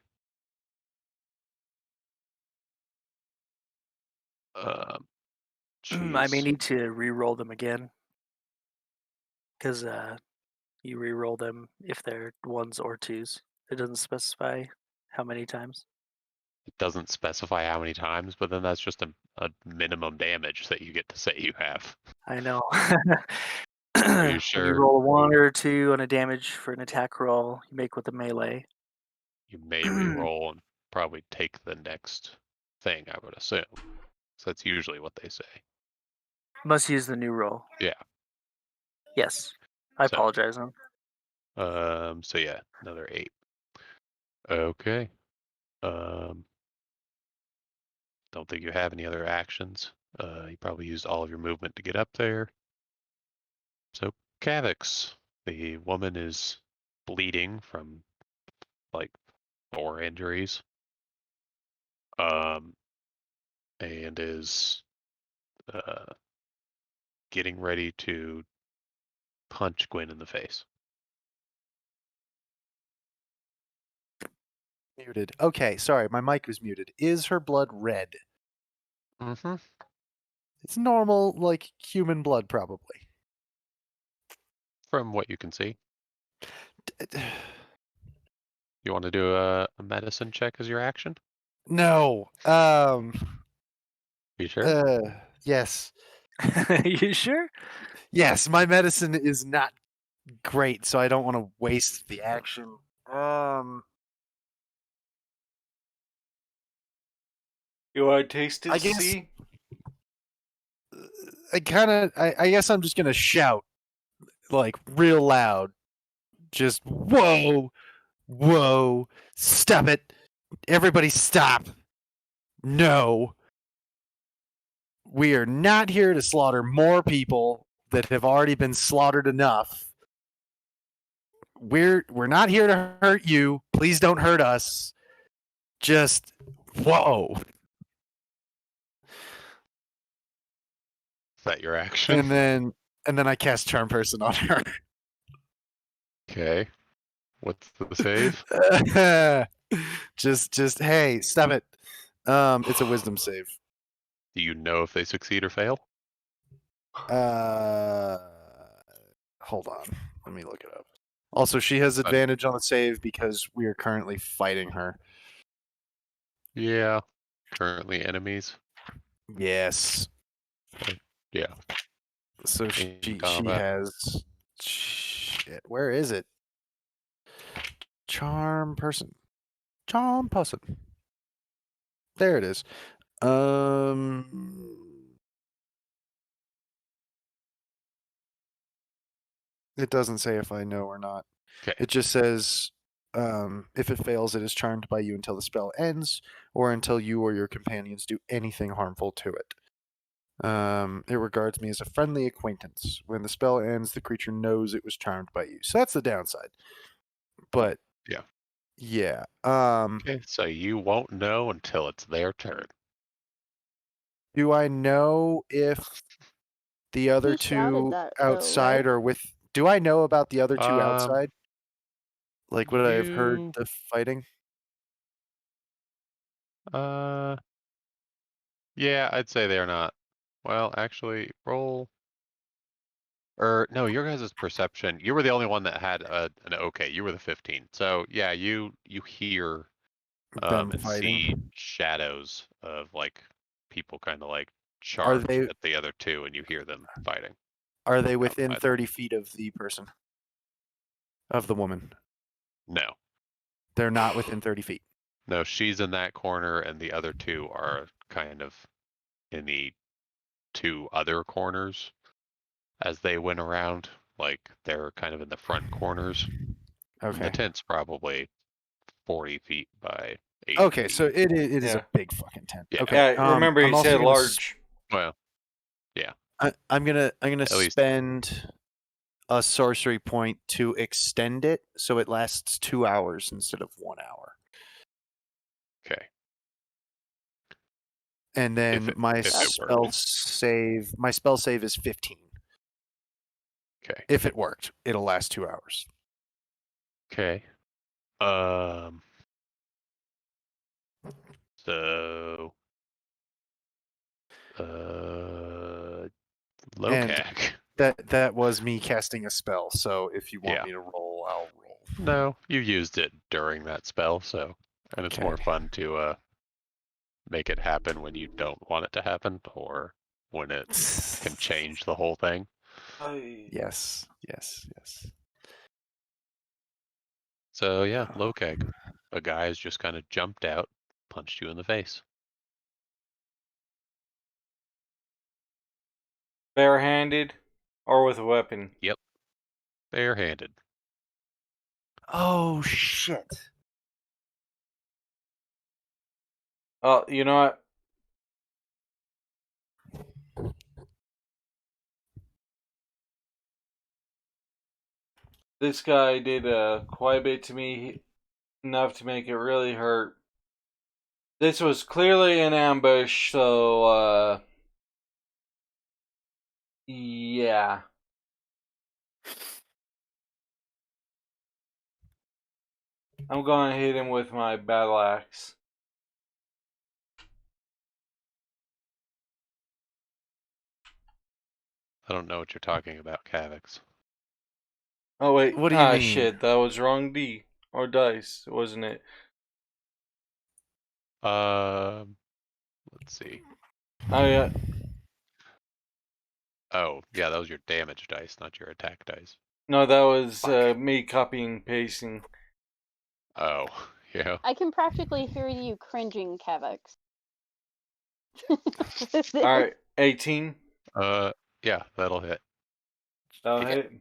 I may Jeez. need to re-roll them again because you re-roll them if they're ones or twos. It doesn't specify how many times. It doesn't specify how many times, but then that's just a minimum damage that you get to say you have. I know. Are you When sure? you roll a 1 or a 2 on a damage for an attack roll, you make with a melee. You may re-roll and probably take the next thing, I would assume. So that's usually what they say. Must use the new roll. Yeah. Yes. I So, apologize. Then. So yeah, another 8. Okay. Don't think you have any other actions. You probably used all of your movement to get up there. So Kavix, the woman is bleeding from like 4 injuries. And is getting ready to punch Gwen in the face. Muted. Okay, sorry, my mic was muted. Is her blood red? Mm-hmm. It's normal, like human blood, probably. From what you can see. You want to do a medicine check as your action? No. You sure? Yes. You sure? Yes, my medicine is not great, so I don't want to waste the action. You want to taste it? I guess- See? I guess I'm just gonna shout, like, real loud. Just, whoa, whoa, stop it. Everybody stop. No. We are not here to slaughter more people that have already been slaughtered enough. We're not here to hurt you. Please don't hurt us. Just, whoa. Is that your action? And then I cast Charm Person on her. Okay. What's the save? just hey, stop it. It's a wisdom save. Do you know if they succeed or fail? Hold on. Let me look it up. Also, she has advantage on the save because we are currently fighting her. Yeah. Currently enemies. Yes. Yeah. So In she combat. has shit. Where is it? Charm person. There it is. It doesn't say if I know or not. Okay. It just says if it fails, it is charmed by you until the spell ends, or until you or your companions do anything harmful to it. It regards me as a friendly acquaintance. When the spell ends, the creature knows it was charmed by you. So that's the downside. But yeah. Okay. So you won't know until it's their turn. Do I know if the other He shouted two that, though, outside right? are with? Do I know about the other two Um, outside? Like, would I have heard you- the fighting? Yeah, I'd say they're not. Well, actually, roll Or no, your guys' perception. You were the only one that had an okay. You were the 15. So yeah, you Them hear and fighting. see shadows of like people kind of like Are charge they at the other two, and you hear them fighting. are they within outside. 30 feet of the person? Of the woman? No, They're not within 30 feet. no, she's in that corner, and the other two are kind of in the two other corners as they went around. Like they're kind of in the front corners. And the Okay. tent's probably 40 feet by 80 Okay, feet. so it is Yeah. a big fucking tent. Yeah. Okay. Yeah, remember I'm he also said gonna large. Well, I'm gonna At least- spend a sorcery point to extend it so it lasts 2 hours instead of 1 hour. okay. And then it- my if it spell works. save is 15. Okay. If it worked, it'll last 2 hours. Okay. So. Lokak. That was me casting a spell, so if you want Yeah. me to roll, I'll roll. No, you used it during that spell, so and it's more Okay. fun to make it happen when you don't want it to happen, or when it can change the whole thing. Yes. So yeah, Lokag. A guy has just kind of jumped out, punched you in the face. Barehanded or with a weapon. Barehanded. Oh shit. Oh, you know what? This guy did quite a bit to me, enough to make it really hurt. This was clearly an ambush, so yeah. I'm gonna hit him with my battle axe. I don't know what you're talking about, Kavix. Oh wait, What do you mean? Shit, that was wrong D or dice, wasn't it? Let's see. Oh yeah, Oh, yeah, that was your damage dice, not your attack dice. no, that was Fuck. me copying and pasting. Oh, yeah. I can practically hear you cringing, Kavix. All right, 18. Yeah, that'll hit. That'll Yeah. hit.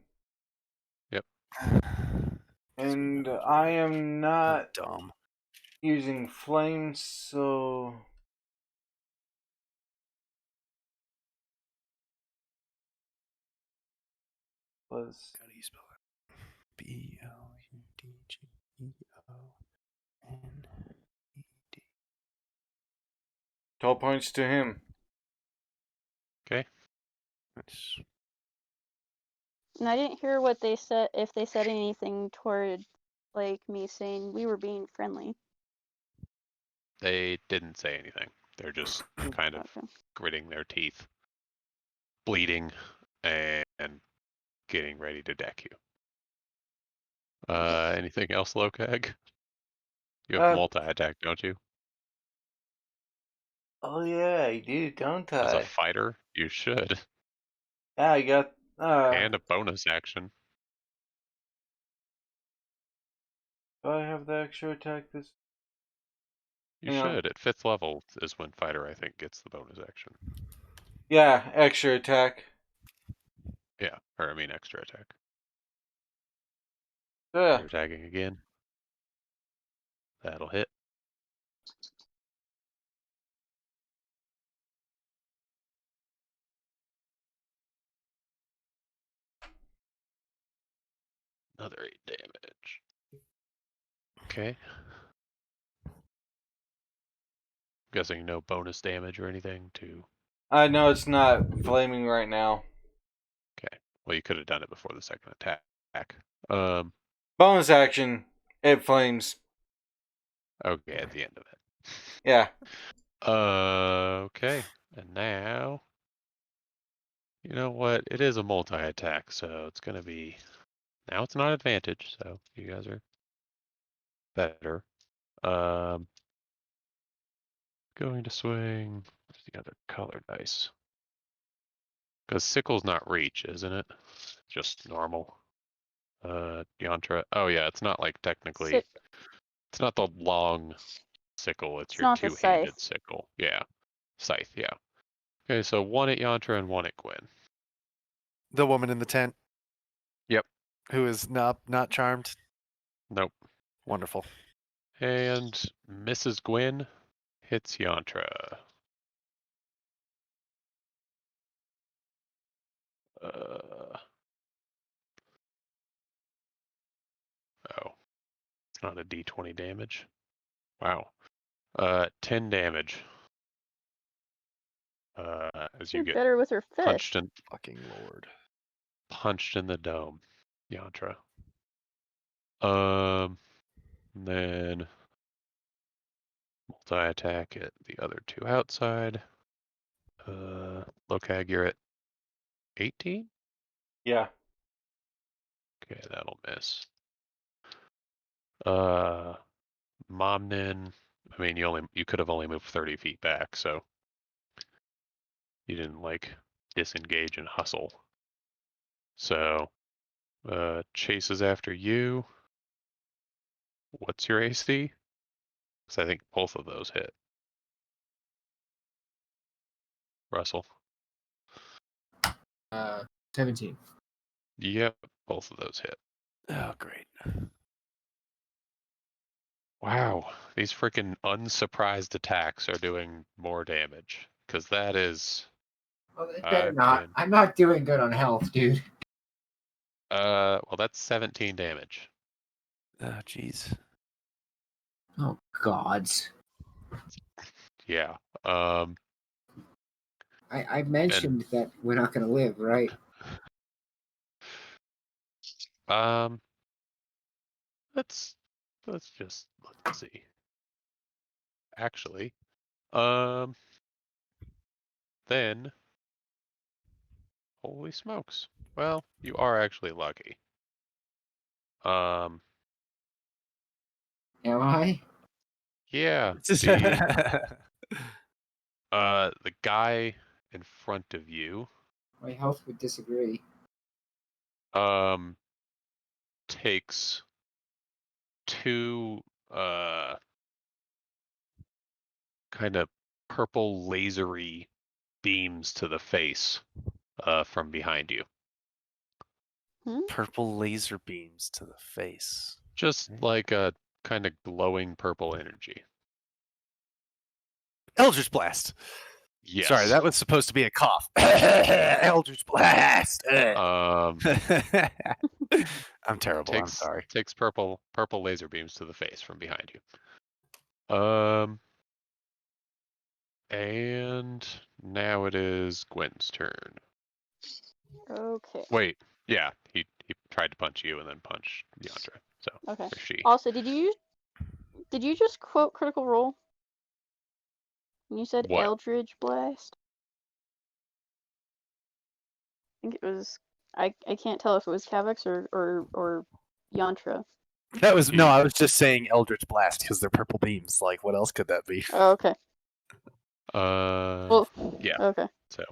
Yep. And I am not Dumb. using flames, so plus How do you spell that? BLUDGEONED. 12 points to him. Okay. Nice. And I didn't hear what they said, if they said anything toward, like, me saying we were being friendly. They didn't say anything. They're just kind of Okay. gritting their teeth, bleeding, and getting ready to deck you. Anything else, Lokag? You have multi-attack, don't you? Oh yeah, I do, don't As a I? fighter, you should. Yeah, I got And a bonus action. do I have the extra attack this? You Hang on. should. At 5th level is when fighter, I think, gets the bonus action. Yeah, extra attack. Yeah, or I mean extra attack. Yeah. You're attacking again. That'll hit. Another 8 damage. Okay. Guessing no bonus damage or anything to. I know it's not flaming right now. Okay. Well, you could have done it before the second attack. Bonus action, it flames. Okay, at the end of it. Yeah. Okay. And now You know what? It is a multi-attack, so it's gonna be. Now it's not advantage, so you guys are better. Going to swing. Where's the other color dice? Because sickle's not reach, isn't it? Just normal. Yantra. Oh yeah, it's not like technically. Sick. It's not the long sickle. It's It's your not the two-handed scythe. sickle. Yeah, scythe. Yeah. Okay, so one at Yantra and one at Gwen. The woman in the tent. Yep. Who is not charmed. Nope. Wonderful. And Mrs. Gwyn hits Yantra. Oh, it's not a D20 damage. Wow. 10 damage. As you You're get better with her fist. Fucking lord. punched in the dome, Yantra. Then multi-attack at the other two outside. Lokag, you're at 18? Yeah. Okay, that'll miss. Momnin, I mean, you could have only moved 30 feet back, so you didn't like disengage and hustle. So, chases after you. What's your AC? Because I think both of those hit. Russell. 17. Yep, both of those hit. Oh, great. Wow, these freaking unsurprised attacks are doing more damage. Because that is. Well, they better not. I'm not doing good on health, dude. Well, that's 17 damage. Oh, jeez. Oh, gods. Yeah. I mentioned that we're not going to live, right? Let's just let's see. Actually, then, holy smokes. Well, you are actually lucky. Am I? Yeah. The guy in front of you, My health would disagree. takes two, kind of purple lasery beams to the face, from behind you. Purple laser beams to the face. Just like a kind of glowing purple energy. Eldritch Blast. Yes. Sorry, that was supposed to be a cough. Eldritch Blast. I'm terrible. I'm sorry. Takes purple laser beams to the face from behind you. And now it is Gwen's turn. Okay. Wait, yeah, he tried to punch you and then punched Yantra. So Okay. or she. Also, did you just quote Critical Role? When you said What? Eldritch Blast? I think it was. I can't tell if it was Kavix or Yantra. That was no. I was just saying Eldritch Blast because they're purple beams. Like, what else could that be? Oh, okay. Well, yeah. Okay. So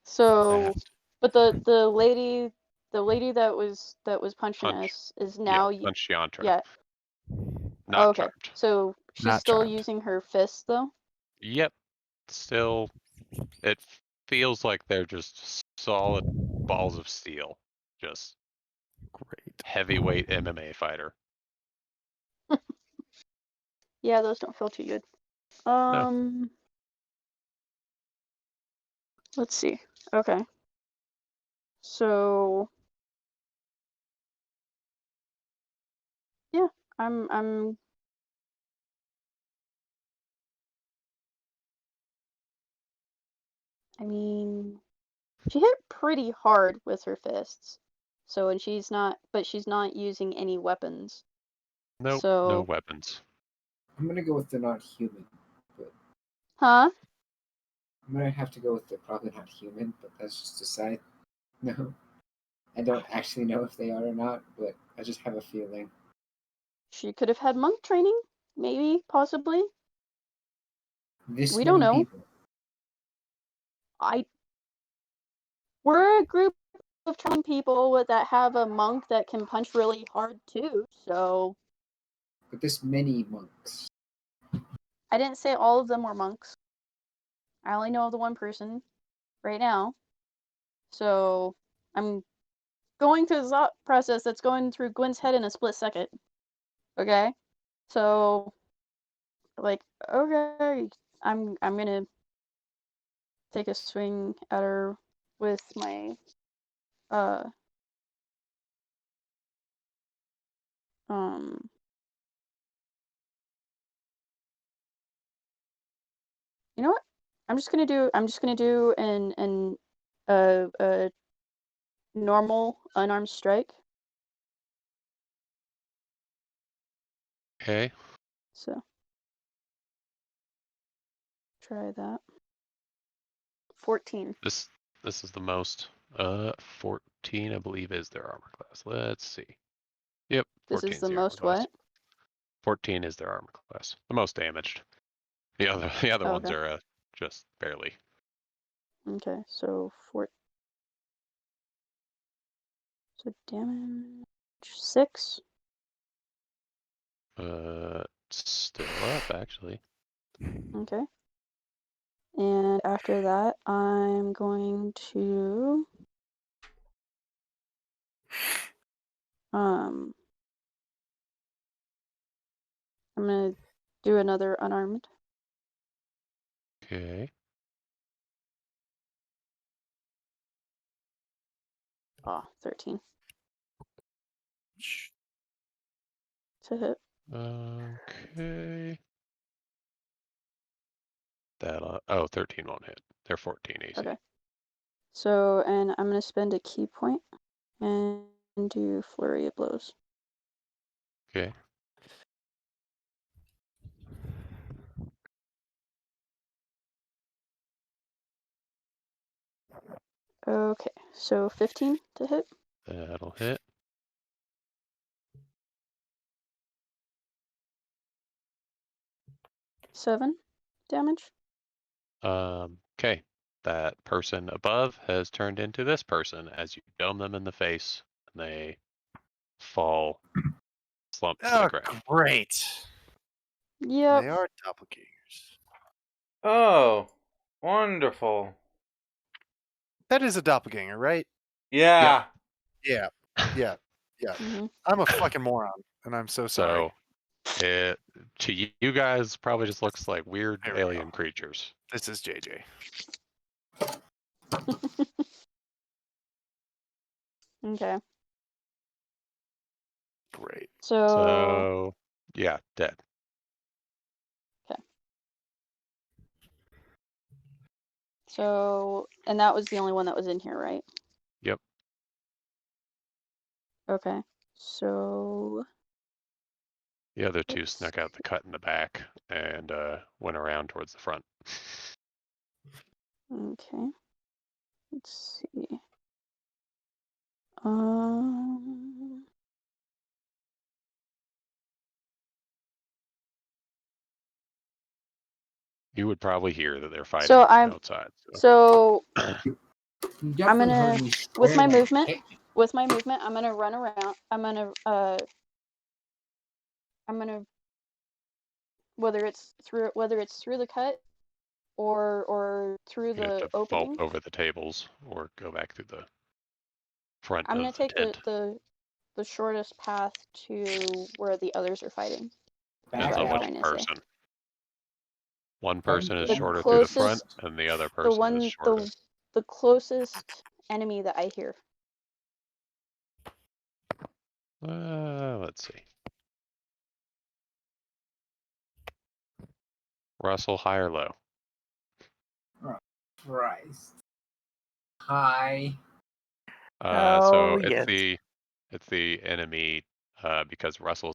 So, but the lady that was punching Punch. us is now punch Yantra. yeah. Not Okay. charmed. So she's Not still charmed. using her fists though. Yep. Still, it feels like they're just solid balls of steel. Just Great. heavyweight MMA fighter. Yeah, those don't feel too good. Let's see. Okay. So yeah, I'm I mean, she hit pretty hard with her fists. So and she's not using any weapons. Nope. So No weapons. I'm going to go with the not human. Huh? I'm I'm gonna have to go with the probably not human, but that's just a side. No, I don't actually know if they are or not, but I just have a feeling. She could have had monk training, maybe, possibly. This We don't many know. people. We're a group of trained people that have a monk that can punch really hard too. So But this many monks. I didn't say all of them were monks. I only know of the one person right now. So I'm going through the thought process that's going through Gwen's head in a split second. Okay? So like, okay, I'm gonna take a swing at her with my you know what? I'm just gonna do a normal unarmed strike. Okay. So try that. 14. This is the most. 14, I believe, is their armor class. Let's see. Yep. This 14 is the armor most class. what? 14 is their armor class. The most damaged. The other Oh, ones okay. are just barely. Okay, so 4. So damage 6. Still up actually. Okay. And after that, I'm going to I'm gonna do another unarmed. Okay. Oh, 13 to hit. Okay. That 13 won't hit. They're 14 AC. Okay. So, and I'm gonna spend a key point and do flurry of blows. Okay. Okay, so 15 to hit. That'll hit. 7 damage. Okay. That person above has turned into this person as you dome them in the face and they fall slump to the Oh, ground. great. Yep. They are doppelgangers. Oh, wonderful. That is a doppelganger, right? Yeah. Yeah. Yeah. Mhm. I'm a fucking moron, and I'm so sorry. So it to you guys probably just looks like weird There we alien go. creatures. This is JJ. Okay. Great. So Yeah, dead. So, and that was the only one that was in here, right? Yep. Okay. So, The other two let's snuck out the cut in the back and went around towards the front. okay. Let's see. You would probably hear that they're fighting So I'm outside. so You I'm definitely gonna heard me with my swearing at movement. Kate. With my movement, I'm gonna run around. I'm gonna whether it's through the cut or through You have the to vault opening. over the tables or go back through the front I'm gonna of the take tent. the shortest path to where the others are fighting. Depends what on I'm which trying to say. person. One person is The shorter through the front, closest- and the other The person is one shorter. the closest enemy that I hear. Let's see. Russell, high or low? Christ. Hi. So Oh, it's yes. the enemy because Russell